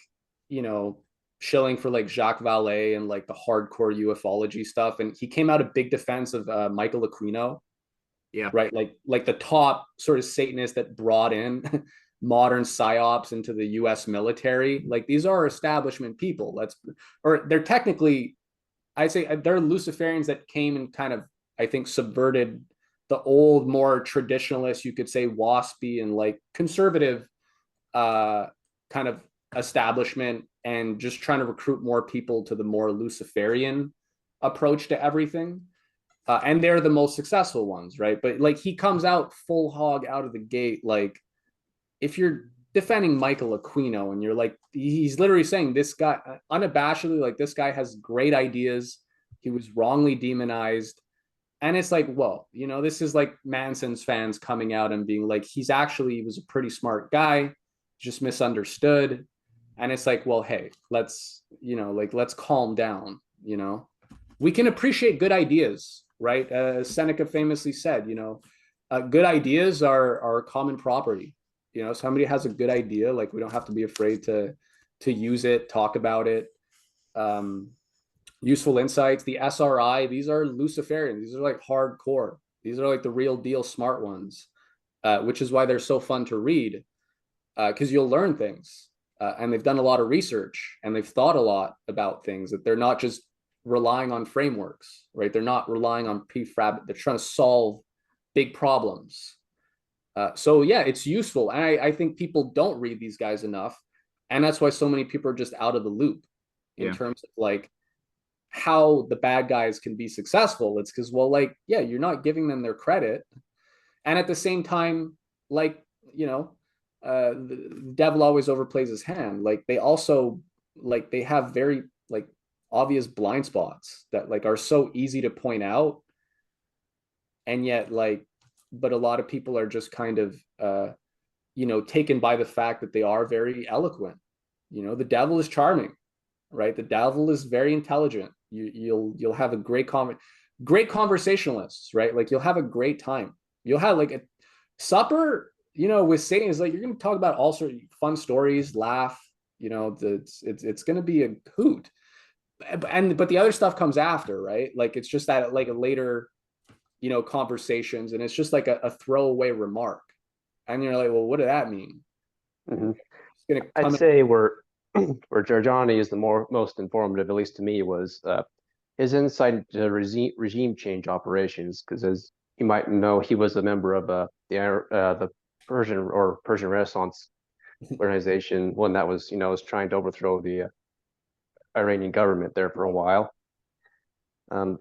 Speaker 1: you know, shilling for like Jacques Vallée and like the hardcore ufology stuff, and he came out a big defense of Michael Aquino.
Speaker 2: Yeah,
Speaker 1: right, like the top sort of Satanist that brought in modern psyops into the US military. Like these are establishment people. Or they're technically, I'd say they're Luciferians that came and kind of, I think, subverted the old, more traditionalist, you could say waspy and like conservative kind of establishment, and just trying to recruit more people to the more Luciferian approach to everything. And they're the most successful ones, right? But like he comes out full hog out of the gate. Like if you're defending Michael Aquino and you're like, he's literally saying this guy unabashedly, like this guy has great ideas. He was wrongly demonized. And it's like, well, you know, this is like Manson's fans coming out and being like, he was a pretty smart guy, just misunderstood. And it's like, well, hey, let's calm down. You know, we can appreciate good ideas, right? Seneca famously said, you know, good ideas are common property. You know, somebody has a good idea, like we don't have to be afraid to use it, talk about it. Useful insights, the SRI, these are Luciferian. These are like hardcore. These are like the real deal smart ones, which is why they're so fun to read, because you'll learn things. And they've done a lot of research and they've thought a lot about things, that they're not just relying on frameworks, right? They're not relying on prefab. They're trying to solve big problems. So yeah, it's useful. And I think people don't read these guys enough. And that's why so many people are just out of the loop in terms of like how the bad guys can be successful. It's because, well, like, yeah, you're not giving them their credit. And at the same time, like, you know, the devil always overplays his hand. Like they also, like, they have very like obvious blind spots that like are so easy to point out, and yet like, but a lot of people are just kind of taken by the fact that they are very eloquent. The devil is charming, right? The devil is very intelligent. You'll have a great conversationalists, right? Like you'll have a great time. You'll have like a supper, with Satan is like, you're going to talk about all sorts of fun stories, laugh, it's going to be a hoot. But the other stuff comes after, right? Like it's just that like a later, conversations, and it's just like a throwaway remark. And you're like, well, what did that mean?
Speaker 7: Mm-hmm. I'd say where Jorjani is the most informative, at least to me, was his insight into regime change operations, because as you might know, he was a member of the Persian Renaissance organization, one that was was trying to overthrow the Iranian government there for a while.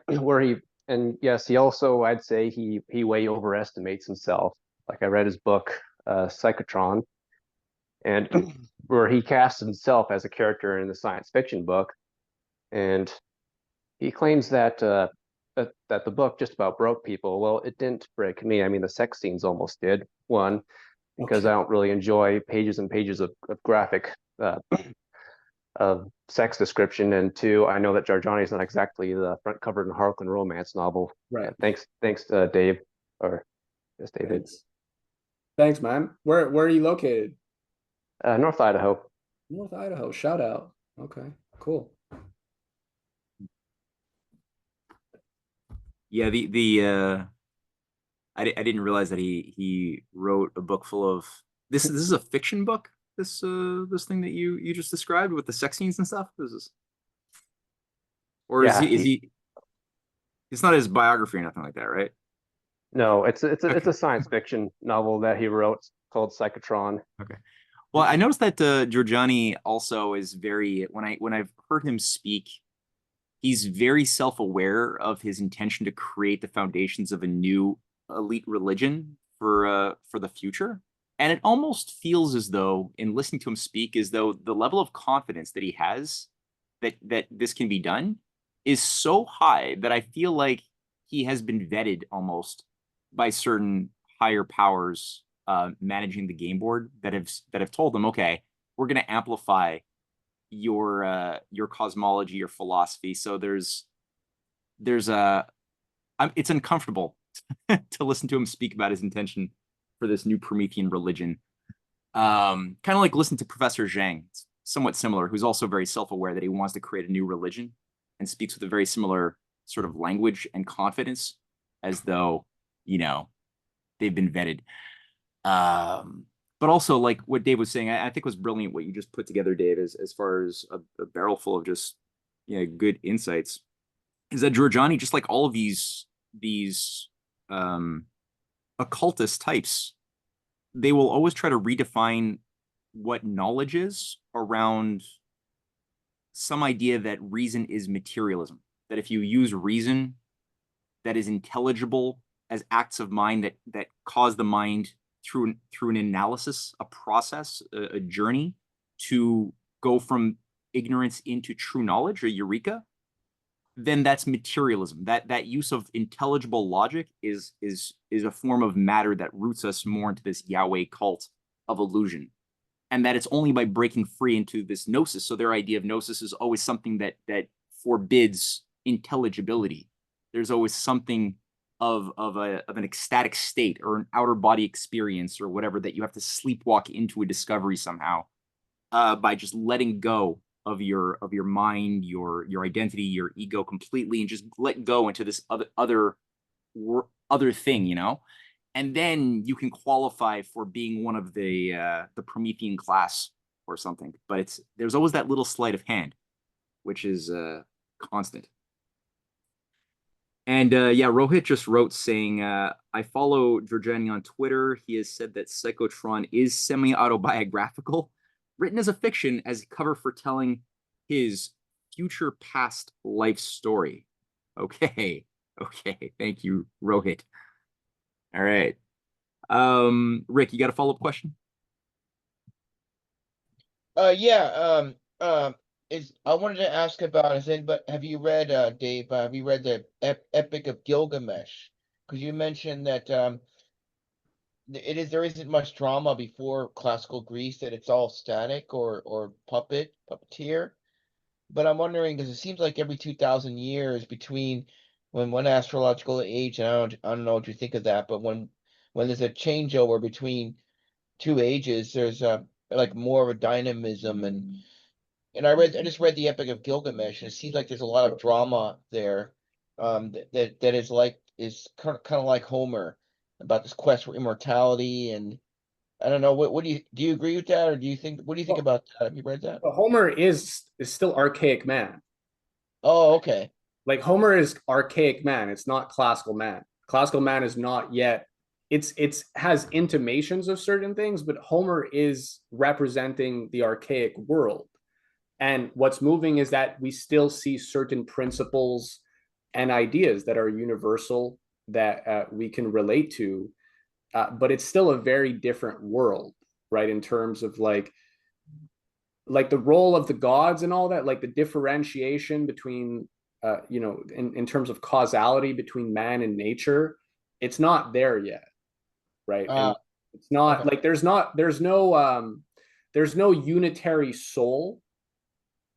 Speaker 7: He also, I'd say he way overestimates himself. Like I read his book Psychotron, and where he casts himself as a character in the science fiction book, and he claims that that the book just about broke people. Well, it didn't break me. I mean, the sex scenes almost did. One, because I don't really enjoy pages and pages of graphic of sex description, and two, I know that Jorjani is not exactly the front covered Harlequin romance novel.
Speaker 1: Right.
Speaker 7: Thanks, Dave, or yes, David.
Speaker 1: Thanks, man. Where are you located?
Speaker 7: North Idaho.
Speaker 1: North Idaho. Shout out. Okay, cool.
Speaker 2: Yeah, I didn't realize that he wrote a book full of this. This is a fiction book. This thing that you just described with the sex scenes and stuff. This is, or is he? It's not his biography or nothing like that, right?
Speaker 7: No, it's a science fiction novel that he wrote called Psychotron.
Speaker 2: Okay. Well, I noticed that Jorjani also is very, when I've heard him speak, he's very self-aware of his intention to create the foundations of a new elite religion for the future. And it almost feels as though, in listening to him speak, as though the level of confidence that he has that this can be done is so high that I feel like he has been vetted almost by certain higher powers managing the game board that have told him, okay, we're going to amplify your cosmology, your philosophy. So it's uncomfortable to listen to him speak about his intention for this new Promethean religion. Kind of like listen to Professor Zhang. It's somewhat similar, who's also very self-aware that he wants to create a new religion and speaks with a very similar sort of language and confidence, as though, they've been vetted. But also, like what Dave was saying, I think was brilliant what you just put together, Dave, as far as a barrel full of just good insights, is that Jorjani, just like all of these occultist types, they will always try to redefine what knowledge is around some idea that reason is materialism. That if you use reason that is intelligible as acts of mind that cause the mind through an analysis, a process, a journey to go from ignorance into true knowledge, or eureka, then that's materialism. That use of intelligible logic is a form of matter that roots us more into this Yahweh cult of illusion. And that it's only by breaking free into this gnosis. So their idea of gnosis is always something that forbids intelligibility. There's always something of an ecstatic state or an outer body experience or whatever that you have to sleepwalk into a discovery somehow by just letting go of your mind, your identity, your ego completely, and just let go into this other thing, and then you can qualify for being one of the Promethean class or something. But there's always that little sleight of hand, which is constant. And Rohit just wrote saying, I follow Jorjani on Twitter. He has said that Psychotron is semi-autobiographical, written as a fiction as cover for telling his future past life story. Okay. Thank you, Rohit. All right. Rick, you got a follow-up question?
Speaker 4: I wanted to ask about, but have you read, Dave, have you read the Epic of Gilgamesh? Because you mentioned that there isn't much drama before classical Greece, that it's all static or puppeteer. But I'm wondering, because it seems like every 2,000 years between when one astrological age, and I don't know what you think of that, but when there's a changeover between two ages, there's like more of a dynamism, and I just read the Epic of Gilgamesh, and it seems like there's a lot of drama there, that is kind of like Homer, about this quest for immortality. And I don't know, what do you agree with that, or what do you think
Speaker 1: Well,
Speaker 4: about that? Have you read that?
Speaker 1: Homer is still archaic man.
Speaker 4: Oh, okay.
Speaker 1: Like Homer is archaic man. It's not classical man. Classical man is not yet. It's has intimations of certain things, but Homer is representing the archaic world. And what's moving is that we still see certain principles and ideas that are universal, that we can relate to, but it's still a very different world, right? In terms of like the role of the gods and all that, like the differentiation between, in terms of causality between man and nature, it's not there yet, right? And it's not
Speaker 4: Okay.
Speaker 1: like there's no unitary soul.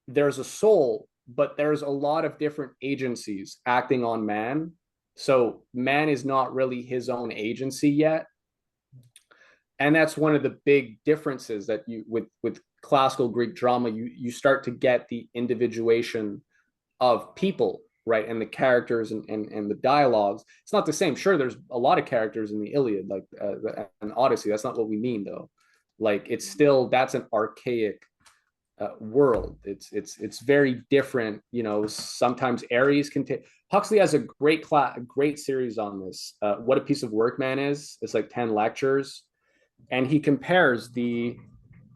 Speaker 1: There's a soul, but there's a lot of different agencies acting on man. So man is not really his own agency yet. And that's one of the big differences that you with classical Greek drama, you start to get the individuation of people, right? And the characters and the dialogues. It's not the same. Sure, there's a lot of characters in the Iliad, like an Odyssey. That's not what we mean, though. Like it's still, that's an archaic world. It's very different. Sometimes Ares can take. Huxley has a great series on this. What a Piece of Work Man Is. It's like 10 lectures, and he compares the.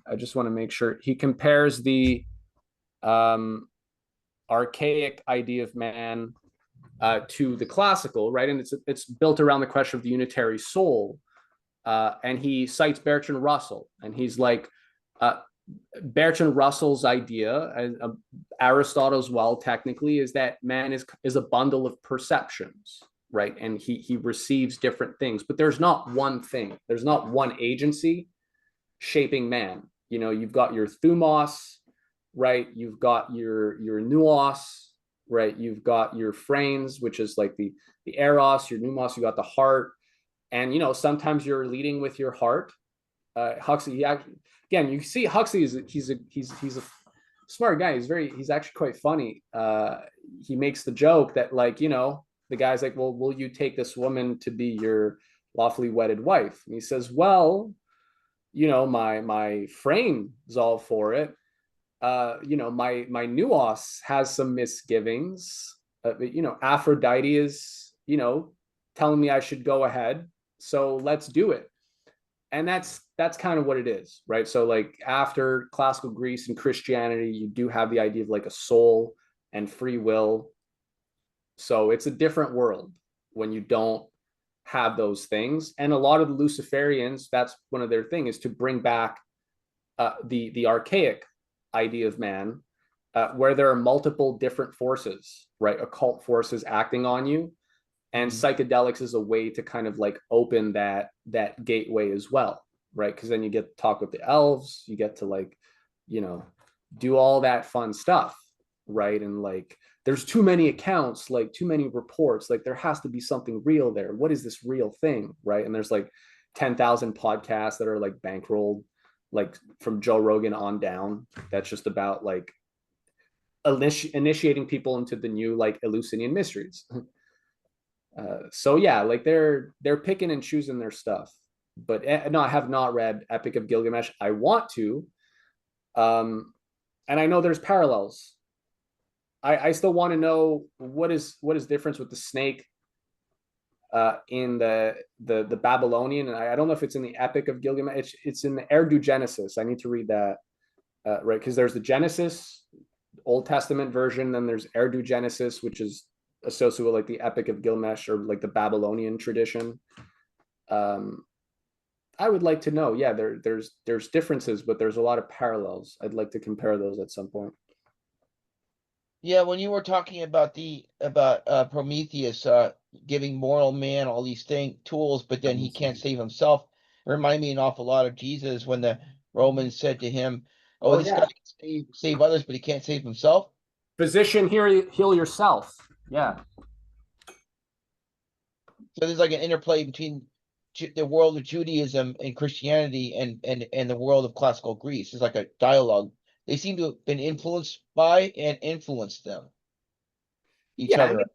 Speaker 1: I just want to make sure he compares the archaic idea of man to the classical, right? And it's built around the question of the unitary soul. And he cites Bertrand Russell, and he's like, Bertrand Russell's idea, and Aristotle as well, technically, is that man is a bundle of perceptions, right? And he receives different things, but there's not one thing. There's not one agency shaping man. You've got your thumos, right? You've got your nous, right? You've got your phranes, which is like the eros, your pneumos. You got the heart, and sometimes you're leading with your heart. Huxley, again, you see Huxley he's a smart guy. He's actually quite funny. He makes the joke that, like, the guy's like, well, will you take this woman to be your lawfully wedded wife? And he says, well, my frame is all for it. My nous has some misgivings. Aphrodite is, telling me I should go ahead. So let's do it. And that's kind of what it is, right? So like after classical Greece and Christianity, you do have the idea of like a soul and free will. So it's a different world when you don't have those things. And a lot of the Luciferians, that's one of their thing, is to bring back the archaic idea of man, where there are multiple different forces, right? Occult forces acting on you. And psychedelics is a way to kind of like open that gateway as well, right? Because then you get to talk with the elves, you get to like, do all that fun stuff, right? And like, there's too many accounts, like too many reports, like there has to be something real there. What is this real thing, right? And there's like 10,000 podcasts that are like bankrolled, like from Joe Rogan on down. That's just about like initiating people into the new like Eleusinian mysteries. So yeah, like they're picking and choosing their stuff. But no, I have not read Epic of Gilgamesh. I want to, and I know there's parallels. I still want to know what is difference with the snake in the Babylonian, and I don't know if it's in the Epic of Gilgamesh. It's in the Erdugenesis. I need to read that, right? Because there's the Genesis, Old Testament version, then there's Erdugenesis, which is associated with like the Epic of Gilgamesh or like the Babylonian tradition. I would like to know. Yeah, there's differences, but there's a lot of parallels. I'd like to compare those at some point.
Speaker 4: Yeah, when you were talking about Prometheus giving mortal man all these tools, but then he can't save himself, it reminded me an awful lot of Jesus when the Romans said to him, "Oh,
Speaker 1: Oh
Speaker 4: this guy
Speaker 1: yeah.
Speaker 4: can save others, but he can't save himself."
Speaker 1: Physician, heal yourself. Yeah.
Speaker 4: So there's like an interplay between the world of Judaism and Christianity and the world of classical Greece. It's like a dialogue. They seem to have been influenced by and influenced them each
Speaker 1: Yeah, I
Speaker 4: other.
Speaker 1: mean,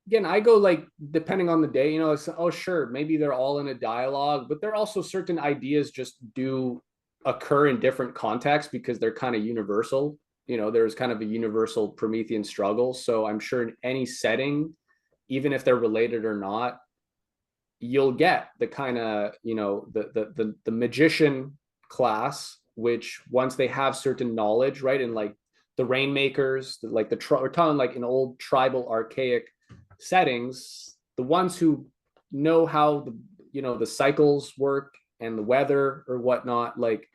Speaker 1: again, I go like depending on the day, it's, oh sure, maybe they're all in a dialogue, but there are also certain ideas just do occur in different contexts because they're kind of universal. There's kind of a universal Promethean struggle. So I'm sure in any setting, even if they're related or not, you'll get the kind of, the magician class, which once they have certain knowledge, right? And like the rainmakers, like we're talking like in old tribal archaic settings, the ones who know how the cycles work and the weather or whatnot, like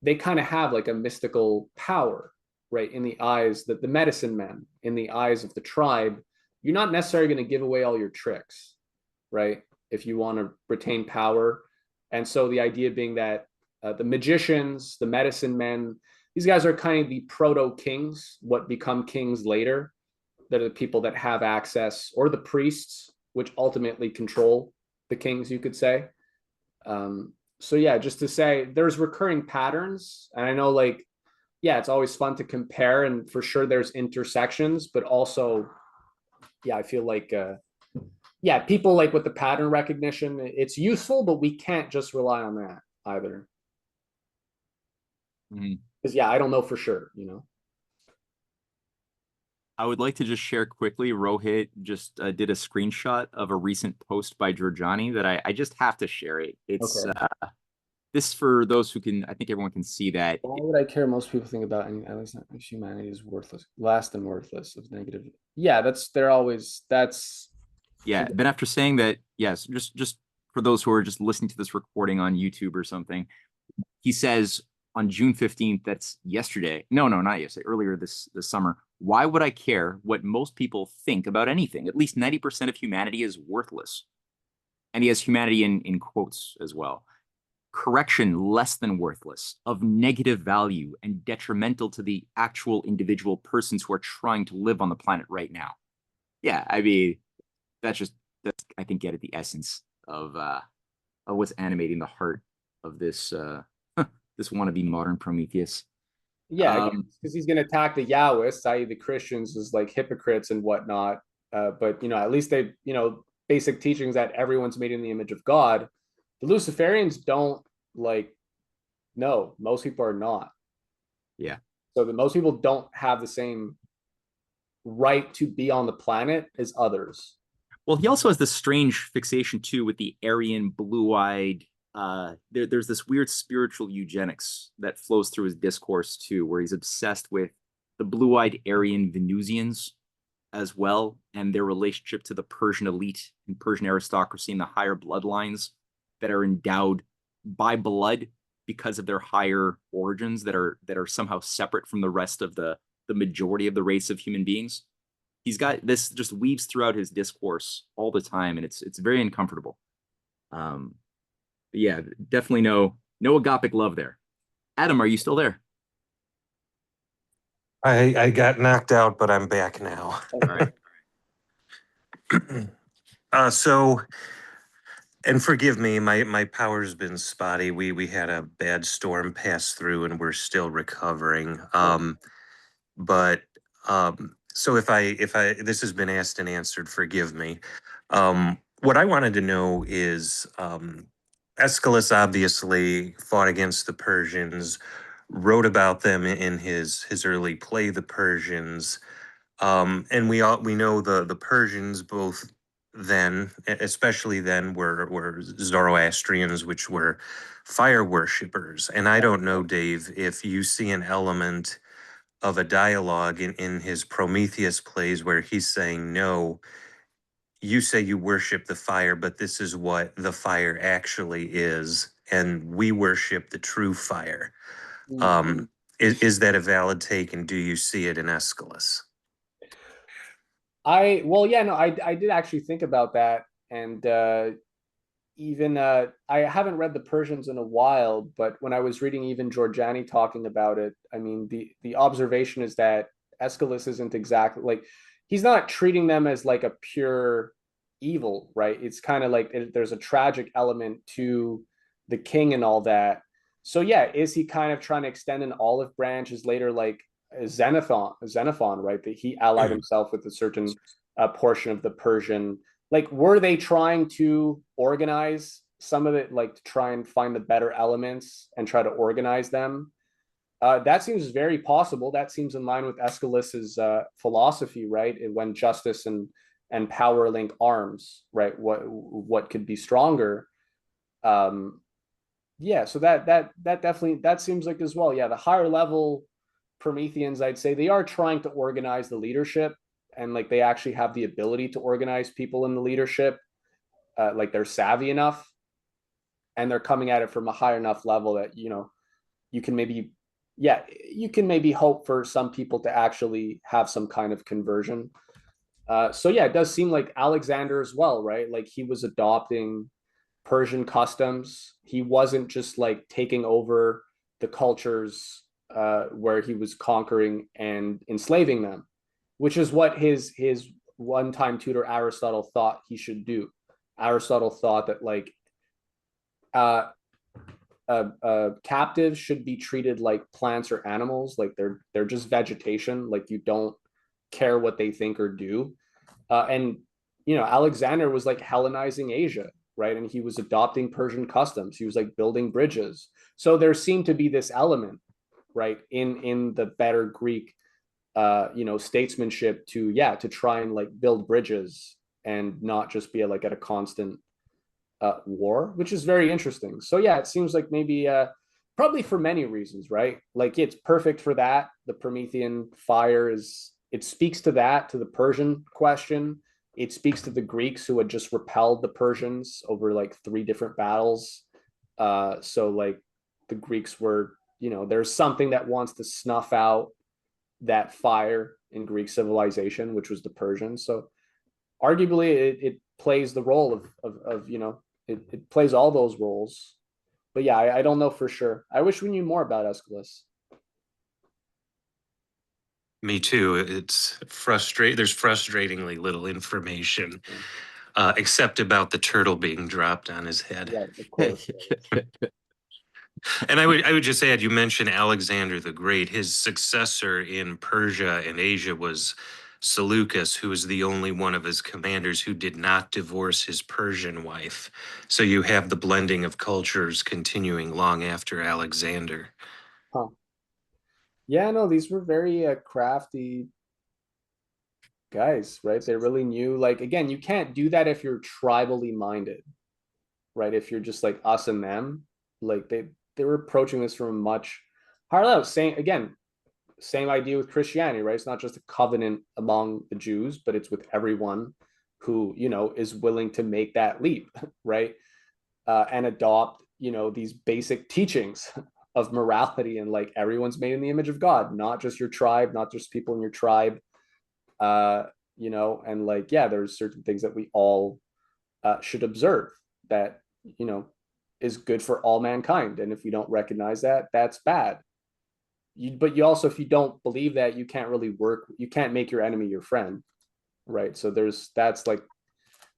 Speaker 1: they kind of have like a mystical power, right? In the eyes that the medicine men, in the eyes of the tribe, you're not necessarily going to give away all your tricks, right? If you want to retain power. And so the idea being that the magicians, the medicine men, these guys are kind of the proto kings, what become kings later. They're the people that have access, or the priests, which ultimately control the kings, you could say. So yeah, just to say there's recurring patterns. And I know like, yeah, it's always fun to compare, and for sure there's intersections, but also, yeah, I feel like, yeah, people like with the pattern recognition, it's useful, but we can't just rely on that either. Because yeah, I don't know for sure.
Speaker 2: I would like to just share quickly. Rohit just did a screenshot of a recent post by Jorjani that I just have to share it. It's
Speaker 1: Okay.
Speaker 2: This for those who can, I think everyone can see that.
Speaker 1: Why would I care? Most people think about at least humanity is worthless, less than worthless of negative. Yeah, that's
Speaker 2: Yeah. Then after saying that, yes, just for those who are just listening to this recording on YouTube or something, he says on June 15th, that's yesterday. No, not yesterday, earlier this summer. Why would I care what most people think about anything? At least 90% of humanity is worthless. And he has humanity in quotes as well. Correction, less than worthless, of negative value and detrimental to the actual individual persons who are trying to live on the planet right now. Yeah, I mean, that's I think get at the essence of what's animating the heart of this this wannabe modern Prometheus.
Speaker 1: yeah, because he's going to attack the Yahwists, i.e., the Christians, as like hypocrites and whatnot. But at least they, basic teachings that everyone's made in the image of God. The Luciferians don't like. No, most people are not.
Speaker 2: Yeah.
Speaker 1: So that most people don't have the same right to be on the planet as others.
Speaker 2: Well, he also has this strange fixation too with the Aryan, blue-eyed. There's this weird spiritual eugenics that flows through his discourse too, where he's obsessed with the blue-eyed Aryan Venusians as well, and their relationship to the Persian elite and Persian aristocracy and the higher bloodlines that are endowed by blood because of their higher origins that are somehow separate from the rest of the majority of the race of human beings. He's got this just weaves throughout his discourse all the time, and it's very uncomfortable. But yeah, definitely no agapic love there. Adam, are you still there?
Speaker 8: I got knocked out, but I'm back now.
Speaker 2: All right.
Speaker 8: So, and forgive me, my power's been spotty. We had a bad storm pass through, and we're still recovering. So if this has been asked and answered, forgive me. What I wanted to know is, Aeschylus obviously fought against the Persians, wrote about them in his early play, The Persians. And we know the Persians both then, especially then, were Zoroastrians, which were fire worshippers. And I don't know, Dave, if you see an element of a dialogue in his Prometheus plays where he's saying, no, you say you worship the fire, but this is what the fire actually is, and we worship the true fire. Is that a valid take, and do you see it in Aeschylus?
Speaker 1: Well, yeah, no, I did actually think about that, and even I haven't read the Persians in a while, but when I was reading even Jorjani talking about it, I mean, the observation is that Aeschylus isn't exactly like, he's not treating them as like a pure evil, right? It's kind of like there's a tragic element to the king and all that. So yeah, is he kind of trying to extend an olive branch? Is later like Xenophon, right? That he allied himself with a certain portion of the Persian. Like, were they trying to organize some of it, like to try and find the better elements and try to organize them? That seems very possible. That seems in line with Aeschylus's philosophy, right? When justice and power link arms, right? What could be stronger? Um, yeah, so that definitely, that seems like as well. Yeah, the higher level Prometheans, I'd say they are trying to organize the leadership, and like they actually have the ability to organize people in the leadership. Like they're savvy enough, and they're coming at it from a high enough level that you can maybe, yeah, you can maybe hope for some people to actually have some kind of conversion. So yeah, it does seem like Alexander as well, right? Like he was adopting Persian customs. He wasn't just like taking over the cultures where he was conquering and enslaving them, which is what his one-time tutor Aristotle thought he should do. Aristotle thought that like uh, captives should be treated like plants or animals, like they're just vegetation, like you don't care what they think or do. And Alexander was like Hellenizing Asia, right? And he was adopting Persian customs. He was like building bridges. So there seemed to be this element, right, in the better Greek statesmanship to try and like build bridges and not just be like at a constant war, which is very interesting. So yeah, it seems like maybe probably for many reasons, right? Like it's perfect for that. The Promethean fire it speaks to that, to the Persian question. It speaks to the Greeks who had just repelled the Persians over like 3 different battles. So like the Greeks were, there's something that wants to snuff out that fire in Greek civilization, which was the Persians. So arguably it plays the role of it plays all those roles. But yeah, I don't know for sure. I wish we knew more about Aeschylus.
Speaker 8: Me too. It's frustrating. There's frustratingly little information, except about the turtle being dropped on his head.
Speaker 1: Yeah, of course.
Speaker 8: And I would just add, you mentioned Alexander the Great. His successor in Persia and Asia was Seleucus, who was the only one of his commanders who did not divorce his Persian wife. So you have the blending of cultures continuing long after Alexander.
Speaker 1: Huh. Yeah, no, these were very crafty guys, right? They really knew, like, again, you can't do that if you're tribally minded, right? If you're just like us and them, like they were approaching this from a much higher level. Same idea with Christianity, right? It's not just a covenant among the Jews, but it's with everyone who, is willing to make that leap, right? And adopt, these basic teachings of morality, and like everyone's made in the image of God, not just your tribe, not just people in your tribe. And like, yeah, there's certain things that we all should observe that, is good for all mankind. And if you don't recognize that, that's bad. But you also, if you don't believe that, you can't really you can't make your enemy your friend, right? So that's like,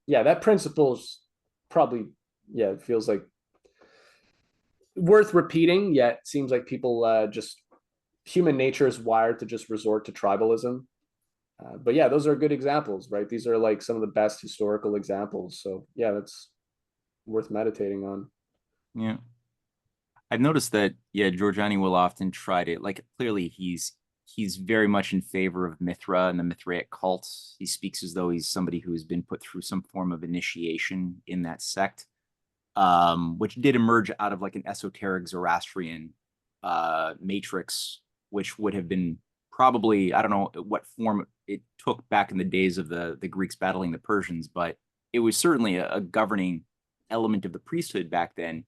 Speaker 1: yeah, that principle is probably, yeah, it feels like worth repeating, yet it seems like people just, human nature is wired to just resort to tribalism. But yeah, those are good examples, right? These are like some of the best historical examples. So yeah, that's worth meditating on.
Speaker 9: Yeah. I've noticed that, yeah, Jorjani will often try to, like, clearly he's very much in favor of Mithra and the Mithraic cult. He speaks as though he's somebody who has been put through some form of initiation in that sect, which did emerge out of like an esoteric Zoroastrian matrix, which would have been probably, I don't know what form it took back in the days of the Greeks battling the Persians, but it was certainly a governing element of the priesthood back then,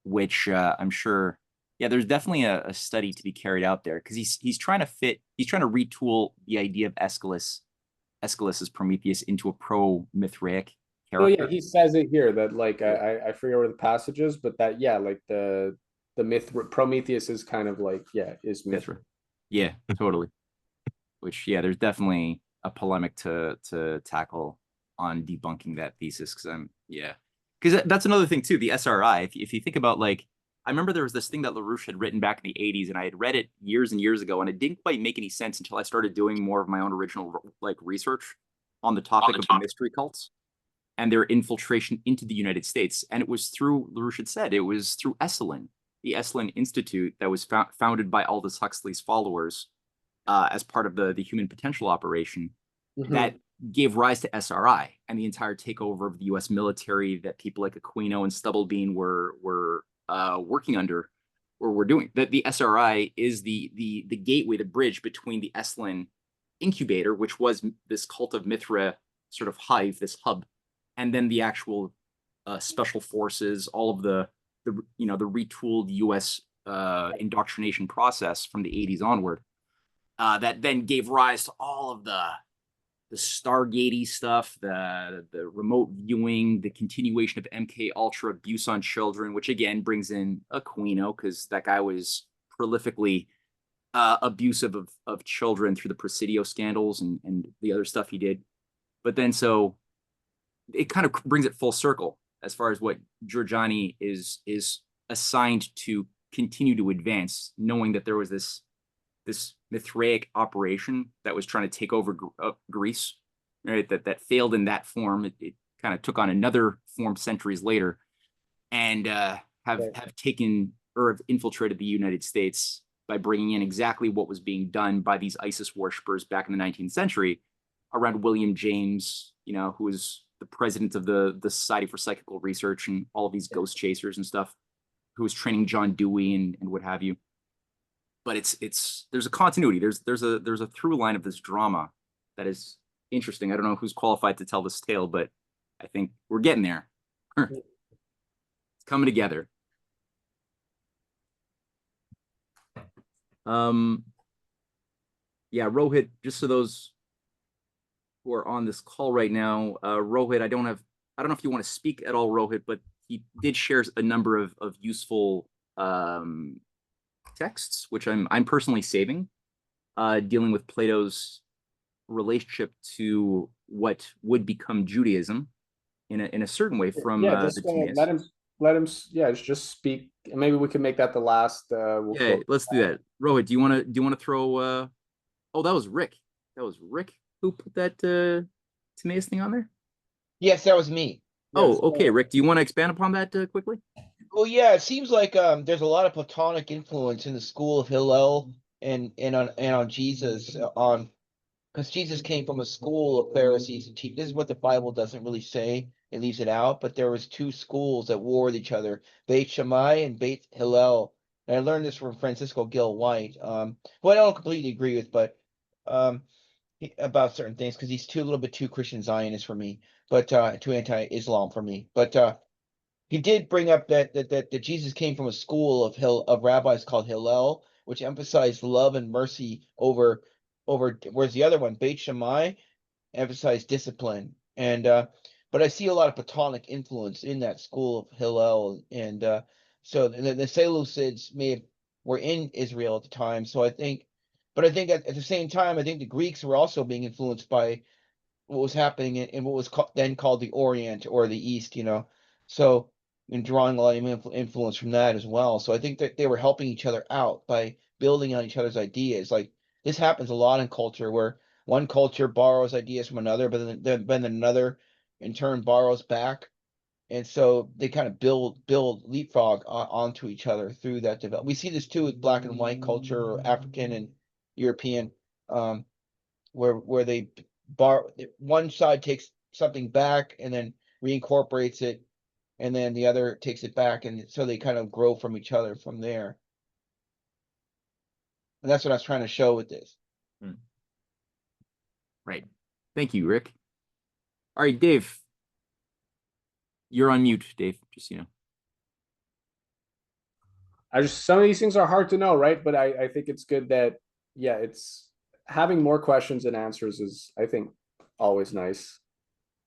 Speaker 9: which I'm sure, yeah, there's definitely a study to be carried out there, because he's trying to retool the idea of Aeschylus Aeschylus as Prometheus into a pro-Mithraic
Speaker 1: Oh
Speaker 9: character.
Speaker 1: yeah, he says it here that like I forget where the passage is, but that yeah, like the myth Prometheus is kind of like is Mithra.
Speaker 9: Yeah, totally. Which there's definitely a polemic to tackle on debunking that thesis because that's another thing too. The SRI, if you think about like, I remember there was this thing that LaRouche had written back in the 80s, and I had read it years and years ago, and it didn't quite make any sense until I started doing more of my own original like research on the topic of the mystery cults and their infiltration into the United States. And it was through, LaRouche had said, it was through Esalen, the Esalen Institute that was founded by Aldous Huxley's followers as part of the Human Potential operation that gave rise to SRI and the entire takeover of the U.S. military that people like Aquino and Stubblebean were working under or were doing. That the SRI is the gateway, the bridge between the Esalen incubator, which was this cult of Mithra sort of hive, this hub, and then the actual special forces, all of the retooled U.S. Indoctrination process from the 80s onward, that then gave rise to all of the Stargatey stuff, the remote viewing, the continuation of MK Ultra abuse on children, which again brings in Aquino because that guy was prolifically abusive of children through the Presidio scandals and the other stuff he did. But then so it kind of brings it full circle as far as what Jorjani is assigned to continue to advance, knowing that there was this Mithraic operation that was trying to take over Greece, right? That failed in that form. It kind of took on another form centuries later, and have taken or have infiltrated the United States by bringing in exactly what was being done by these ISIS worshippers back in the 19th century around William James, who was the president of the Society for Psychical Research and all of these ghost chasers and stuff, who was training John Dewey and what have you. But there's a continuity. There's a through line of this drama that is interesting. I don't know who's qualified to tell this tale, but I think we're getting there. It's coming together. Rohit, just so those who are on this call right now, Rohit, I don't know if you want to speak at all, Rohit, but he did share a number of useful texts, which I'm personally saving, dealing with Plato's relationship to what would become Judaism in a certain way from
Speaker 1: just let him just speak, and maybe we can make that the last.
Speaker 9: Let's do that. Rohit, do you want to throw? Oh, that was Rick. That was Rick who put that Timaeus thing on there.
Speaker 4: Yes, that was me.
Speaker 9: Oh, okay, Rick. Do you want to expand upon that quickly?
Speaker 4: Well, yeah, it seems like there's a lot of Platonic influence in the school of Hillel and on Jesus because Jesus came from a school of Pharisees and teachers. This is what the Bible doesn't really say; it leaves it out. But there was two schools that war with each other: Beit Shammai and Beit Hillel. And I learned this from Francisco Gil White, who I don't completely agree with, but about certain things because he's a little bit too Christian Zionist for me, but too anti-Islam for me. But he did bring up that Jesus came from a school of rabbis called Hillel, which emphasized love and mercy over whereas the other one, Beit Shammai, emphasized discipline. And but I see a lot of Platonic influence in that school of Hillel, and so the Seleucids were in Israel at the time. So I think at the same time, I think the Greeks were also being influenced by what was happening in what was then called the Orient or the East, So and drawing a lot of influence from that as well. So I think that they were helping each other out by building on each other's ideas. Like this happens a lot in culture where one culture borrows ideas from another, but then another in turn borrows back. And so they kind of build leapfrog onto each other through that development. We see this too with black and white culture, or African and European, where they one side takes something back and then reincorporates it, and then the other takes it back, and so they kind of grow from each other from there. And that's what I was trying to show with this.
Speaker 9: Right. Thank you, Rick. All right, Dave. You're on mute, Dave. Just
Speaker 1: some of these things are hard to know, right? But I think it's good that it's having more questions and answers is, I think, always nice.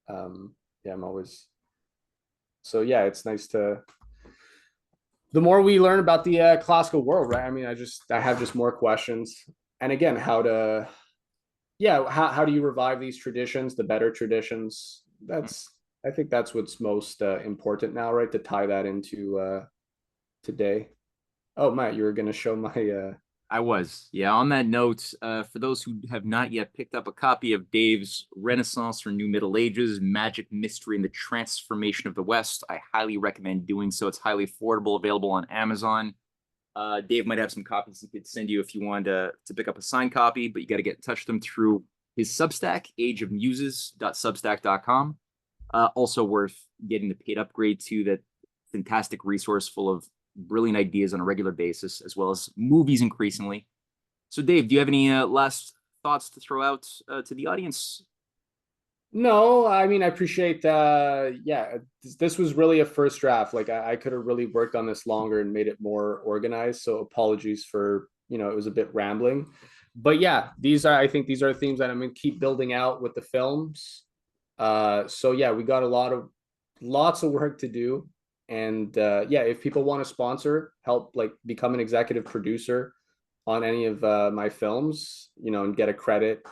Speaker 1: Yeah, I'm always. So yeah, it's nice to. The more we learn about the classical world, right? I mean, I have just more questions. And again, how do you revive these traditions, the better traditions? I think that's what's most important now, right? To tie that into today. Oh, Matt, you were going to show my.
Speaker 9: I was. Yeah, on that note, for those who have not yet picked up a copy of Dave's Renaissance or New Middle Ages, Magic, Mystery, and the Transformation of the West, I highly recommend doing so. It's highly affordable, available on Amazon. Dave might have some copies he could send you if you wanted to pick up a signed copy, but you got to get in touch with him through his Substack, ageofmuses.substack.com. Also worth getting the paid upgrade to that fantastic resource full of brilliant ideas on a regular basis, as well as movies increasingly. So, Dave, do you have any last thoughts to throw out to the audience?
Speaker 1: No, I mean, I appreciate this was really a first draft. Like I could have really worked on this longer and made it more organized. So apologies for, it was a bit rambling. But yeah, I think these are themes that I'm going to keep building out with the films. So yeah, we got lots of work to do. And if people want to sponsor, help like become an executive producer on any of my films, and get a credit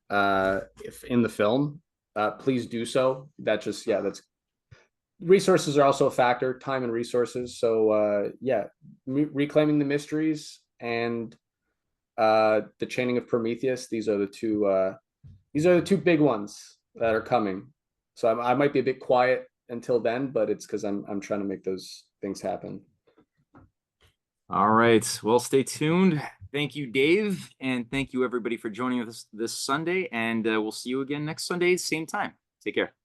Speaker 1: if in the film, please do so. That's resources are also a factor, time and resources. So Reclaiming the Mysteries and The Chaining of Prometheus. These are the two big ones that are coming. So I might be a bit quiet until then, but it's because I'm trying to make those things happen.
Speaker 9: All right. Well, stay tuned. Thank you, Dave, and thank you everybody for joining us this Sunday. And we'll see you again next Sunday, same time. Take care.